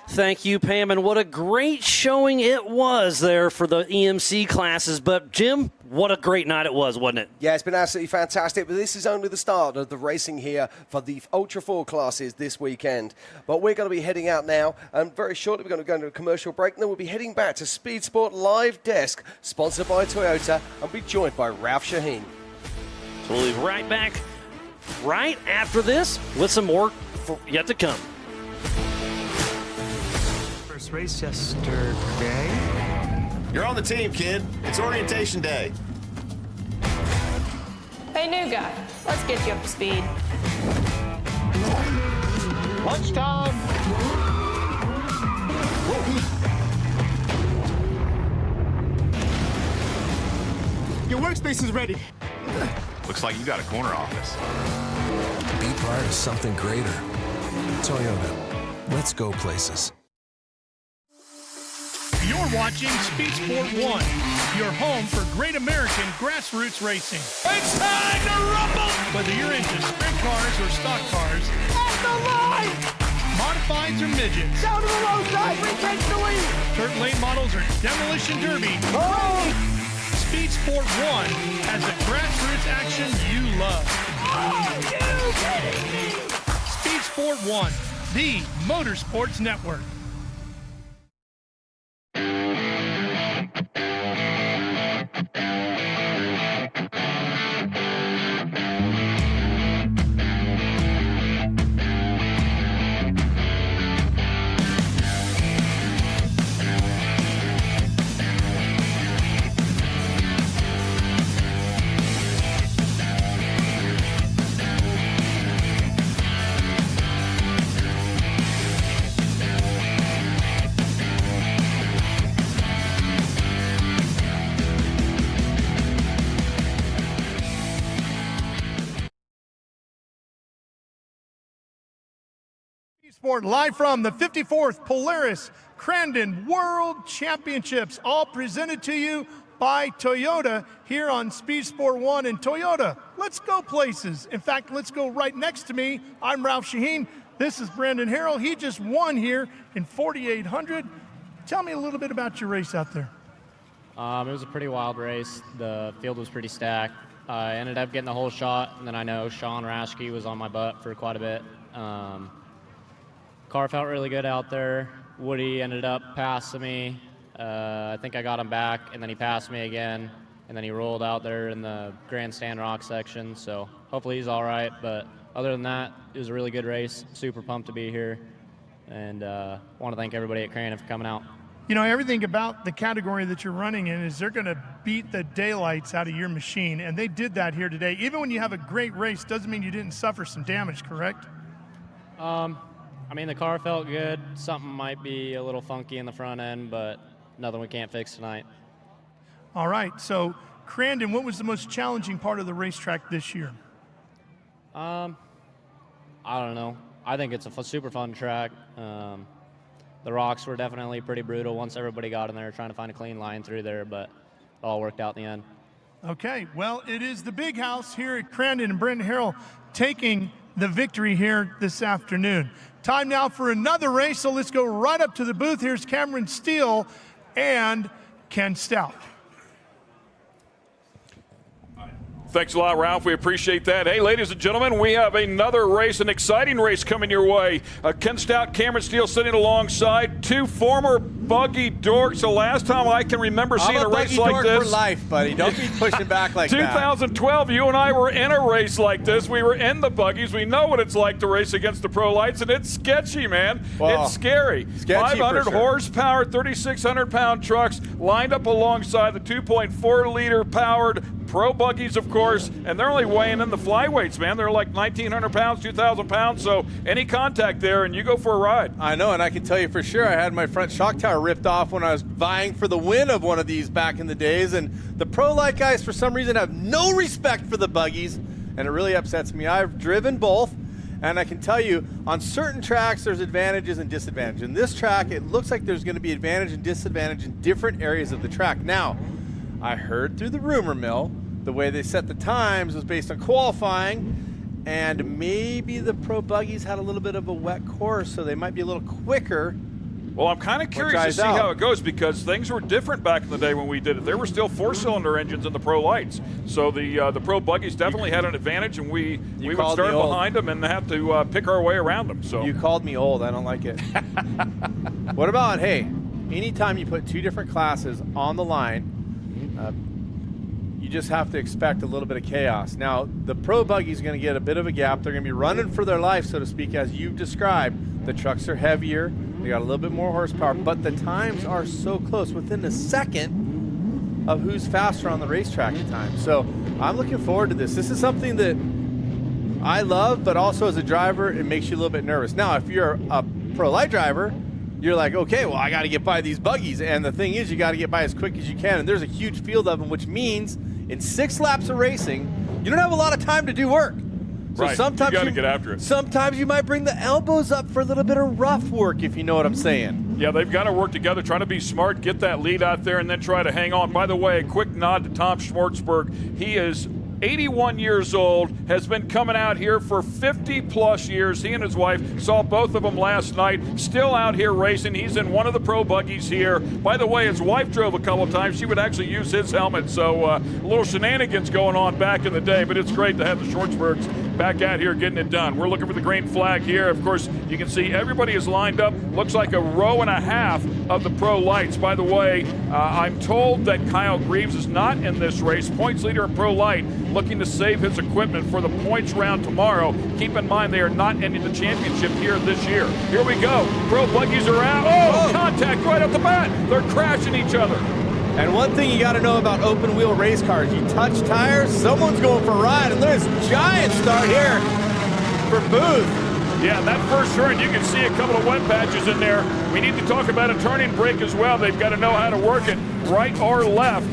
Thank you, Pam, and what a great showing it was there for the EMC classes. But, Jim, what a great night it was, wasn't it? Yeah, it's been absolutely fantastic, but this is only the start of the racing here for the Ultra 4 classes this weekend. But we're going to be heading out now, and very shortly we're going to go into a commercial break, and then we'll be heading back to Speed Sport Live Desk, sponsored by Toyota, and be joined by Ralph Shaheen. So we'll be right back right after this with some more yet to come. First race yesterday. You're on the team, kid. It's orientation day. Hey, new guy, let's get you up to speed. Lunchtime. Your workspace is ready. Looks like you got a corner office. Be part of something greater. Toyota. Let's go places. You're watching Speed Sport 1, your home for great American grassroots racing. It's time to rumble! Whether you're into sprint cars or stock cars, At the line! modifieds or midgets, Down to the low side, retake the lead! dirt lane models or demolition derby, Oh! Speed Sport 1 has the grassroots action you love. Are you kidding me? Speed Sport 1, the Motorsports Network. Sport live from the 54th Polaris Crandon World Championships, all presented to you by Toyota here on Speed Sport 1. And Toyota, let's go places. In fact, let's go right next to me. I'm Ralph Shaheen. This is Brandon Harrell. He just won here in 4,800. Tell me a little bit about your race out there. It was a pretty wild race. The field was pretty stacked. I ended up getting the whole shot, and then I know Sean Raschke was on my butt for quite a bit. Car felt really good out there. Woody ended up passing me. I think I got him back, and then he passed me again, and then he rolled out there in the grandstand rock section, so hopefully he's all right. But other than that, it was a really good race. Super pumped to be here, and want to thank everybody at Crandon for coming out. You know, everything about the category that you're running in is they're going to beat the daylights out of your machine, and they did that here today. Even when you have a great race, doesn't mean you didn't suffer some damage, correct? I mean, the car felt good. Something might be a little funky in the front end, but nothing we can't fix tonight. All right, so Crandon, what was the most challenging part of the racetrack this year? I don't know. I think it's a super fun track. The rocks were definitely pretty brutal once everybody got in there trying to find a clean line through there, but it all worked out in the end. Okay, well, it is the big house here at Crandon, and Brandon Harrell taking the victory here this afternoon. Time now for another race, so let's go right up to the booth. Here's Cameron Steele and Ken Stout. Thanks a lot, Ralph. We appreciate that. Hey, ladies and gentlemen, we have another race, an exciting race coming your way. Ken Stout, Cameron Steele sitting alongside two former buggy dorks. The last time I can remember seeing a race like this. I'm a buggy dork for life, buddy. Don't be pushing back like that. 2012, you and I were in a race like this. We were in the buggies. We know what it's like to race against the pro lights, and it's sketchy, man. Well, it's scary. 500 horsepower, 3,600-pound trucks lined up alongside the 2.4-liter powered pro buggies, of course, and they're only weighing in the flyweights, man. They're like 1,900 pounds, 2,000 pounds, so any contact there and you go for a ride. I know, and I can tell you for sure I had my front shock tower ripped off when I was vying for the win of one of these back in the days, and the pro light guys for some reason have no respect for the buggies, and it really upsets me. I've driven both, and I can tell you on certain tracks there's advantages and disadvantages. In this track, it looks like there's going to be advantage and disadvantage in different areas of the track. Now, I heard through the rumor mill the way they set the times was based on qualifying, and maybe the pro buggies had a little bit of a wet course, so they might be a little quicker. Well, I'm kind of curious to see how it goes, because things were different back in the day when we did it. There were still four-cylinder engines in the pro lights, so the pro buggies definitely had an advantage, and we would start behind them and have to pick our way around them. So you called me old. I don't like it. What about, hey, anytime you put two different classes on the line, you just have to expect a little bit of chaos. Now, the pro buggy is going to get a bit of a gap. They're going to be running for their life, so to speak, as you've described. The trucks are heavier. They got a little bit more horsepower, but the times are so close, within a second of who's faster on the racetrack at times. So I'm looking forward to this. This is something that I love, but also as a driver, it makes you a little bit nervous. Now, if you're a pro light driver, you're like, okay, well, I got to get by these buggies. And the thing is, you got to get by as quick as you can. And there's a huge field of them, which means in 6 laps of racing, you don't have a lot of time to do work. So right, sometimes you got to get after it. Sometimes you might bring the elbows up for a little bit of rough work, if you know what I'm saying. Yeah, they've got to work together, try to be smart, get that lead out there, and then try to hang on. By the way, a quick nod to Tom Schwartzberg. He is 81 years old, has been coming out here for 50-plus years. He and his wife saw both of them last night, still out here racing. He's in one of the pro buggies here. By the way, his wife drove a couple of times. She would actually use his helmet, so a little shenanigans going on back in the day, but it's great to have the Schwartzbergs back out here getting it done. We're looking for the green flag here. Of course, you can see everybody is lined up. Looks like a row and a half of the pro lights. By the way, I'm told that Kyle Greaves is not in this race. Points leader in pro light, looking to save his equipment for the points round tomorrow. Keep in mind they are not ending the championship here this year. Here we go. Pro buggies are out. Oh, contact right off the bat. They're crashing each other. And one thing you got to know about open wheel race cars, you touch tires, someone's going for a ride, and there's a giant start here for Booth. Yeah, that first turn, you can see a couple of wet patches in there. We need to talk about a turning brake as well. They've got to know how to work it right or left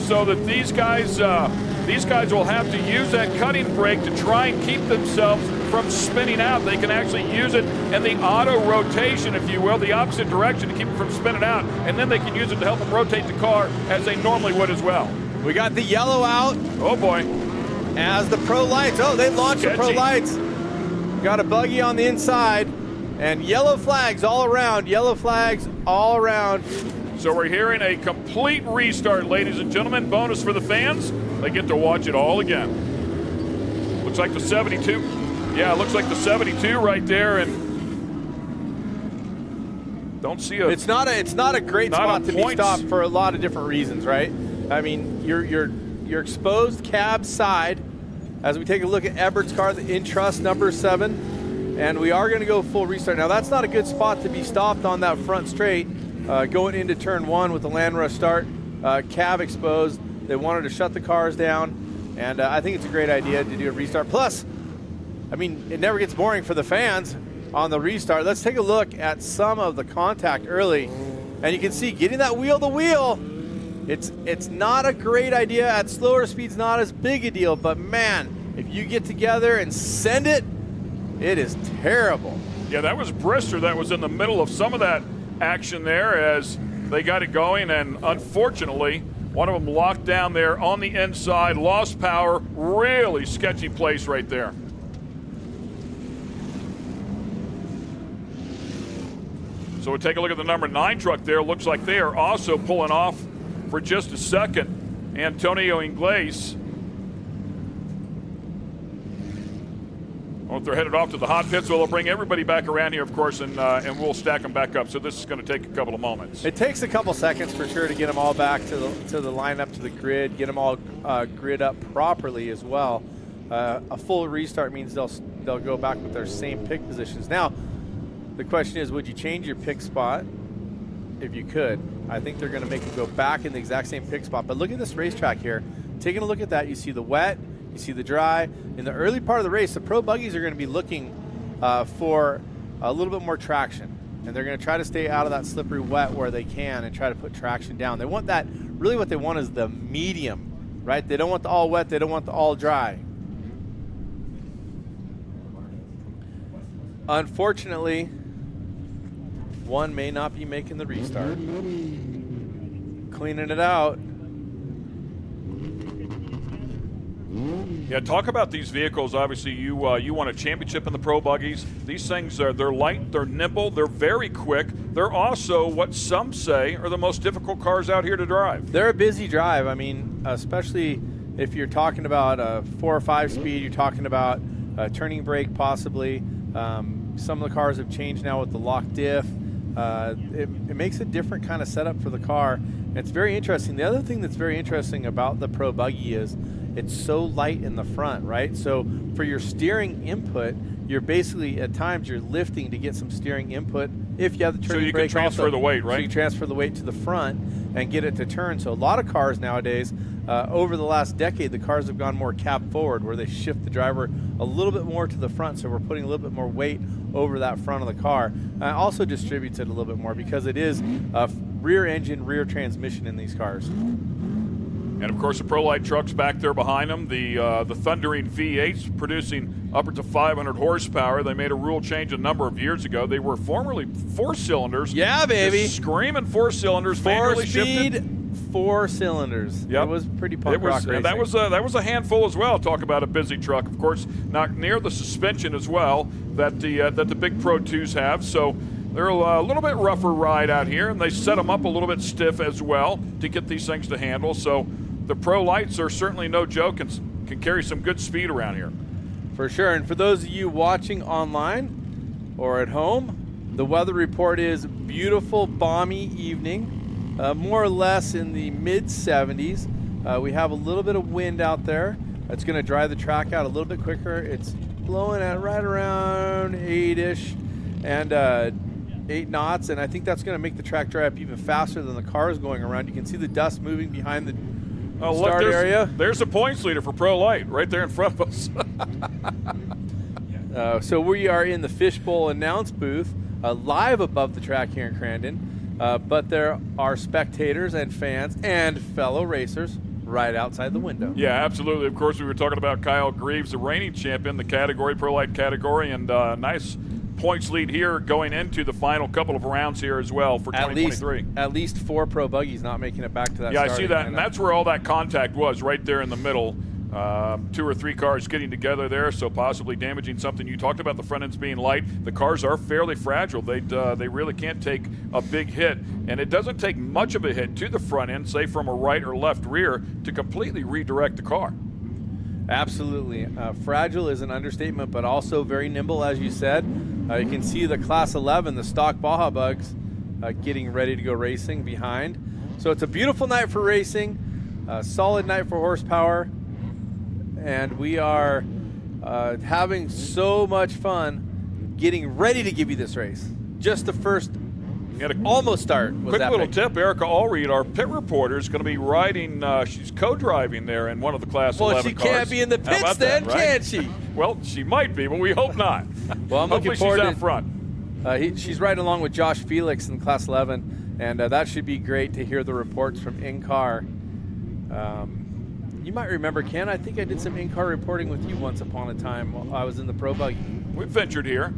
so that these guys will have to use that cutting brake to try and keep themselves from spinning out. They can actually use it in the auto rotation, if you will, the opposite direction to keep it from spinning out, and then they can use it to help them rotate the car as they normally would as well. We got the yellow out. Oh boy. As the pro lights, they launched the pro lights. Got a buggy on the inside, and yellow flags all around, So we're hearing a complete restart, ladies and gentlemen. Bonus for the fans. They get to watch it all again. Looks like the 72. Yeah, it looks like the 72 right there, and don't see a. It's not a great spot to be stopped for a lot of different reasons, right? I mean, you're exposed cab side. As we take a look at Ebert's car, the Intrust number 7, and we are going to go full restart. Now that's not a good spot to be stopped on that front straight, going into turn 1 with the land rush start, cab exposed. They wanted to shut the cars down, and I think it's a great idea to do a restart. Plus, I mean, it never gets boring for the fans on the restart. Let's take a look at some of the contact early, and you can see getting that wheel to wheel, it's not a great idea. At slower speeds, not as big a deal, but man, if you get together and send it, it is terrible. Yeah, that was Brister that was in the middle of some of that action there as they got it going, and unfortunately, one of them locked down there on the inside, lost power, really sketchy place right there. So we take a look at the number 9 truck there. Looks like they are also pulling off for just a second. Antonio Ingles. Well, if they're headed off to the hot pits, well, they'll bring everybody back around here, of course, and we'll stack them back up. So this is going to take a couple of moments. It takes a couple seconds for sure to get them all back to the lineup, to the grid, get them all grid up properly as well. A full restart means they'll go back with their same pick positions. Now, the question is, would you change your pick spot if you could? I think they're going to make them go back in the exact same pick spot. But look at this racetrack here. Taking a look at that, you see the wet, you see the dry. In the early part of the race, the pro buggies are going to be looking for a little bit more traction. And they're going to try to stay out of that slippery wet where they can and try to put traction down. They want that, really what they want is the medium, right? They don't want the all wet, they don't want the all dry. Unfortunately, one may not be making the restart. Cleaning it out. Yeah, talk about these vehicles. Obviously, you want a championship in the pro buggies. These things they're light, they're nimble, they're very quick. They're also what some say are the most difficult cars out here to drive. They're a busy drive. I mean, especially if you're talking about a 4 or 5 speed, you're talking about a turning brake possibly. Some of the cars have changed now with the lock diff. It makes a different kind of setup for the car. It's very interesting. The other thing that's very interesting about the pro buggy is it's so light in the front, right? So for your steering input, you're basically, at times, you're lifting to get some steering input. If you have the turning brake, so you can transfer the weight, right? So you transfer the weight to the front and get it to turn. So a lot of cars nowadays, over the last decade, the cars have gone more cab forward, where they shift the driver a little bit more to the front. So we're putting a little bit more weight over that front of the car. Also distributes it a little bit more because it is a rear engine, rear transmission in these cars. And of course, the Pro Light trucks back there behind them, the thundering V8s producing upwards of 500 horsepower. They made a rule change a number of years ago. They were formerly 4 cylinders. Yeah, baby. Just screaming 4 cylinders. 4 speed, 4 cylinders. Yep. It was pretty punk rock racing. That was a handful as well. Talk about a busy truck. Of course, not near the suspension as well that the big Pro 2s have. So they're a little bit rougher ride out here, and they set them up a little bit stiff as well to get these things to handle. So the Pro Lights are certainly no joke and can carry some good speed around here. For sure. And for those of you watching online or at home, the weather report is beautiful, balmy evening, more or less in the mid-70s. We have a little bit of wind out there. It's going to dry the track out a little bit quicker. It's blowing at right around 8-ish and 8 knots, and I think that's going to make the track dry up even faster than the cars going around. You can see the dust moving behind the start area. There's the points leader for Pro Light right there in front of us. So we are in the Fishbowl announce booth, live above the track here in Crandon, but there are spectators and fans and fellow racers right outside the window. Yeah, absolutely. Of course, we were talking about Kyle Greaves, the reigning champion, the category, Pro Light category, and nice points lead here going into the final couple of rounds here as well for 2023. At least 4 Pro Buggies not making it back to that. Yeah, I see that, and that's where all that contact was, right there in the middle. 2 or 3 cars getting together there, so possibly damaging something. You talked about the front ends being light. The cars are fairly fragile. They really can't take a big hit, and it doesn't take much of a hit to the front end, say from a right or left rear, to completely redirect the car. Absolutely. Fragile is an understatement, but also very nimble, as you said. You can see the Class 11, the stock Baja Bugs, getting ready to go racing behind. So it's a beautiful night for racing, a solid night for horsepower, and we are having so much fun getting ready to give you this race. Just the first almost start was quick epic. little tip, Erica Allreed, our pit reporter, is going to be riding, she's co-driving there in one of the Class 11 cars. Well, she can't be in the pits then, can she? Well, she might be, but we hope not. Well, I'm looking Hopefully forward she's to out front. She's riding along with Josh Felix in Class 11, and that should be great to hear the reports from in-car. You might remember, Ken, I think I did some in-car reporting with you once upon a time while I was in the Pro Buggy. We've ventured here.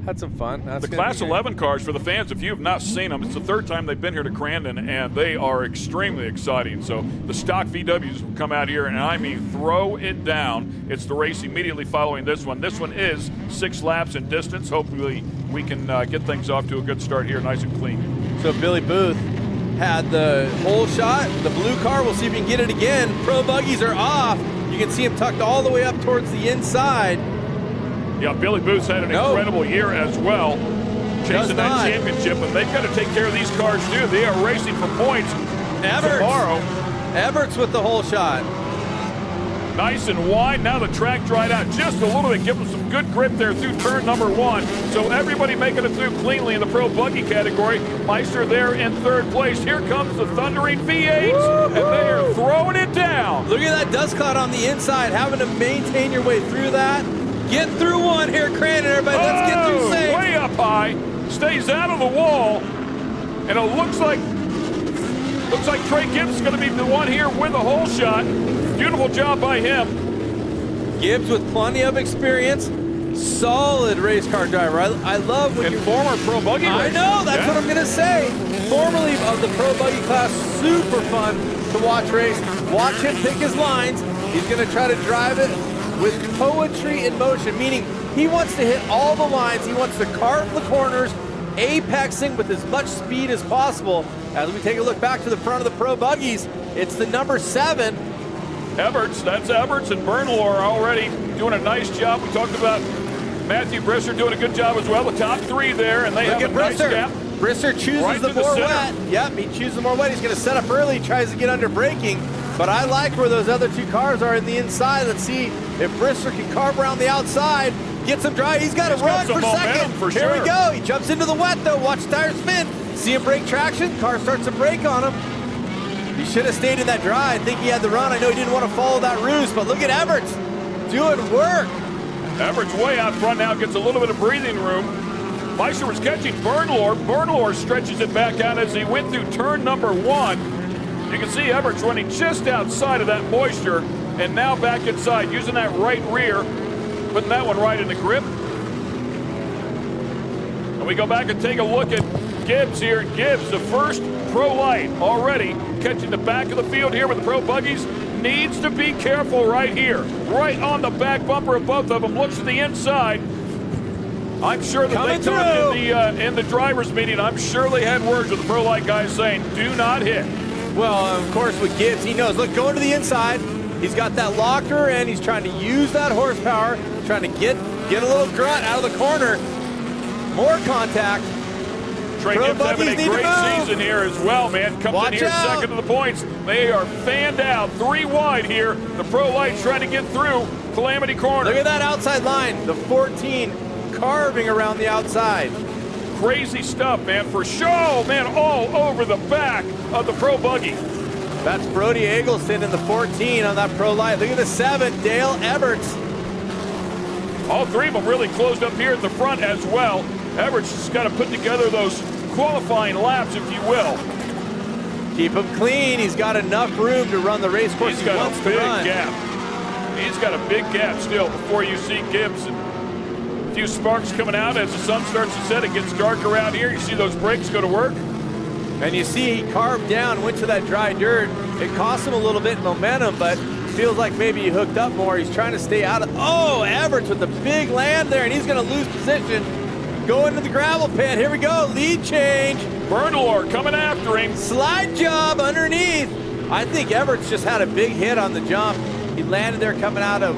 Had some fun. The Class 11 cars, for the fans, if you have not seen them, it's the 3rd time they've been here to Crandon, and they are extremely exciting. So the stock VWs will come out here, and I mean throw it down. It's the race immediately following this one. This one is 6 laps in distance. Hopefully we can get things off to a good start here, nice and clean. So Billy Booth had the hole shot, the blue car. We'll see if we can get it again. Pro Buggies are off. You can see him tucked all the way up towards the inside. Yeah, Billy Booth's had an incredible year as well, chasing that championship, and they've got to take care of these cars too. They are racing for points tomorrow. Everts with the hole shot. Nice and wide. Now the track dried out just a little bit, giving them some good grip there through turn number 1. So everybody making it through cleanly in the Pro Buggy category. Meister there in 3rd place. Here comes the thundering V8s, and they are throwing it down. Look at that dust cloud on the inside, having to maintain your way through that. Get through one here, Crandon, everybody. Let's get through safe. Way up high, stays out of the wall, and it looks like Trey Gibbs is going to be the one here with a hole shot. Beautiful job by him. Gibbs with plenty of experience, solid race car driver. I love when former Pro Buggy racer. I know, that's what I'm going to say. Formerly of the Pro Buggy class, super fun to watch race. Watch him pick his lines. He's going to try to drive it with poetry in motion, meaning he wants to hit all the lines. He wants to carve the corners, apexing with as much speed as possible. As we take a look back to the front of the Pro Buggies, it's the number 7. Everts, that's Everts and Bernlohr already doing a nice job. We talked about Matthew Brisser doing a good job as well. The top 3 there, and they have a nice gap. Brisser chooses the more wet. Yep, he chooses the more wet. He's going to set up early, tries to get under braking. But I like where those other 2 cars are in the inside. Let's see if Brisser can carve around the outside, get some drive. He's got to run for second. Here we go. He jumps into the wet, though. Watch the tires spin. See him break traction. Car starts to brake on him. He should have stayed in that dry. I think he had the run. I know he didn't want to follow that ruse, but look at Everts doing work. Everts way out front now, gets a little bit of breathing room. Meister was catching Bernlohr. Bernlohr stretches it back out as he went through turn number 1. You can see Everts running just outside of that moisture, and now back inside, using that right rear, putting that one right in the grip. And we go back and take a look at Gibbs here. Gibbs, the first Pro Light already, catching the back of the field here with the Pro Buggies. Needs to be careful right here. Right on the back bumper of both of them. Looks to the inside. I'm sure that they talked in the driver's meeting. I'm sure they had words with the Pro Light guys saying, do not hit. Well, of course, with Gibbs, he knows, look, going to the inside. He's got that locker, and he's trying to use that horsepower trying to get a little grunt out of the corner. More contact. Trey Gibbs having a great season here as well, man. Comes in here second to the points. They are fanned out 3 wide here. The Pro Lights trying to get through Calamity Corner. Look at that outside line. The 14 carving around the outside. Crazy stuff, man. For show, man, all over the back of the Pro Buggy. That's Brody Eggleston in the 14 on that Pro Light. Look at the 7, Dale Everts. All 3 of them really closed up here at the front as well. Everts just got to put together those qualifying laps, if you will. Keep him clean. He's got enough room to run the race course He's got a big gap. He's got a big gap still before you see Gibbs. A few sparks coming out as the sun starts to set. It gets dark around here. You see those brakes go to work. And you see he carved down, went to that dry dirt. It cost him a little bit of momentum, but feels like maybe he hooked up more. He's trying to stay out of, oh, Everts with the big land there, and he's gonna lose position. Go into the gravel pit, here we go, lead change. Bernalor coming after him. Slide job underneath. I think Everts just had a big hit on the jump. He landed there coming out of,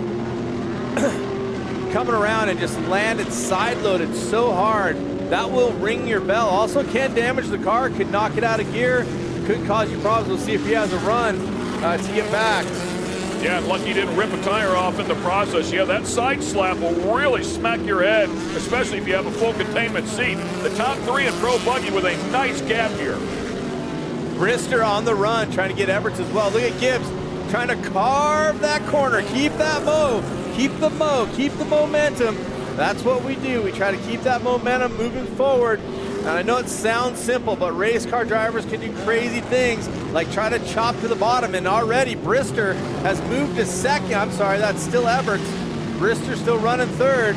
coming around and just landed side loaded so hard. That will ring your bell. Also can damage the car, could knock it out of gear, could cause you problems. We'll see if he has a run to get back. Yeah, lucky he didn't rip a tire off in the process. Yeah, that side slap will really smack your head, especially if you have a full containment seat. The top 3 in Pro Buggy with a nice gap here. Brister on the run, trying to get Everts as well. Look at Gibbs trying to carve that corner. Keep that mo, keep the momentum. That's what we do. We try to keep that momentum moving forward. And I know it sounds simple, but race car drivers can do crazy things, like try to chop to the bottom. And already Brister has moved to second. I'm sorry, that's still Everts. Brister still running third.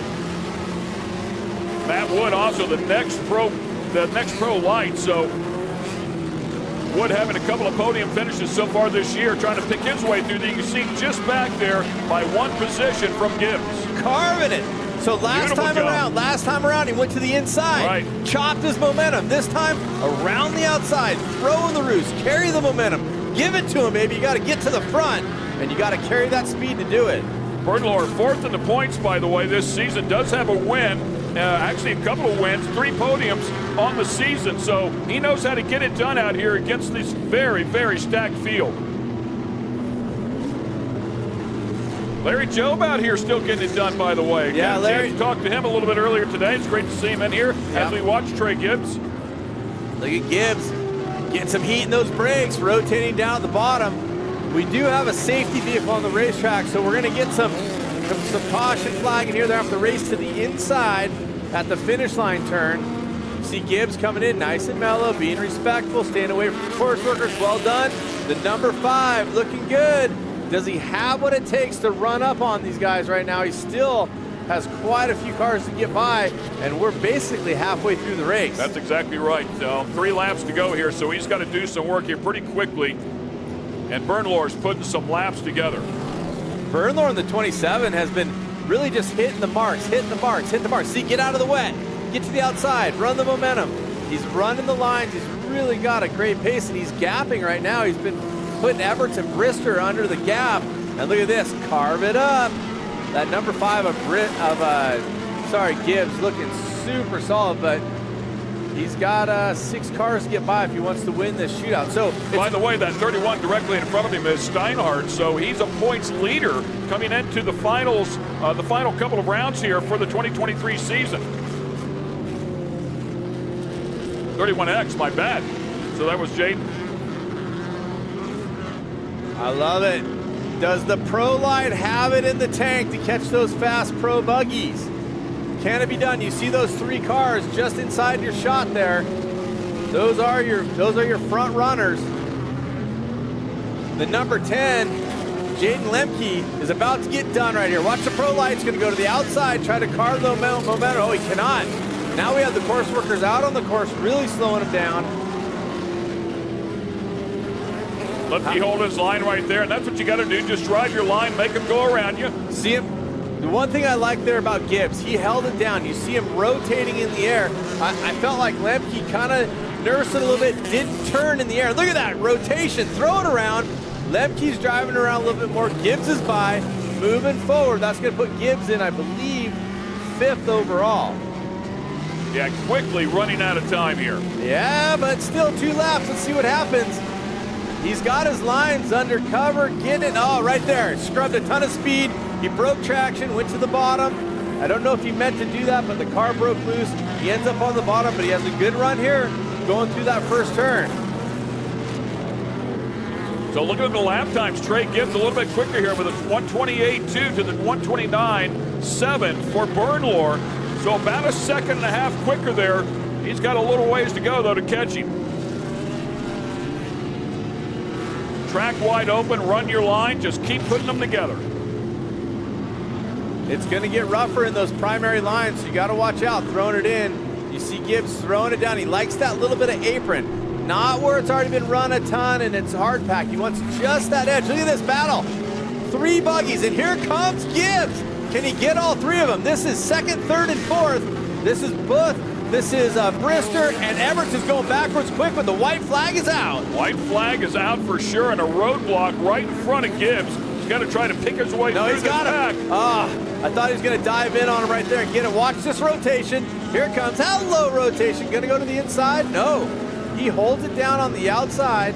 Matt Wood also the next pro Light. So Wood having a couple of podium finishes so far this year, trying to pick his way through. You can see just back there by 1 position from Gibbs. Carving it. So last time around, he went to the inside, chopped his momentum. This time, around the outside, throw in the roost, carry the momentum, give it to him, baby. You got to get to the front, and you got to carry that speed to do it. Bernalor 4th in the points, by the way, this season. Does have a win, actually a couple of wins, 3 podiums on the season. So he knows how to get it done out here against this very, very stacked field. Larry Jobe out here still getting it done, by the way. Yeah, Larry. Talked to him a little bit earlier today. It's great to see him in here as we watch Trey Gibbs. Look at Gibbs getting some heat in those brakes, rotating down at the bottom. We do have a safety vehicle on the racetrack, so we're going to get some caution flag in here. They have to race to the inside at the finish line turn. See Gibbs coming in nice and mellow, being respectful, staying away from the course workers. Well done. The number 5 looking good. Does he have what it takes to run up on these guys right now? He still has quite a few cars to get by, and we're basically halfway through the race. That's exactly right. 3 laps to go here, so he's got to do some work here pretty quickly. And Bernalor's putting some laps together. Bernalor in the 27 has been really just hitting the marks. See, get out of the wet. Get to the outside, run the momentum. He's running the lines. He's really got a great pace, and he's gapping right now. He's been putting Everts and Brister under the gap. And look at this, carve it up. That number 5 of Gibbs looking super solid, but he's got 6 cars to get by if he wants to win this shootout. So, by the way, that 31 directly in front of him is Steinhardt, so he's a points leader coming into the finals, the final couple of rounds here for the 2023 season. 31X, my bad. So that was Jaden. I love it. Does the Pro Light have it in the tank to catch those fast Pro Buggies? Can it be done? You see those 3 cars just inside your shot there. Those are your front runners. The number 10, Jaden Lemke, is about to get done right here. Watch the Pro Light's going to go to the outside, try to carve the momentum. Oh, he cannot. Now we have the course workers out on the course, really slowing him down. Lemke hold his line right there, and that's what you got to do. Just drive your line, make him go around you. See him? The one thing I like there about Gibbs, he held it down. You see him rotating in the air. I felt like Lemke kind of nursed it a little bit, didn't turn in the air. Look at that rotation, throw it around. Lemke's driving around a little bit more. Gibbs is by. moving forward. That's going to put Gibbs in, I believe, 5th overall. Yeah, quickly running out of time here. Yeah, but still 2 laps. Let's see what happens. He's got his lines under cover, getting it. Oh, right there. Scrubbed a ton of speed. He broke traction, went to the bottom. I don't know if he meant to do that, but the car broke loose. He ends up on the bottom, but he has a good run here going through that first turn. So looking at the lap times, Trey Gibbs a little bit quicker here with a 128.2 to the 129.7 for Bernlohr. So about a second and a half quicker there. He's got a little ways to go, though, to catch him. Track wide open, run your line, just keep putting them together. It's going to get rougher in those primary lines, so you got to watch out, throwing it in. You see Gibbs throwing it down. He likes that little bit of apron, not where it's already been run a ton and it's hard pack. He wants just that edge. Look at this battle. 3 buggies, and here comes Gibbs. Can he get all 3 of them? This is 2nd, 3rd, and 4th. This is Booth. This is Brister, and Everts is going backwards quick, but the white flag is out. White flag is out for sure, and a roadblock right in front of Gibbs. He's got to try to pick his way through this pack. I thought he was going to dive in on him right there and get it. Watch this rotation. Here it comes. Hello, rotation. Going to go to the inside? No. He holds it down on the outside.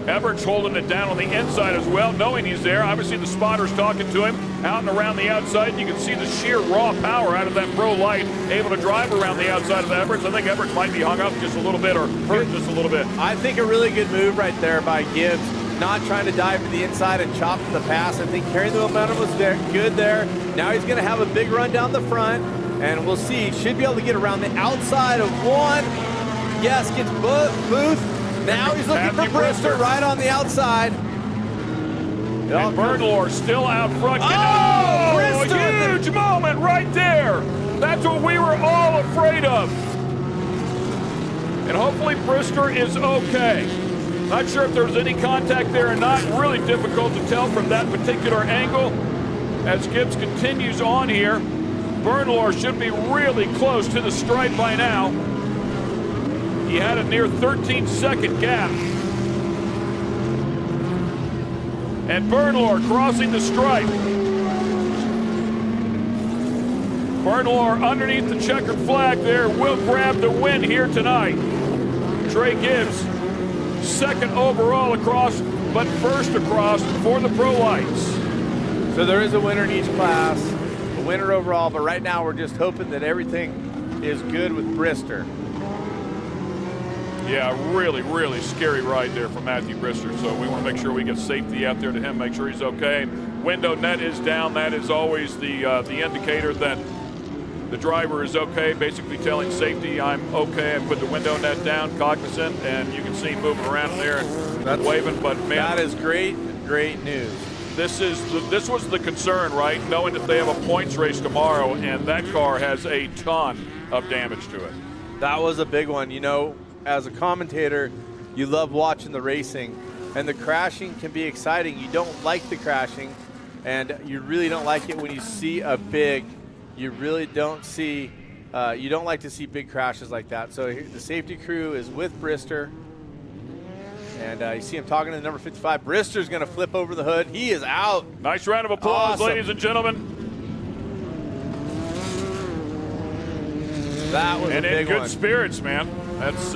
Everts holding it down on the inside as well, knowing he's there. Obviously, the spotter's talking to him out and around the outside. You can see the sheer raw power out of that Pro Light, able to drive around the outside of Everts. I think Everts might be hung up just a little bit or hurt just a little bit. I think a really good move right there by Gibbs, not trying to dive to the inside and chop to the pass. I think carrying the momentum was there, good there. Now he's going to have a big run down the front, and we'll see. Should be able to get around the outside of 1. Yes, gets Booth. Now he's looking for Brister right on the outside. And Bernlohr still out front. Oh, a huge moment right there. That's what we were all afraid of. And hopefully Brister is okay. Not sure if there was any contact there or not. Really difficult to tell from that particular angle. As Gibbs continues on here, Bernlohr should be really close to the stripe by now. He had a near 13-second gap. And Bernlohr crossing the stripe. Bernlohr underneath the checkered flag there will grab the win here tonight. Trey Gibbs, 2nd overall across, but 1st across for the Pro Lights. So there is a winner in each class, a winner overall, but right now we're just hoping that everything is good with Brister. Yeah, really, really scary ride there from Matthew Brister. So we want to make sure we get safety out there to him, make sure he's okay. Window net is down. That is always the indicator that the driver is okay, basically telling safety, I'm okay. I put the window net down, cognizant, and you can see him moving around there and waving. But man, that is great news. This was the concern, right? Knowing that they have a points race tomorrow, and that car has a ton of damage to it. That was a big one. You know, as a commentator, you love watching the racing, and the crashing can be exciting. You don't like the crashing, and you really don't like it when you see a big, you really don't see, you don't like to see big crashes like that. So the safety crew is with Brister, and you see him talking to the number 55. Brister's going to flip over the hood. He is out. Nice round of applause, awesome. Ladies and gentlemen. That was and a big in good one. spirits, man. That's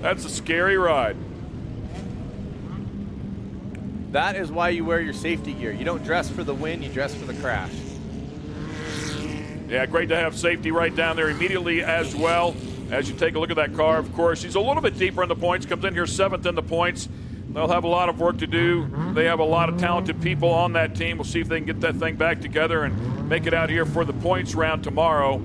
that's a scary ride. That is why you wear your safety gear. You don't dress for the win, you dress for the crash. Yeah, great to have safety right down there immediately as well. As you take a look at that car, of course, he's a little bit deeper in the points, comes in here 7th in the points. They'll have a lot of work to do. They have a lot of talented people on that team. We'll see if they can get that thing back together and make it out here for the points round tomorrow.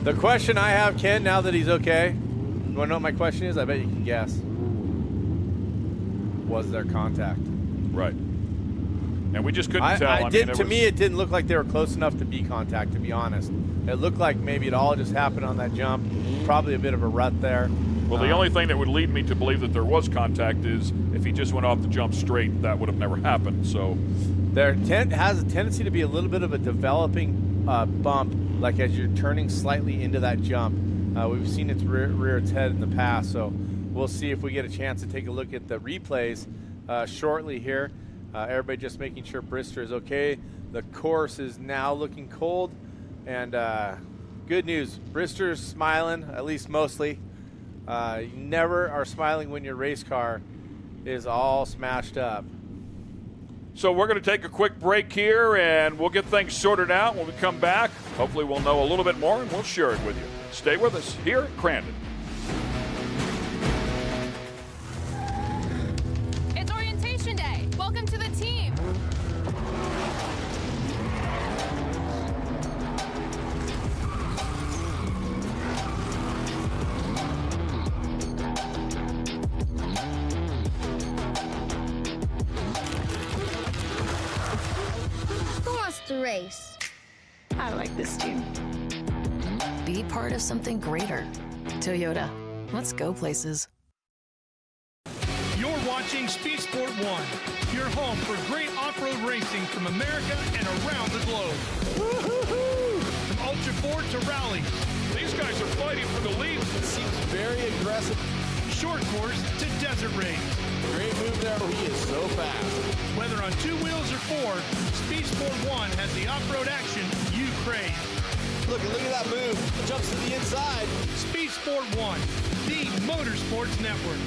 The question I have, Ken, now that he's okay, you want to know what my question is? I bet you can guess. Was there contact? Right. And we just couldn't tell. To me, it didn't look like they were close enough to be contact, to be honest. It looked like maybe it all just happened on that jump. Probably a bit of a rut there. Well, the only thing that would lead me to believe that there was contact is if he just went off the jump straight, that would have never happened. So there has a tendency to be a little bit of a developing bump, like as you're turning slightly into that jump. We've seen it rear its head in the past, so we'll see if we get a chance to take a look at the replays shortly here. Everybody just making sure Brister is okay. The course is now looking cold, and good news, Brister's smiling, at least mostly. You never are smiling when your race car is all smashed up. So we're going to take a quick break here, and we'll get things sorted out when we come back. Hopefully we'll know a little bit more, and we'll share it with you. Stay with us here at Crandon. It's orientation day. Welcome to the team. Who wants to race? I like this team. Be part of something greater. Toyota, let's go places. You're watching Speed Sport 1, your home for great off-road racing from America and around the globe. From Ultra 4 to rallies. These guys are fighting for the lead. It seems very aggressive. Short course to desert race. Great move there. He is so fast. Whether on 2 wheels or 4, Speed Sport 1 has the off-road action you crave. Look at that move. Jumps to the inside. Speed Sport 1, the Motorsports Network.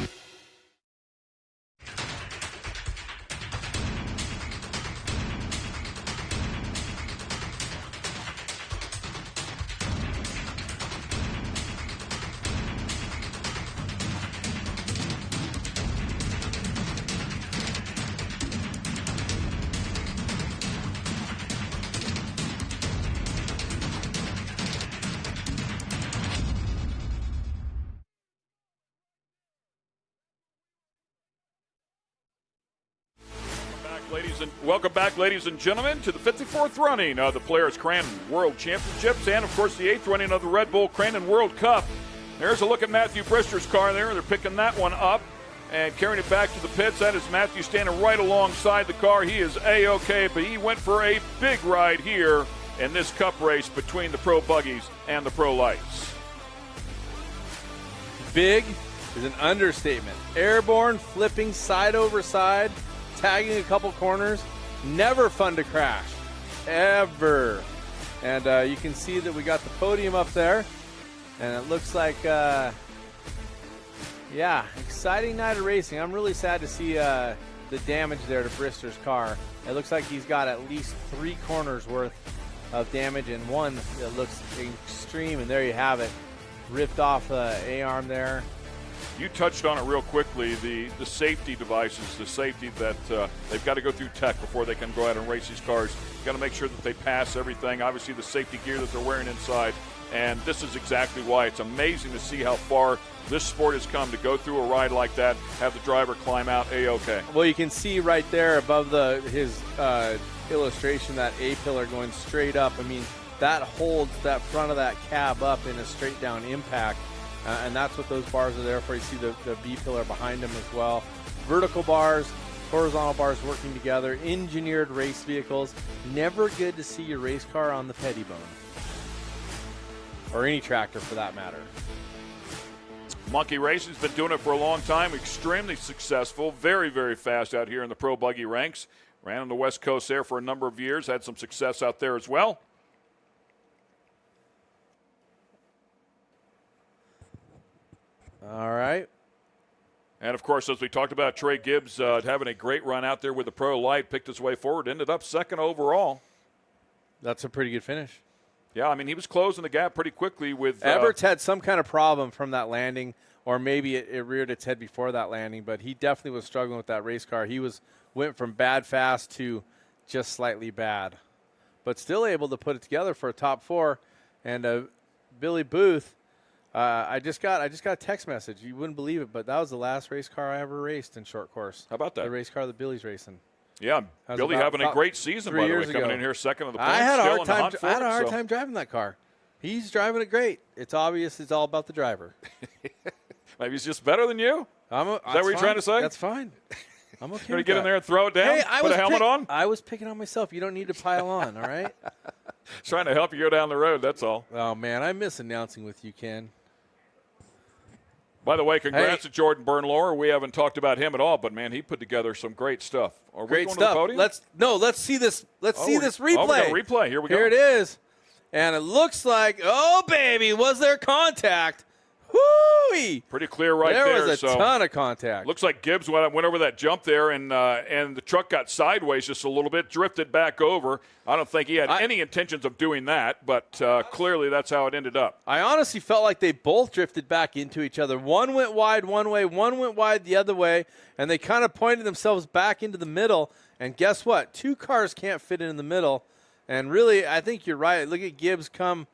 Welcome back, ladies and gentlemen, to the 54th running of the Polaris Crandon World Championships and, of course, the 8th running of the Red Bull Crandon World Cup. There's a look at Matthew Brister's car there. They're picking that one up and carrying it back to the pits. That is Matthew standing right alongside the car. He is A-OK, but he went for a big ride here in this cup race between the Pro Buggies and the Pro Lights. Big is an understatement. Airborne, flipping side over side, tagging a couple corners. Never fun to crash, ever. And you can see that we got the podium up there, and it looks like, yeah, exciting night of racing. I'm really sad to see the damage there to Brister's car. It looks like he's got at least 3 corners worth of damage, and one that looks extreme, and there you have it. Ripped off the A-arm there. You touched on it real quickly, the safety devices, the safety that they've got to go through tech before they can go out and race these cars. Got to make sure that they pass everything, obviously the safety gear that they're wearing inside, and this is exactly why. It's amazing to see how far this sport has come to go through a ride like that, have the driver climb out A-OK. Well, you can see right there above his illustration, that A-pillar going straight up. I mean, that holds that front of that cab up in a straight down impact. And that's what those bars are there for. You see the B-pillar behind them as well. Vertical bars, horizontal bars working together, engineered race vehicles. Never good to see your race car on the pettibone. Or any tractor for that matter. Monkey Racing's been doing it for a long time, extremely successful, very, very fast out here in the Pro Buggy ranks. Ran on the West Coast there for a number of years, had some success out there as well. All right. And, of course, as we talked about, Trey Gibbs having a great run out there with the Pro Light, picked his way forward, ended up second overall. That's a pretty good finish. Yeah, I mean, he was closing the gap pretty quickly with... Everts had some kind of problem from that landing, or maybe it reared its head before that landing, but he definitely was struggling with that race car. He went from bad fast to just slightly bad, but still able to put it together for a top 4. And Billy Booth... I just got a text message. You wouldn't believe it, but that was the last race car I ever raced in short course. How about that? The race car that Billy's racing. Yeah, Billy having a great season, by the way, coming in here second of the points. I had a hard time driving that car. He's driving it great. It's obvious it's all about the driver. Maybe he's just better than you? Is that what you're trying to say? That's fine. I'm okay. Going to get in there and throw it down? Hey, put a helmet on? I was picking on myself. You don't need to pile on, all right? Trying to help you go down the road, that's all. Oh, man, I miss announcing with you, Ken. By the way, congrats to Jordan Bernlohr. We haven't talked about him at all, but man, he put together some great stuff. Are we Great going stuff. to the podium? Let's see this. Let's see this replay. Oh, we got a replay. Here we go. Here it is, and it looks like, oh baby, was there contact? Whoo-wee! Pretty clear right there. There was a ton of contact. Looks like Gibbs went over that jump there, and the truck got sideways just a little bit, drifted back over. I don't think he had any intentions of doing that, but clearly that's how it ended up. I honestly felt like they both drifted back into each other. One went wide one way, one went wide the other way, and they kind of pointed themselves back into the middle. And guess what? 2 cars can't fit in the middle. And really, I think you're right. Look at Gibbs come.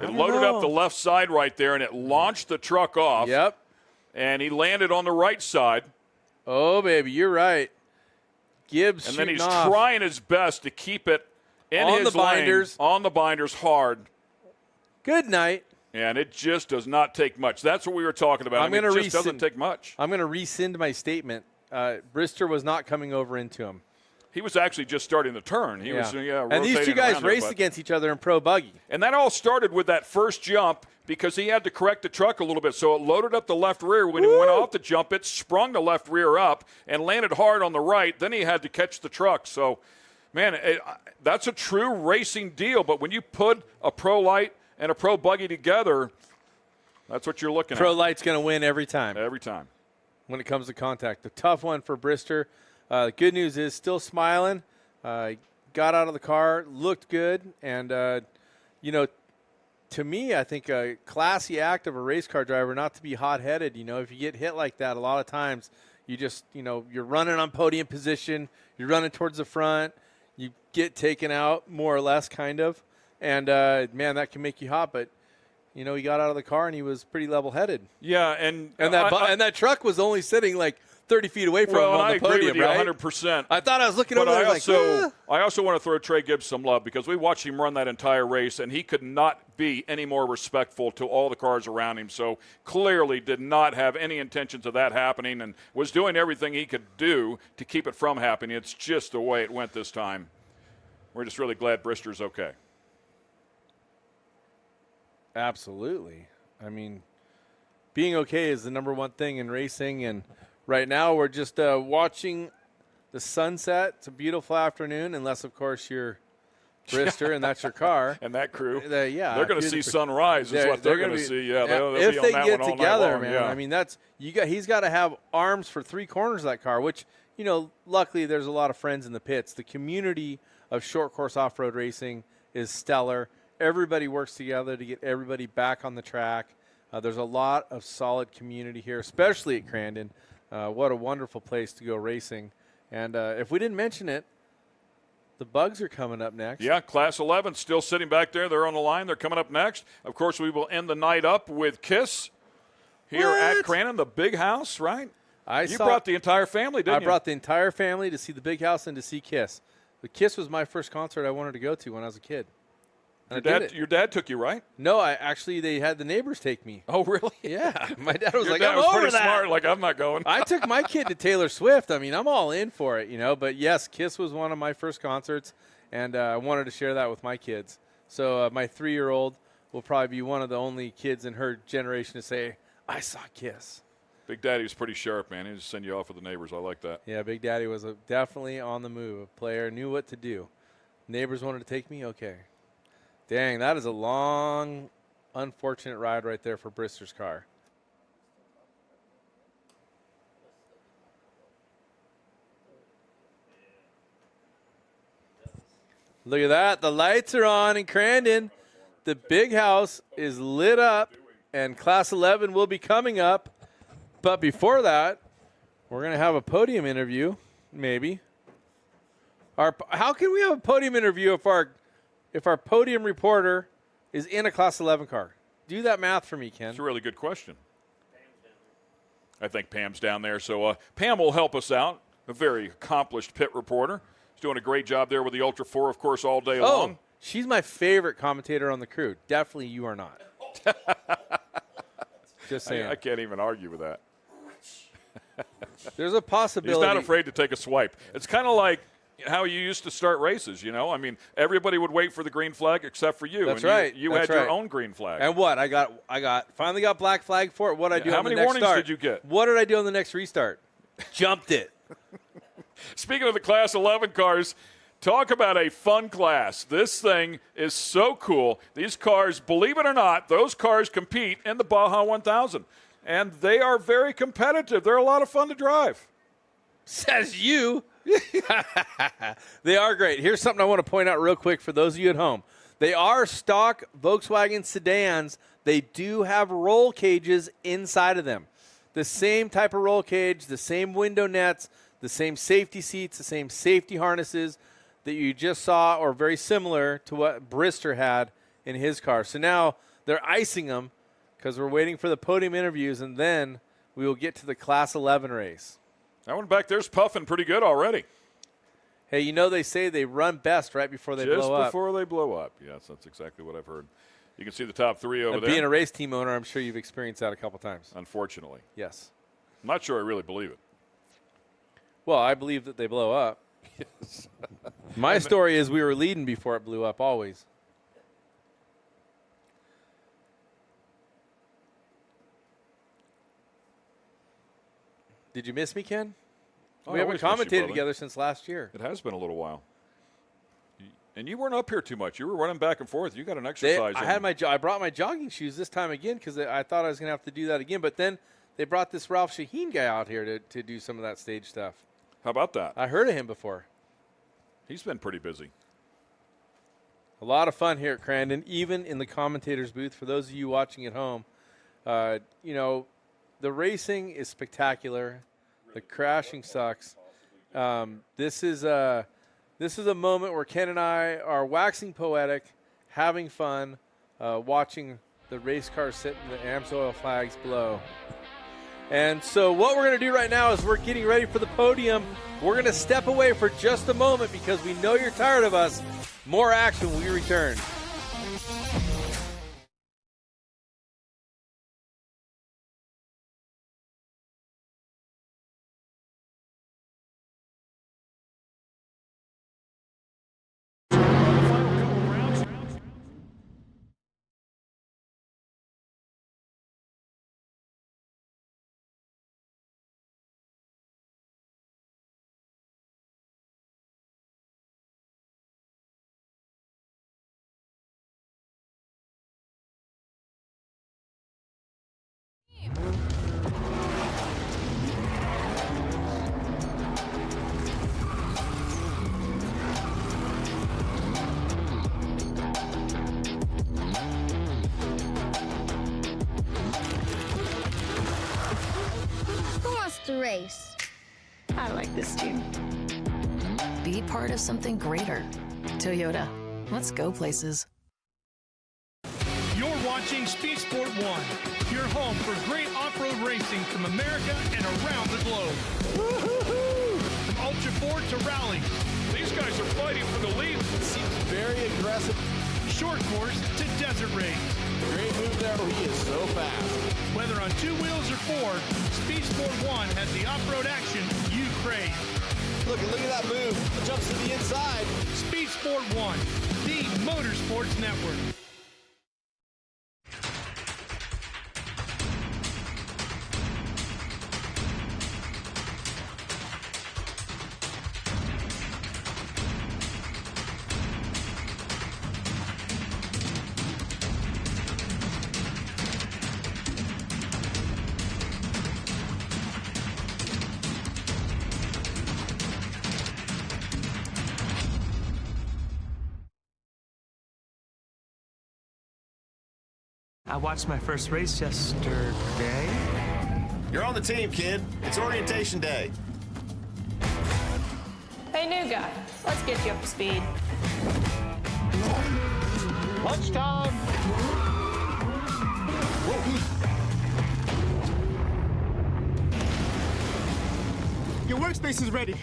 It loaded up the left side right there, and it launched the truck off. Yep. And he landed on the right side. Oh, baby, you're right. Gibbs and then he's off. trying his best to keep it in on his the binders. lane, on the binders hard. Good night. And it just does not take much. That's what we were talking about. It just doesn't take much. I'm going to rescind my statement. Brister was not coming over into him. He was actually just starting the turn. He was and these two guys raced against each other in pro buggy. And that all started with that first jump because he had to correct the truck a little bit. So it loaded up the left rear. When he went off the jump, it sprung the left rear up and landed hard on the right. Then he had to catch the truck. So, man, that's a true racing deal. But when you put a pro light and a pro buggy together, that's what you're looking at. Pro light's going to win every time. Every time. When it comes to contact. The tough one for Brister. The good news is still smiling. Got out of the car, looked good, and to me, I think a classy act of a race car driver not to be hot-headed. If you get hit like that, a lot of times you just you're running on podium position, you're running towards the front, you get taken out more or less, kind of, and man, that can make you hot. But he got out of the car and he was pretty level-headed. Yeah, and that truck was only sitting like 30 feet away from him on the podium, right? right? 100%. I thought I was looking over there I also want to throw Trey Gibbs some love because we watched him run that entire race, and he could not be any more respectful to all the cars around him. So clearly did not have any intentions of that happening and was doing everything he could do to keep it from happening. It's just the way it went this time. We're just really glad Brister's okay. Absolutely. I mean, being okay is the number one thing in racing, and right now we're just watching the sunset. It's a beautiful afternoon, unless, of course, you're Brister and that's your car. And that crew. Yeah. They're going to see sunrise is what they're going to see. Yeah, they'll if be on they that get one all together, night long. man. Yeah. I mean, he's got to have arms for 3 corners of that car, which, luckily there's a lot of friends in the pits. The community of short course off-road racing is stellar. Everybody works together to get everybody back on the track. There's a lot of solid community here, especially at Crandon. What a wonderful place to go racing. And if we didn't mention it, the Bugs are coming up next. Yeah, Class 11 still sitting back there. They're on the line. They're coming up next. Of course, we will end the night up with KISS here at Crandon, the big house, right? You brought the entire family, didn't you? I brought the entire family to see the big house and to see KISS. The KISS was my first concert I wanted to go to when I was a kid. Your dad took you, right? No, they had the neighbors take me. Oh, really? Yeah. My dad was Your like, dad I'm was over pretty that. smart. Like, I'm not going. I took my kid to Taylor Swift. I mean, I'm all in for it, But, yes, KISS was one of my first concerts, and I wanted to share that with my kids. So my 3-year-old will probably be one of the only kids in her generation to say, I saw KISS. Big Daddy was pretty sharp, man. He just send you off with the neighbors. I like that. Yeah, Big Daddy was definitely on the move. A player, knew what to do. Neighbors wanted to take me? Okay. Dang, that is a long, unfortunate ride right there for Brister's car. Look at that. The lights are on in Crandon. The big house is lit up, and Class 11 will be coming up. But before that, we're going to have a podium interview, maybe. How can we have a podium interview if our podium reporter is in a Class 11 car? Do that math for me, Ken. It's a really good question. I think Pam's down there. So Pam will help us out, a very accomplished pit reporter. She's doing a great job there with the Ultra 4, of course, all day long. She's my favorite commentator on the crew. Definitely you are not. Just saying. I can't even argue with that. There's a possibility. He's not afraid to take a swipe. It's kind of like how you used to start races, you know? I mean, everybody would wait for the green flag except for you. That's and right. You That's had your right. own green flag. And what? I finally got black flag for it. What did I do How on the many next warnings start? did you get? What did I do on the next restart? Jumped it. Speaking of the Class 11 cars, talk about a fun class. This thing is so cool. These cars, believe it or not, those cars compete in the Baja 1000. And they are very competitive. They're a lot of fun to drive. Says you. They are great. Here's something I want to point out real quick for those of you at home. They are stock Volkswagen sedans. They do have roll cages inside of them. The same type of roll cage, the same window nets, the same safety seats, the same safety harnesses that you just saw, or very similar to what Brister had in his car. So now they're icing them because we're waiting for the podium interviews, and then we will get to the Class 11 race. That one back there's puffing pretty good already. Hey, you know they say they run best right before they blow up. Just before they blow up. Yes, that's exactly what I've heard. You can see the top three over there. Being a race team owner, I'm sure you've experienced that a couple times. Unfortunately. Yes. I'm not sure I really believe it. Well, I believe that they blow up. Yes. My story is we were leading before it blew up, always. Did you miss me, Ken? Oh, We I haven't always miss you, commentated brother. together since last year. It has been a little while. And you weren't up here too much. You were running back and forth. You got an exercise. I brought my jogging shoes this time again because I thought I was going to have to do that again. But then they brought this Ralph Shaheen guy out here to do some of that stage stuff. How about that? I heard of him before. He's been pretty busy. A lot of fun here at Crandon, even in the commentator's booth. For those of you watching at home, you know, the racing is spectacular. The crashing sucks. This is a moment where Ken and I are waxing poetic, having fun, watching the race cars sit and the AMSOIL flags blow. And so what we're going to do right now is we're getting ready for the podium. We're going to step away for just a moment because we know you're tired of us. More action when we return. Who wants to race? I like this team. Be part of something greater. Toyota. Let's go places. You're watching Speed Sport 1, your home for great off-road racing from America and around the globe. From Ultra 4 to rally. These guys are fighting for the lead. It seems very aggressive. Short course to desert race. Great move there. He is so fast. Whether on 2 wheels or 4, Speed Sport 1 has the off-road action you crave. Look at that move. It jumps to the inside. Speed Sport 1, the Motorsports Network. I watched my first race yesterday. You're on the team, kid. It's orientation day. Hey, new guy. Let's get you up to speed. Lunchtime. Your workspace is ready.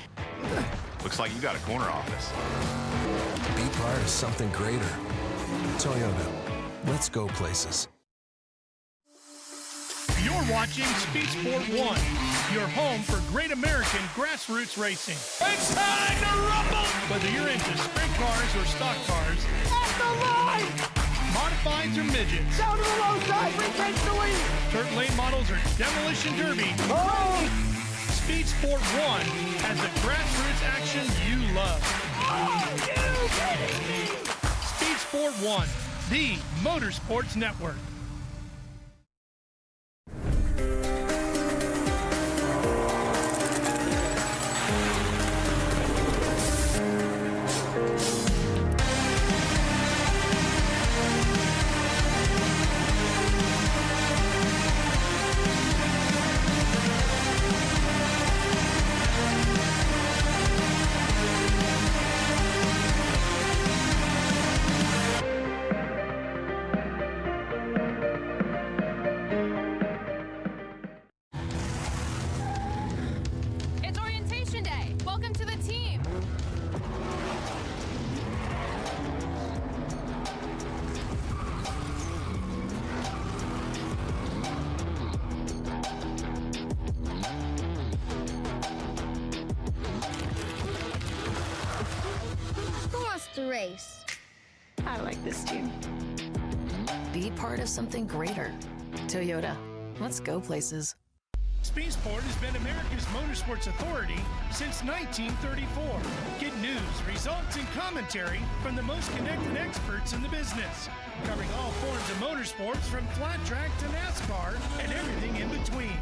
Looks like you got a corner office. Be part of something greater. Toyota. Let's go places. You're You're watching Speed Sport 1, your home for great American grassroots racing. It's time to rumble! Whether you're into sprint cars or stock cars, at the line! Modifieds or midgets. Down to the low side, retakes the lead. Dirt lane models or demolition derby. Oh! Speed Sport 1 has the grassroots action you love. Are you kidding me? Speed Sport 1, the Motorsports Network. It's orientation day. Welcome to the team. Who wants to race? I like this team. Be part of something greater. Toyota, let's go places. Speed Sport has been America's motorsports authority since 1934. Get news, results, and commentary from the most connected experts in the business, covering all forms of motorsports from flat track to NASCAR and everything in between.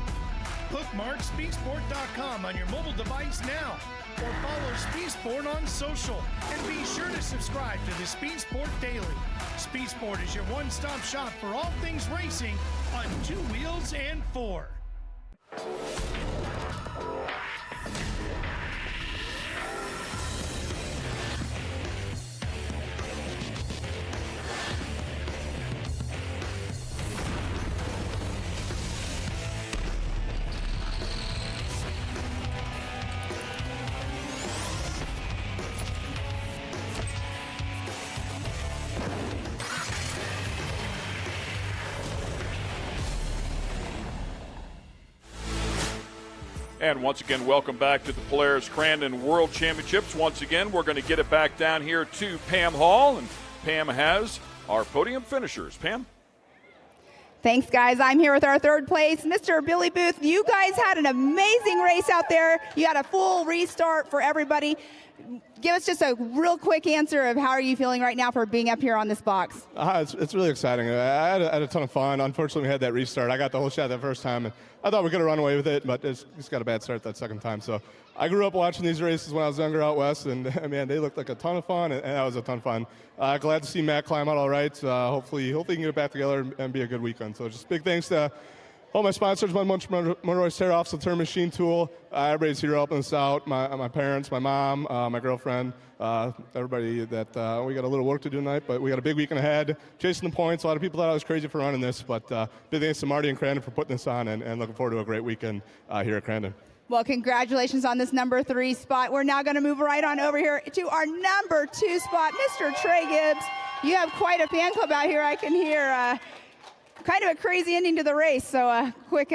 Bookmark speedsport.com on your mobile device now, or follow Speed Sport on social, and be sure to subscribe to the Speed Sport Daily. Speed Sport is your one-stop shop for all things racing on 2 wheels and 4. And once again, welcome back to the Polaris Crandon World Championships. Once again, we're going to get it back down here to Pam Hall, and Pam has our podium finishers. Pam? Thanks, guys. I'm here with our third place, Mr. Billy Booth. You guys had an amazing race out there. You had a full restart for everybody. Give us just a real quick answer of how are you feeling right now for being up here on this box? It's really exciting. I had a ton of fun. Unfortunately, we had that restart. I got the whole shot that first time, and I thought we could have run away with it, but it's got a bad start that second time. So I grew up watching these races when I was younger out west, and man, they looked like a ton of fun, and that was a ton of fun. Glad to see Matt climb out all right. Hopefully he can get it back together and be a good weekend. So just big thanks to all my sponsors, my Monroy's Tear Offs, the Turn Machine Tool. Everybody's here helping us out. My parents, my mom, my girlfriend, everybody. That we got a little work to do tonight, but we got a big weekend ahead. Chasing the points. A lot of people thought I was crazy for running this, but big thanks to Marty and Crandon for putting this on, and looking forward to a great weekend here at Crandon. Well, congratulations on this number 3 spot. We're now going to move right on over here to our number 2 spot, Mr. Trey Gibbs. You have quite a fan club out here. I can hear kind of a crazy ending to the race. So quick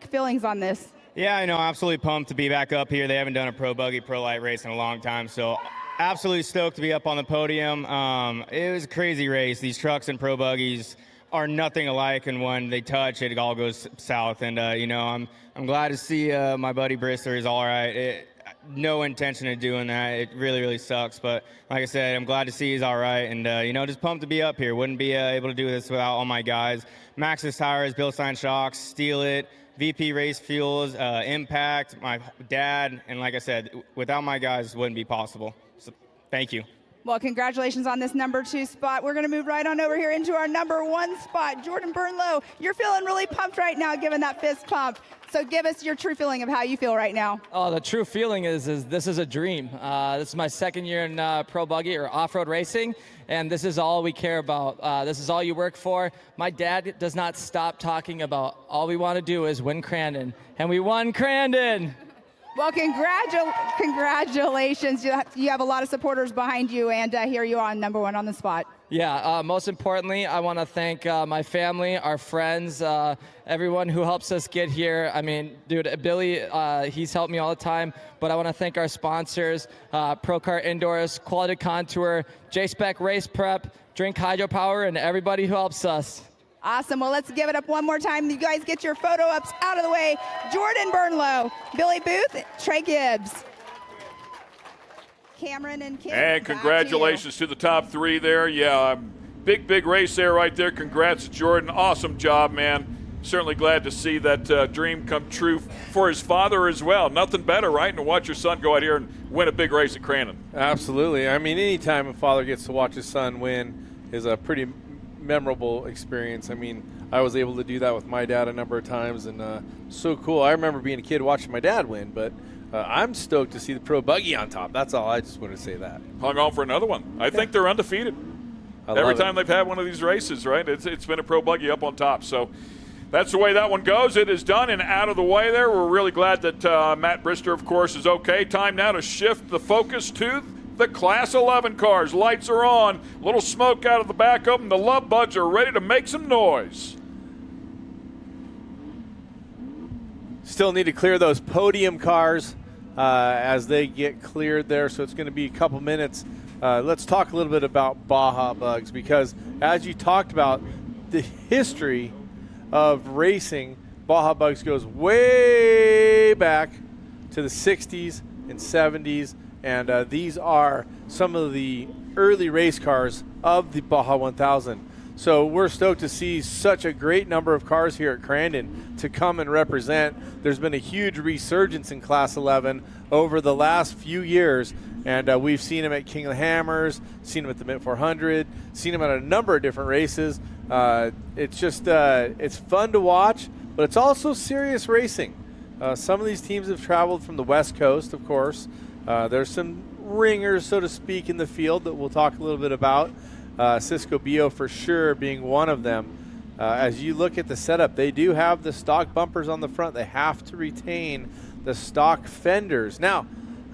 feelings on this. Yeah, I know. Absolutely pumped to be back up here. They haven't done a pro buggy, pro light race in a long time. So absolutely stoked to be up on the podium. It was a crazy race. These trucks and pro buggies are nothing alike, and when they touch, it all goes south. And I'm glad to see my buddy Brister is all right. No intention of doing that. It really sucks. But like I said, I'm glad to see he's all right, and just pumped to be up here. Wouldn't be able to do this without all my guys. Maxxis Tires, Bill Stein Shocks, Steal It, VP Race Fuels, Impact, my dad, and like I said, without my guys, it wouldn't be possible. So thank you. Well, congratulations on this number 2 spot. We're going to move right on over here into our number 1 spot. Jordan Burnlow, you're feeling really pumped right now, giving that fist pump. So give us your true feeling of how you feel right now. Oh, the true feeling is this is a dream. This is my second year in pro buggy or off-road racing, and this is all we care about. This is all you work for. My dad does not stop talking about all we want to do is win Crandon, and we won Crandon. Well, congratulations. You have a lot of supporters behind you, and here you are, number 1 on the spot. Yeah, most importantly, I want to thank my family, our friends, everyone who helps us get here. I mean, dude, Billy, he's helped me all the time, but I want to thank our sponsors, Procar Indoors, Quality Contour, J-Spec Race Prep, Drink Hydropower, and everybody who helps us. Awesome. Well, let's give it up one more time. You guys get your photo ups out of the way. Jordan Burnlow, Billy Booth, Trey Gibbs. Cameron and Kim. And congratulations to the top 3 there. Yeah, big race there right there. Congrats, Jordan. Awesome job, man. Certainly glad to see that dream come true for his father as well. Nothing better, right? And to watch your son go out here and win a big race at Crandon. Absolutely. I mean, anytime a father gets to watch his son win is a pretty memorable experience. I mean, I was able to do that with my dad a number of times, and so cool. I remember being a kid watching my dad win, but I'm stoked to see the pro buggy on top. That's all. I just want to say that. Hung on for another one. I think they're undefeated. Every time they've had one of these races, right? It's been a pro buggy up on top. So that's the way that one goes. It is done and out of the way there. We're really glad that Matt Brister, of course, is okay. Time now to shift the focus to the Class 11 cars. Lights are on. Little smoke out of the back of them. The love bugs are ready to make some noise. Still need to clear those podium cars as they get cleared there, so it's going to be a couple minutes. Let's talk a little bit about Baja Bugs, because as you talked about, the history of racing, Baja Bugs goes way back to the 60s and 70s, and these are some of the early race cars of the Baja 1000. So we're stoked to see such a great number of cars here at Crandon to come and represent. There's been a huge resurgence in Class 11 over the last few years, and we've seen them at King of the Hammers, seen them at the Mint 400, seen them at a number of different races. It's just it's fun to watch, but it's also serious racing. Some of these teams have traveled from the West Coast, of course. There's some ringers, so to speak, in the field that we'll talk a little bit about. Cisco Bio for sure being one of them. As you look at the setup, they do have the stock bumpers on the front. They have to retain the stock fenders. Now,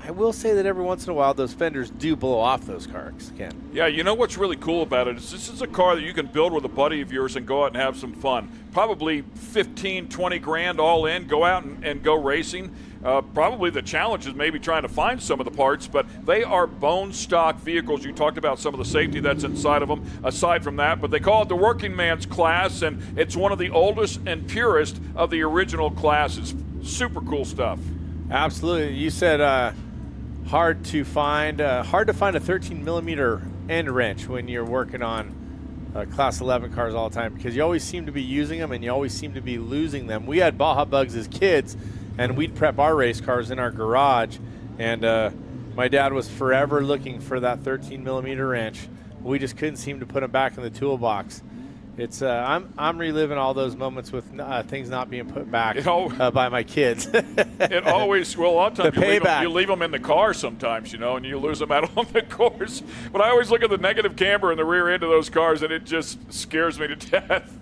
I will say that every once in a while, those fenders do blow off those cars, Ken. Yeah, you know what's really cool about it is this is a car that you can build with a buddy of yours and go out and have some fun. Probably 15, 20 grand all in, go out and go racing. Probably the challenge is maybe trying to find some of the parts, but they are bone stock vehicles. You talked about some of the safety that's inside of them aside from that, but they call it the working man's class, and it's one of the oldest and purest of the original classes. Super cool stuff. Absolutely. You said hard to find a 13 millimeter end wrench when you're working on Class 11 cars all the time, because you always seem to be using them and you always seem to be losing them. We had Baja Bugs as kids, and we'd prep our race cars in our garage, and my dad was forever looking for that 13 millimeter wrench. We just couldn't seem to put them back in the toolbox. It's I'm reliving all those moments with things not being put back by my kids. It always, well, a lot of times you leave them in the car sometimes, you know, and you lose them out on the course. But I always look at the negative camber in the rear end of those cars, and it just scares me to death.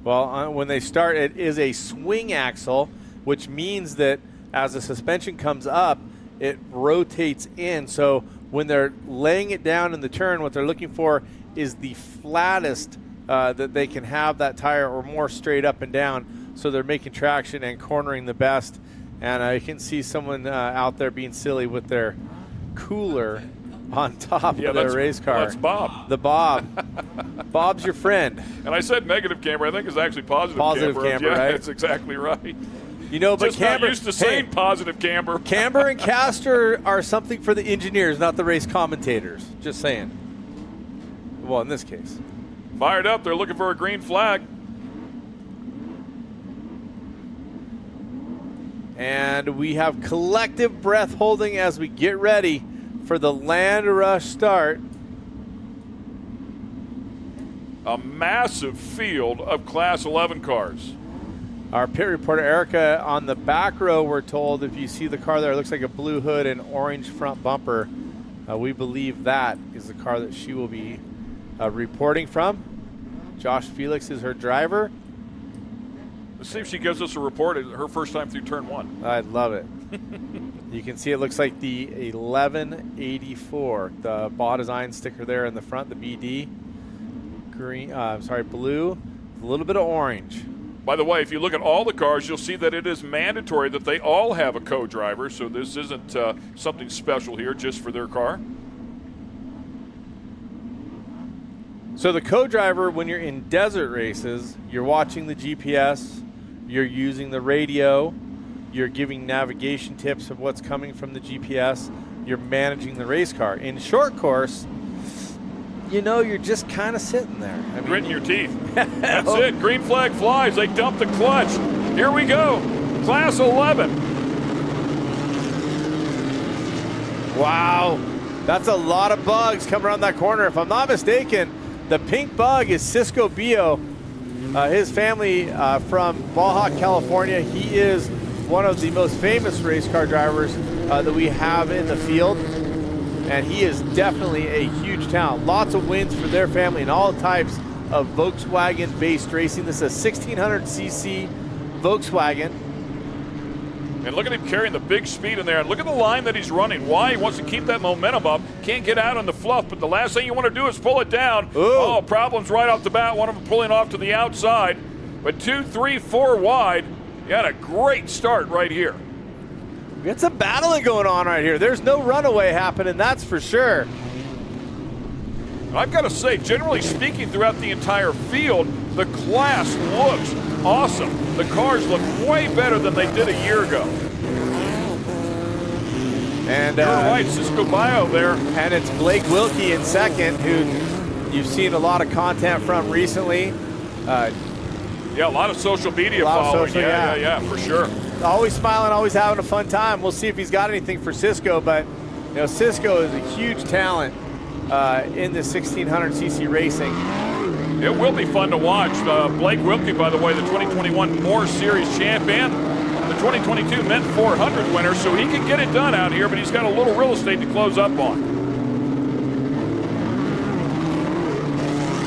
Well, when they start, it is a swing axle, which means that as the suspension comes up, it rotates in. So when they're laying it down in the turn, what they're looking for is the flattest that they can have that tire, or more straight up and down, so they're making traction and cornering the best. And I can see someone out there being silly with their cooler on top of their race car. That's Bob. The Bob. Bob's your friend. And I said negative camber. I think it's actually positive camber. Yeah, right? That's exactly right. You know, but just not used to saying positive camber. Camber and caster are something for the engineers, not the race commentators. Just saying. Well, in this case. Fired up. They're looking for a green flag. And we have collective breath holding as we get ready for the land rush start. A massive field of Class 11 cars. Our pit reporter, Erica, on the back row, we're told, if you see the car there, it looks like a blue hood and orange front bumper. We believe that is the car that she will be reporting from. Josh Felix is her driver. Let's see if she gives us a report. It's her first time through turn one. I'd love it. You can see it looks like the 1184, the Baja Design sticker there in the front, the BD. green, blue, a little bit of orange. By the way, if you look at all the cars, you'll see that it is mandatory that they all have a co-driver, so this isn't something special here just for their car. So the co-driver, when you're in desert races, you're watching the GPS, you're using the radio, you're giving navigation tips of what's coming from the GPS, you're managing the race car. In short course, you know, you're just kind of sitting there. I mean, gritting your teeth. That's it. Green flag flies. They dump the clutch. Here we go. Class 11. Wow. That's a lot of bugs coming around that corner. If I'm not mistaken, the pink bug is Cisco Bio. His family from Baja, California. He is one of the most famous race car drivers that we have in the field. And he is definitely a huge talent. Lots of wins for their family in all types of Volkswagen-based racing. This is a 1600cc Volkswagen. And look at him carrying the big speed in there. And look at the line that he's running. Why? He wants to keep that momentum up. Can't get out on the fluff, but the last thing you want to do is pull it down. Ooh. Oh, problems right off the bat. One of them pulling off to the outside. But 2, 3, 4 wide. You had a great start right here. We got some battling going on right here. There's no runaway happening, that's for sure. I've got to say, generally speaking, throughout the entire field, the class looks awesome. The cars look way better than they did a year ago. And you're right, Cisco Bio there. And it's Blake Wilkie in second, who you've seen a lot of content from recently. Yeah, a lot of social media following. Yeah, for sure. Always smiling, always having a fun time. We'll see if he's got anything for Cisco, but you know, Cisco is a huge talent in this 1600cc racing. It will be fun to watch. Blake Wilkie, by the way, the 2021 Moore Series champion, the 2022 Mint 400 winner, so he can get it done out here, but he's got a little real estate to close up on.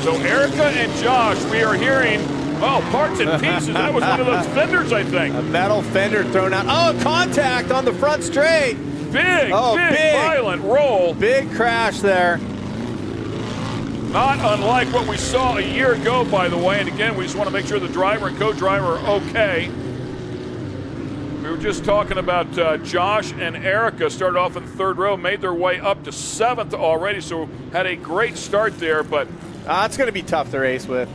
So Erica and Josh, we are hearing, oh, parts and pieces. That was one of those fenders, I think. A metal fender thrown out. Oh, contact on the front straight. Big violent roll. Big crash there. Not unlike what we saw a year ago, by the way. And again, we just want to make sure the driver and co-driver are okay. We were just talking about Josh and Erica started off in the third row, made their way up to 7th already, so had a great start there, but it's going to be tough to race with.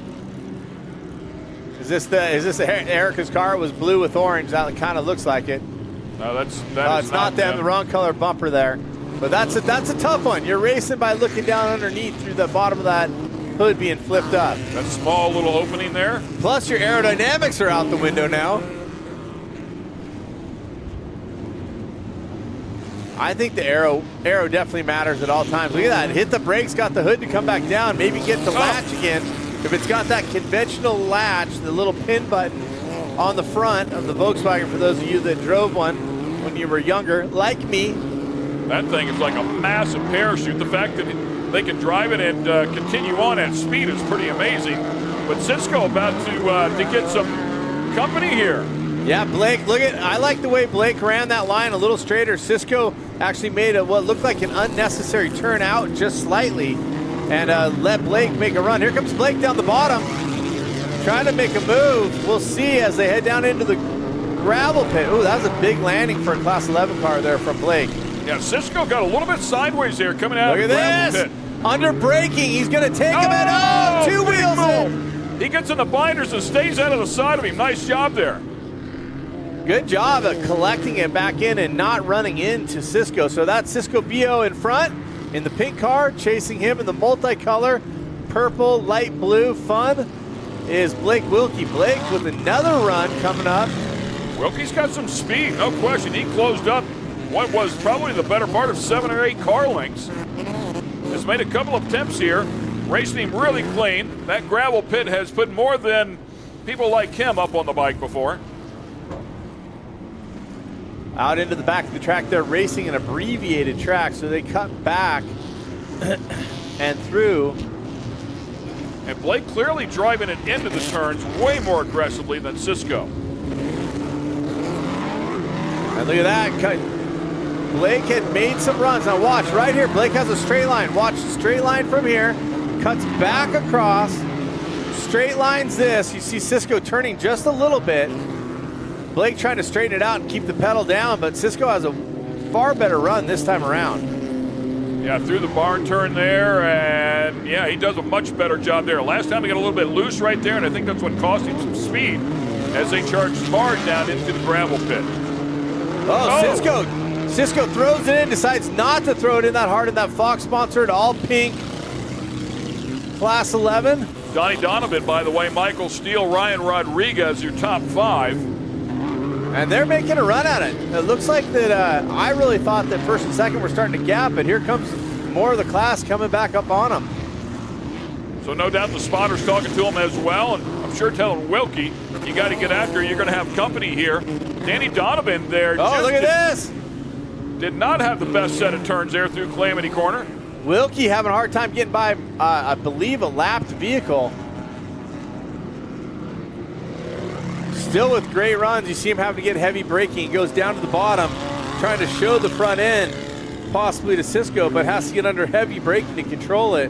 Is this Erica's car? It was blue with orange. That kind of looks like it. No, it's not them. The wrong color bumper there. But that's a tough one. You're racing by looking down underneath through the bottom of that hood being flipped up. That small little opening there. Plus your aerodynamics are out the window now. I think the aero definitely matters at all times. Look at that. Hit the brakes, got the hood to come back down. Maybe get the latch again. If it's got that conventional latch, the little pin button on the front of the Volkswagen, for those of you that drove one when you were younger, like me. That thing is like a massive parachute. The fact that they can drive it and continue on at speed is pretty amazing. But Cisco about to get some company here. Yeah, Blake, I like the way Blake ran that line a little straighter. Cisco actually made what looked like an unnecessary turn out just slightly and let Blake make a run. Here comes Blake down the bottom, trying to make a move. We'll see as they head down into the gravel pit. Ooh, that was a big landing for a Class 11 car there from Blake. Yeah, Cisco got a little bit sideways there coming out of the gravel pit. Under braking, he's going to take him at, two wheels in. He gets in the binders and stays out of the side of him. Nice job there. Good job of collecting it back in and not running into Cisco. So that's Cisco Bio in front in the pink car, chasing him in the multicolor purple, light blue. Fun is Blake Wilkie. Blake with another run coming up. Wilkie's got some speed, no question. He closed up what was probably the better part of 7 or 8 car lengths. Has made a couple of attempts here, racing him really clean. That gravel pit has put more than people like him up on the bike before. Out into the back of the track, they're racing an abbreviated track, so they cut back and through. And Blake clearly driving it into the turns way more aggressively than Cisco. And look at that. Blake had made some runs. Now watch right here. Blake has a straight line. Watch the straight line from here. cuts back across, straight lines this. You see Cisco turning just a little bit. Blake trying to straighten it out and keep the pedal down, but Cisco has a far better run this time around. Yeah, through the barn turn there, and yeah, he does a much better job there. Last time he got a little bit loose right there, and I think that's what cost him some speed as they charged hard down into the gravel pit. Cisco throws it in, decides not to throw it in that hard in that Fox-sponsored all-pink Class 11. Donnie Donovan, by the way, Michael Steele, Ryan Rodriguez, your top 5. And they're making a run at it. It looks like that I really thought that first and second were starting to gap, but here comes more of the class coming back up on them. So no doubt the spotter's talking to him as well, and I'm sure telling Wilkie, you got to get after it. You're going to have company here. Danny Donovan there. Oh, look at this. Did not have the best set of turns there through Calamity Corner. Wilkie having a hard time getting by, I believe, a lapped vehicle. Still with great runs. You see him having to get heavy braking. He goes down to the bottom, trying to show the front end, possibly to Cisco, but has to get under heavy braking to control it.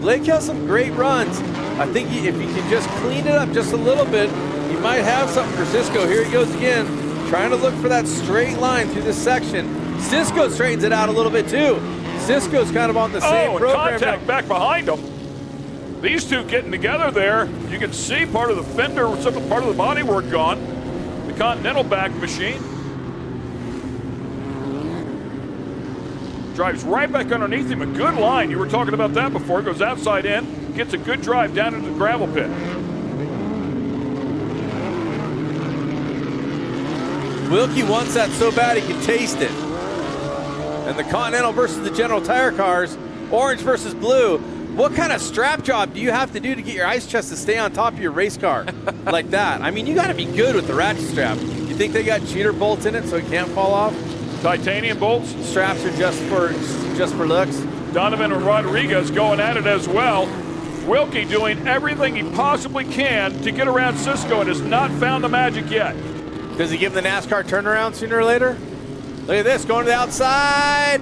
Blake has some great runs. I think if he can just clean it up just a little bit, he might have something for Cisco. Here he goes again, trying to look for that straight line through this section. Cisco straightens it out a little bit too. Cisco's kind of on the same program. Contact back behind him. These two getting together there. You can see part of the fender, part of the bodywork gone. The Continental back machine. Drives right back underneath him. A good line. You were talking about that before. Goes outside in. Gets a good drive down into the gravel pit. Wilkie wants that so bad he can taste it. And the Continental versus the General Tire cars, orange versus blue. What kind of strap job do you have to do to get your ice chest to stay on top of your race car like that? I mean, you got to be good with the ratchet strap. You think they got cheater bolts in it so it can't fall off? Titanium bolts? Straps are just for looks. Donovan and Rodriguez going at it as well. Wilkie doing everything he possibly can to get around Cisco and has not found the magic yet. Does he give him the NASCAR turnaround sooner or later? Look at this, going to the outside.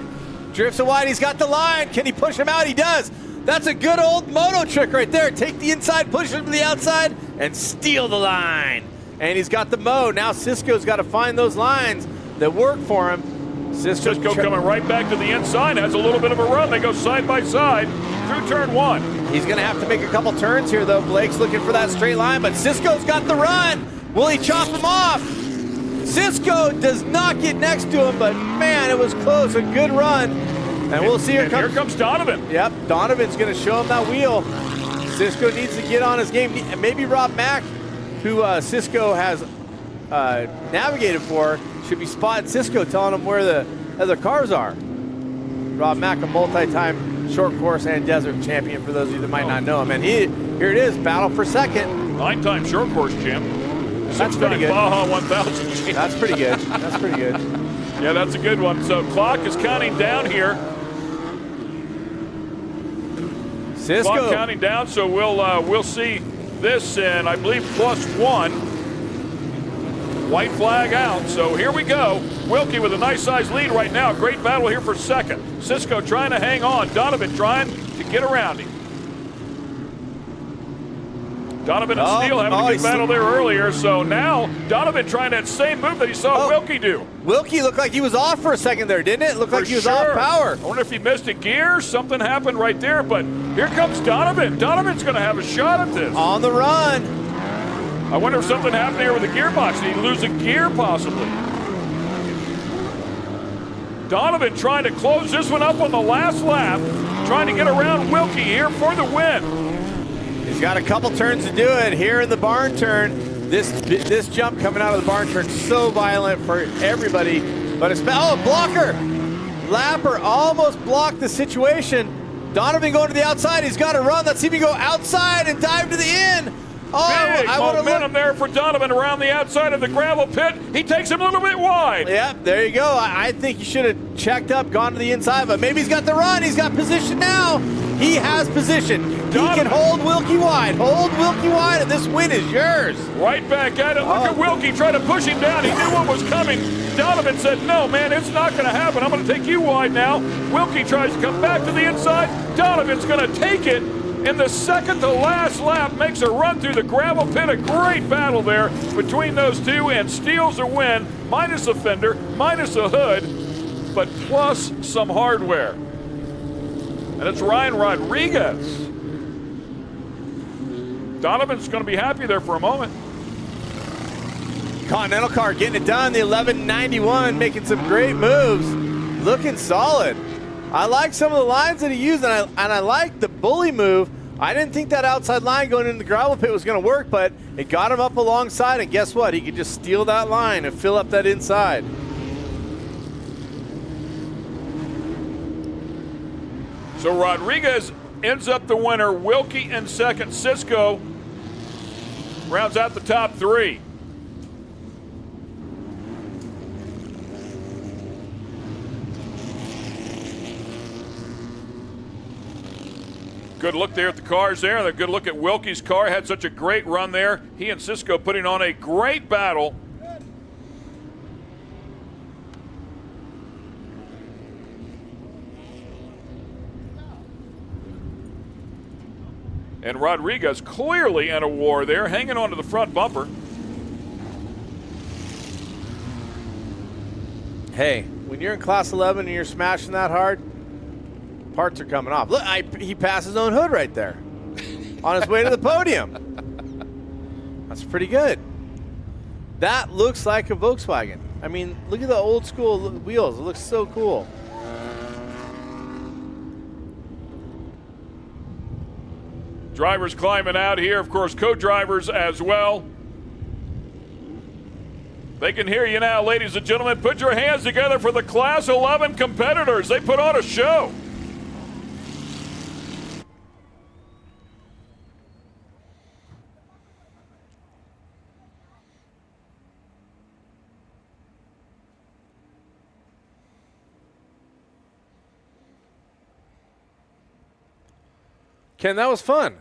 Drifts it wide, he's got the line. Can he push him out? He does. That's a good old moto trick right there. Take the inside, push him to the outside, and steal the line. And he's got the mo. Now Cisco's got to find those lines that work for him. Cisco coming right back to the inside, has a little bit of a run. They go side by side through turn 1. He's going to have to make a couple turns here, though. Blake's looking for that straight line, but Cisco's got the run. Will he chop him off? Cisco does not get next to him, but man, it was close. A good run. And we'll see. Here comes Donovan. Yep, Donovan's going to show him that wheel. Cisco needs to get on his game. Maybe Rob Mack, who Cisco has navigated for, should be spotting Cisco, telling him where the other cars are. Rob Mack, a multi-time short course and desert champion, for those of you that might not know him. And here it is, battle for second. 9-time short course champ. That's pretty good. Baja 1000 champ. That's pretty good. That's pretty good. Yeah, that's a good one. So clock is counting down here. Cisco. Clock counting down, so we'll see this in, I believe, +1. White flag out, so here we go. Wilkie with a nice size lead right now. Great battle here for second. Cisco trying to hang on. Donovan trying to get around him. Donovan and Steele having a good battle there earlier, so now Donovan trying that same move that he saw Wilkie do. Wilkie looked like he was off for a second there, didn't it? Looked like he was off power. I wonder if he missed a gear, something happened right there, but here comes Donovan. Donovan's going to have a shot at this. On the run. I wonder if something happened here with the gearbox. Did he lose a gear possibly? Donovan trying to close this one up on the last lap, trying to get around Wilkie here for the win. He's got a couple turns to do it here in the barn turn. This jump coming out of the barn turn so violent for everybody, but it's blocker. Lapper almost blocked the situation. Donovan going to the outside. He's got to run. Let's see if he go outside and dive to the end. Oh, big momentum there for Donovan around the outside of the gravel pit. He takes him a little bit wide. Yeah, there you go. I think he should have checked up, gone to the inside, but maybe he's got the run. He's got position now. He has position. He can hold Wilkie wide. Hold Wilkie wide, and this win is yours. Right back at it. Look at Wilkie trying to push him down. He knew what was coming. Donovan said, no, man, it's not going to happen. I'm going to take you wide now. Wilkie tries to come back to the inside. Donovan's going to take it. in the second to last lap, makes a run through the gravel pit. A great battle there between those two and steals a win, minus a fender, minus a hood, but plus some hardware. And it's Ryan Rodriguez. Donovan's going to be happy there for a moment. Continental car getting it done, the 1191, making some great moves, looking solid. I like some of the lines that he used, and I like the bully move. I didn't think that outside line going into the gravel pit was going to work, but it got him up alongside, and guess what? He could just steal that line and fill up that inside. So Rodriguez ends up the winner. Wilkie in second. Cisco rounds out the top three. Good look there at the cars there. A good look at Wilkie's car. Had such a great run there. He and Cisco putting on a great battle. And Rodriguez clearly in a war there, hanging onto the front bumper. Hey, when you're in class 11 and you're smashing that hard, parts are coming off. Look, he passed his own hood right there on his way to the podium. That's pretty good. That looks like a Volkswagen. I mean, look at the old school wheels. It looks so cool. Drivers climbing out here, of course, co-drivers as well. They can hear you now, ladies and gentlemen. Put your hands together for the Class 11 competitors. They put on a show. Ken, that was fun.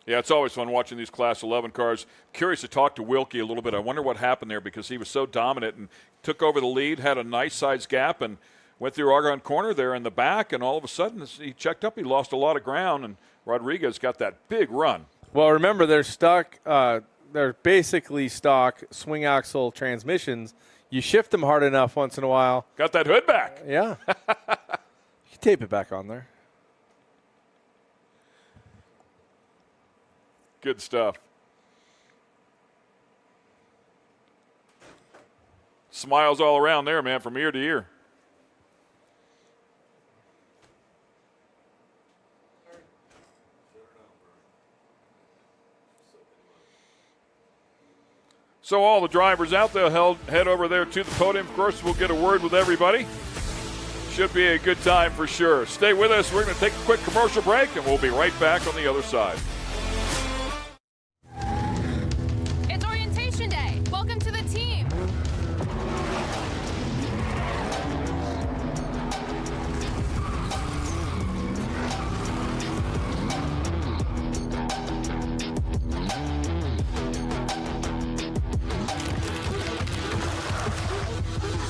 Yeah, it's always fun watching these Class 11 cars. Curious to talk to Wilkie a little bit. I wonder what happened there because he was so dominant and took over the lead, had a nice size gap, and went through Argonne Corner there in the back, and all of a sudden he checked up. He lost a lot of ground, and Rodriguez got that big run. Well, remember, they're stock. They're basically stock swing axle transmissions. You shift them hard enough once in a while. Got that hood back. Yeah. You can tape it back on there. Good stuff. Smiles all around there, man, from ear to ear. So all the drivers out there head over there to the podium. Of course, we'll get a word with everybody. Should be a good time for sure. Stay with us. We're going to take a quick commercial break, and we'll be right back on the other side. It's orientation day. Welcome to the team.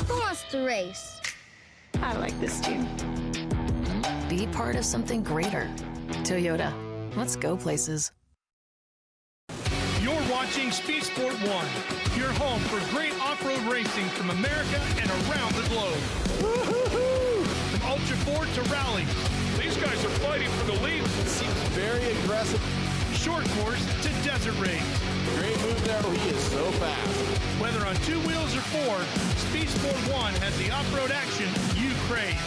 Who wants to race? I like this team. Be part of something greater. Toyota. Let's go places. You're watching Speed Sport 1, your home for great off-road racing from America and around the globe. Woo-hoo-hoo! From Ultra 4 to rally. These guys are fighting for the lead. It seems very aggressive. Short course to desert race. Great move there. He is so fast. Whether on 2 wheels or 4, Speed Sport 1 has the off-road action you crave.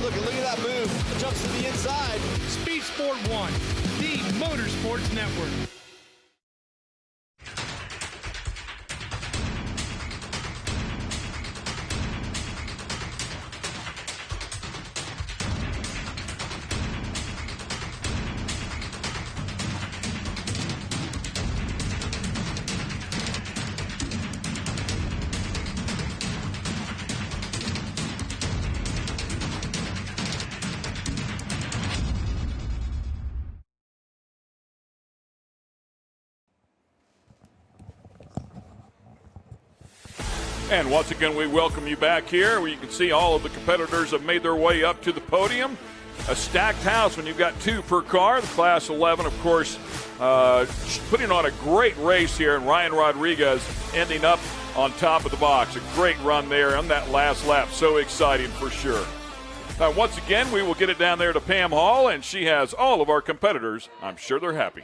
Look at that move. It jumps to the inside. Speed Sport 1, the Motorsports Network. And once again, we welcome you back here where you can see all of the competitors have made their way up to the podium. a stacked house when you've got 2 per car. The Class 11, of course, putting on a great race here, and Ryan Rodriguez ending up on top of the box. A great run there on that last lap. So exciting for sure. Once again, we will get it down there to Pam Hall, and she has all of our competitors. I'm sure they're happy.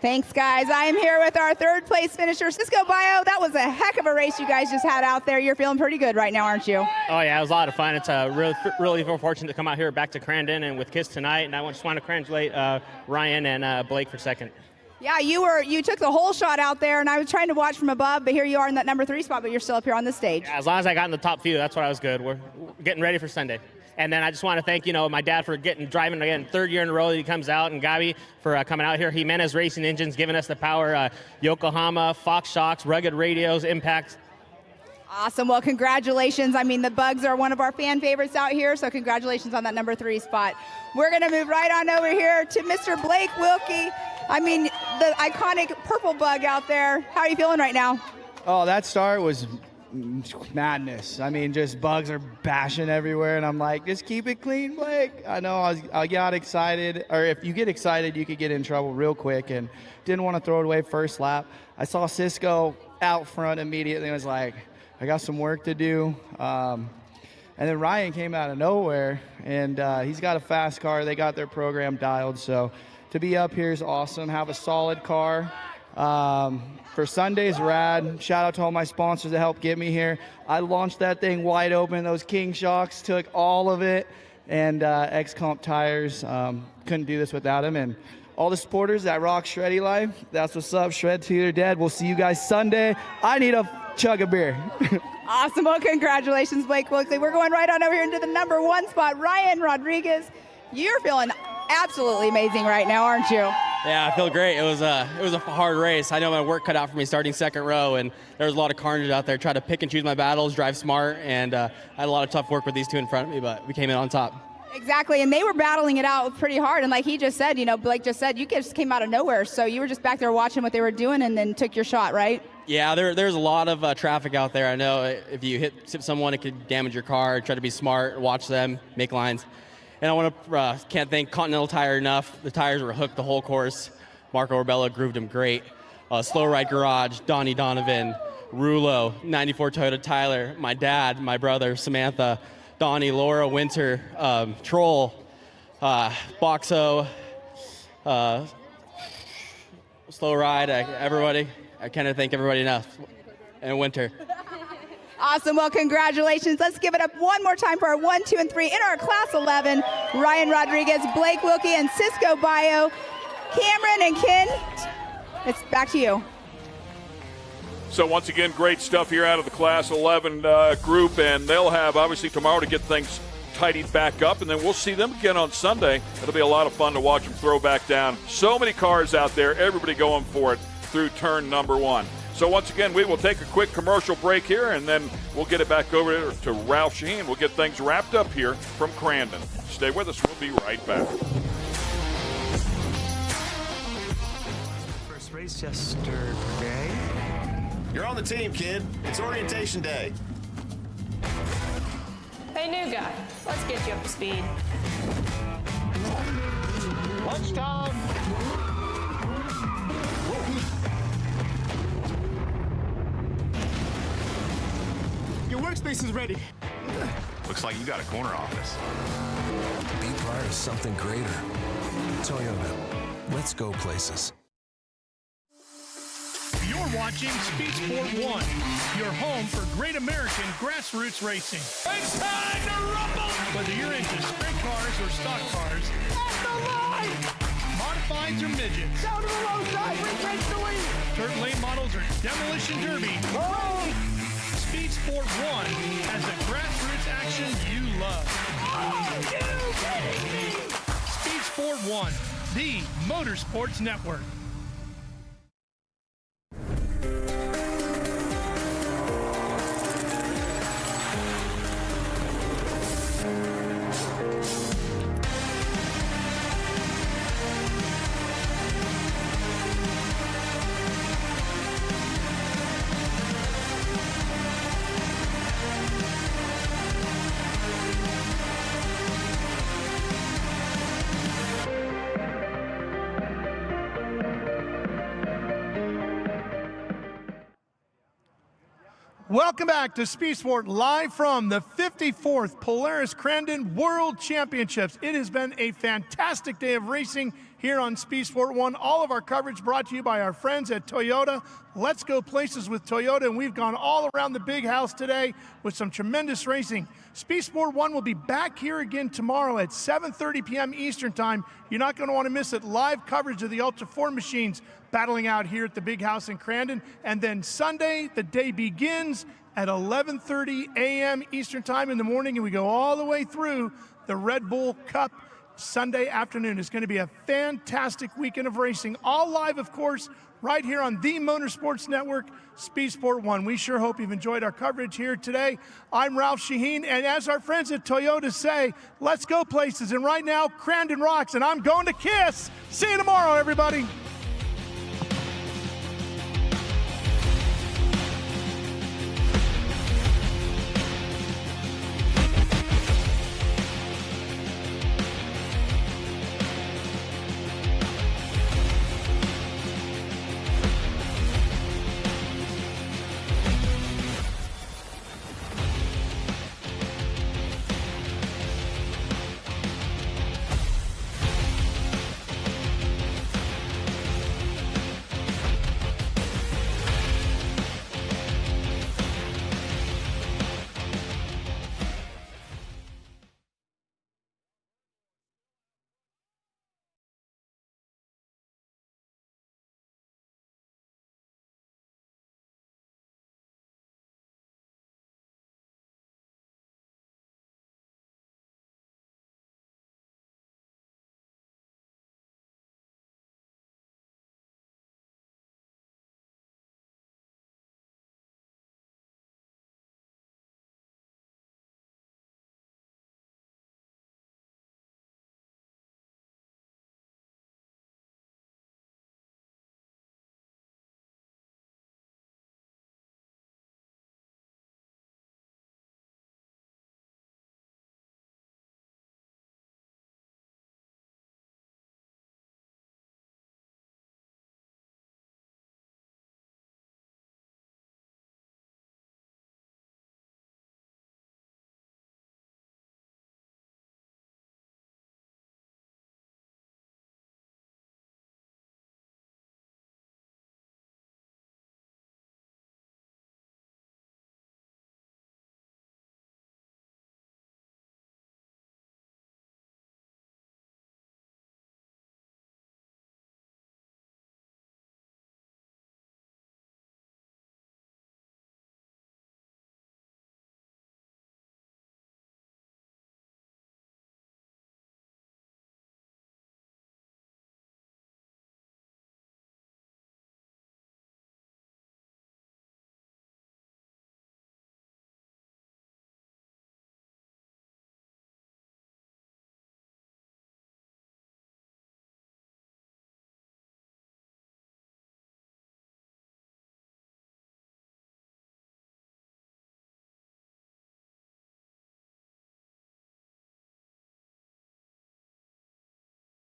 Thanks, guys. I am here with our 3rd place finisher, Cisco Bio. That was a heck of a race you guys just had out there. You're feeling pretty good right now, aren't you? Oh, yeah, it was a lot of fun. It's really fortunate to come out here back to Crandon and with Kiss tonight, and I just want to congratulate Ryan and Blake for 2nd. Yeah, you took the whole shot out there, and I was trying to watch from above, but here you are in that number 3 spot, but you're still up here on the stage. Yeah, as long as I got in the top few, that's what I was good. We're getting ready for Sunday. And then I just want to thank, my dad for driving again, 3rd year in a row that he comes out, and Gabi for coming out here. Jimenez Racing Engines, giving us the power. Yokohama, Fox Shocks, Rugged Radios, Impact. Awesome. Well, congratulations. I mean, the Bugs are one of our fan favorites out here, so congratulations on that number 3 spot. We're going to move right on over here to Mr. Blake Wilkie. I mean, the iconic purple bug out there. How are you feeling right now? Oh, that start was madness. I mean, just bugs are bashing everywhere, and I'm like, just keep it clean, Blake. I know I got excited, or if you get excited, you could get in trouble real quick, and didn't want to throw it away first lap. I saw Cisco out front immediately and was like, I got some work to do. And then Ryan came out of nowhere, and he's got a fast car. They got their program dialed, so to be up here is awesome. Have a solid car. For Sunday's rad, shout out to all my sponsors that helped get me here. I launched that thing wide open. Those King Shocks took all of it, and X-Comp tires. Couldn't do this without them. And all the supporters that rock Shreddy Life, that's what's up. Shred to your dad. We'll see you guys Sunday. I need a chug of beer. Awesome. Well, congratulations, Blake Wilkie. We're going right on over here into the number 1 spot, Ryan Rodriguez. You're feeling absolutely amazing right now, aren't you? Yeah, I feel great. It was a hard race. I know my work cut out for me starting 2nd row, and there was a lot of carnage out there. Tried to pick and choose my battles, drive smart, and I had a lot of tough work with these 2 in front of me, but we came in on top. Exactly, and they were battling it out pretty hard, and like he just said, Blake just said, you just came out of nowhere, so you were just back there watching what they were doing and then took your shot, right? Yeah, there's a lot of traffic out there. I know if you hit someone, it could damage your car. Try to be smart, watch them, make lines. And I can't thank Continental Tire enough. The tires were hooked the whole course. Marco Orbello grooved them great. Slow Ride Garage, Donnie Donovan, Rulo, 94 Toyota Tyler, my dad, my brother, Samantha, Donnie, Laura, Winter, Troll, Boxo, Slow Ride, everybody. I can't thank everybody enough. And Winter. Awesome. Well, congratulations. Let's give it up one more time for our 1, 2, and 3 in our Class 11. Ryan Rodriguez, Blake Wilkie, and Cisco Bio. Cameron and Ken, it's back to you. So once again, great stuff here out of the Class 11 group, and they'll have obviously tomorrow to get things tidied back up, and then we'll see them again on Sunday. It'll be a lot of fun to watch them throw back down. So many cars out there, everybody going for it through turn number 1. So once again, we will take a quick commercial break here, and then we'll get it back over to Ralph Shaheen. We'll get things wrapped up here from Crandon. Stay with us. We'll be right back. First race yesterday. You're on the team, kid. It's orientation day. Hey, new guy, let's get you up to speed. Lunchtime. Your workspace is ready. Looks like you got a corner office. Be part of something greater. Toyota. Let's go places. You're watching Speed Sport 1, your home for great American grassroots racing. It's time to rumble! Whether you're into sprint cars or stock cars, at the line! Modifieds or midgets, down to the low side, we take the lead! Dirt lane models or demolition derby. Oh! Speed Sport 1 has the grassroots action you love. Are you kidding me? Speed Sport 1, the Motorsports Network. Welcome back to Speed Sport, live from the 54th Polaris Crandon World Championships. It has been a fantastic day of racing here on Speed Sport 1. All of our coverage brought to you by our friends at Toyota. Let's go places with Toyota, and we've gone all around the big house today with some tremendous racing. Speed Sport 1 will be back here again tomorrow at 7:30 p.m. Eastern Time. You're not going to want to miss it. Live coverage of the Ultra 4 machines battling out here at the big house in Crandon. And then Sunday, the day begins at 11:30 a.m. Eastern Time in the morning, and we go all the way through the Red Bull Cup Sunday afternoon. It's going to be a fantastic weekend of racing, all live, of course, right here on the Motorsports Network, Speed Sport 1. We sure hope you've enjoyed our coverage here today. I'm Ralph Shaheen, and as our friends at Toyota say, let's go places. And right now, Crandon rocks, and I'm going to KISS. See you tomorrow, everybody.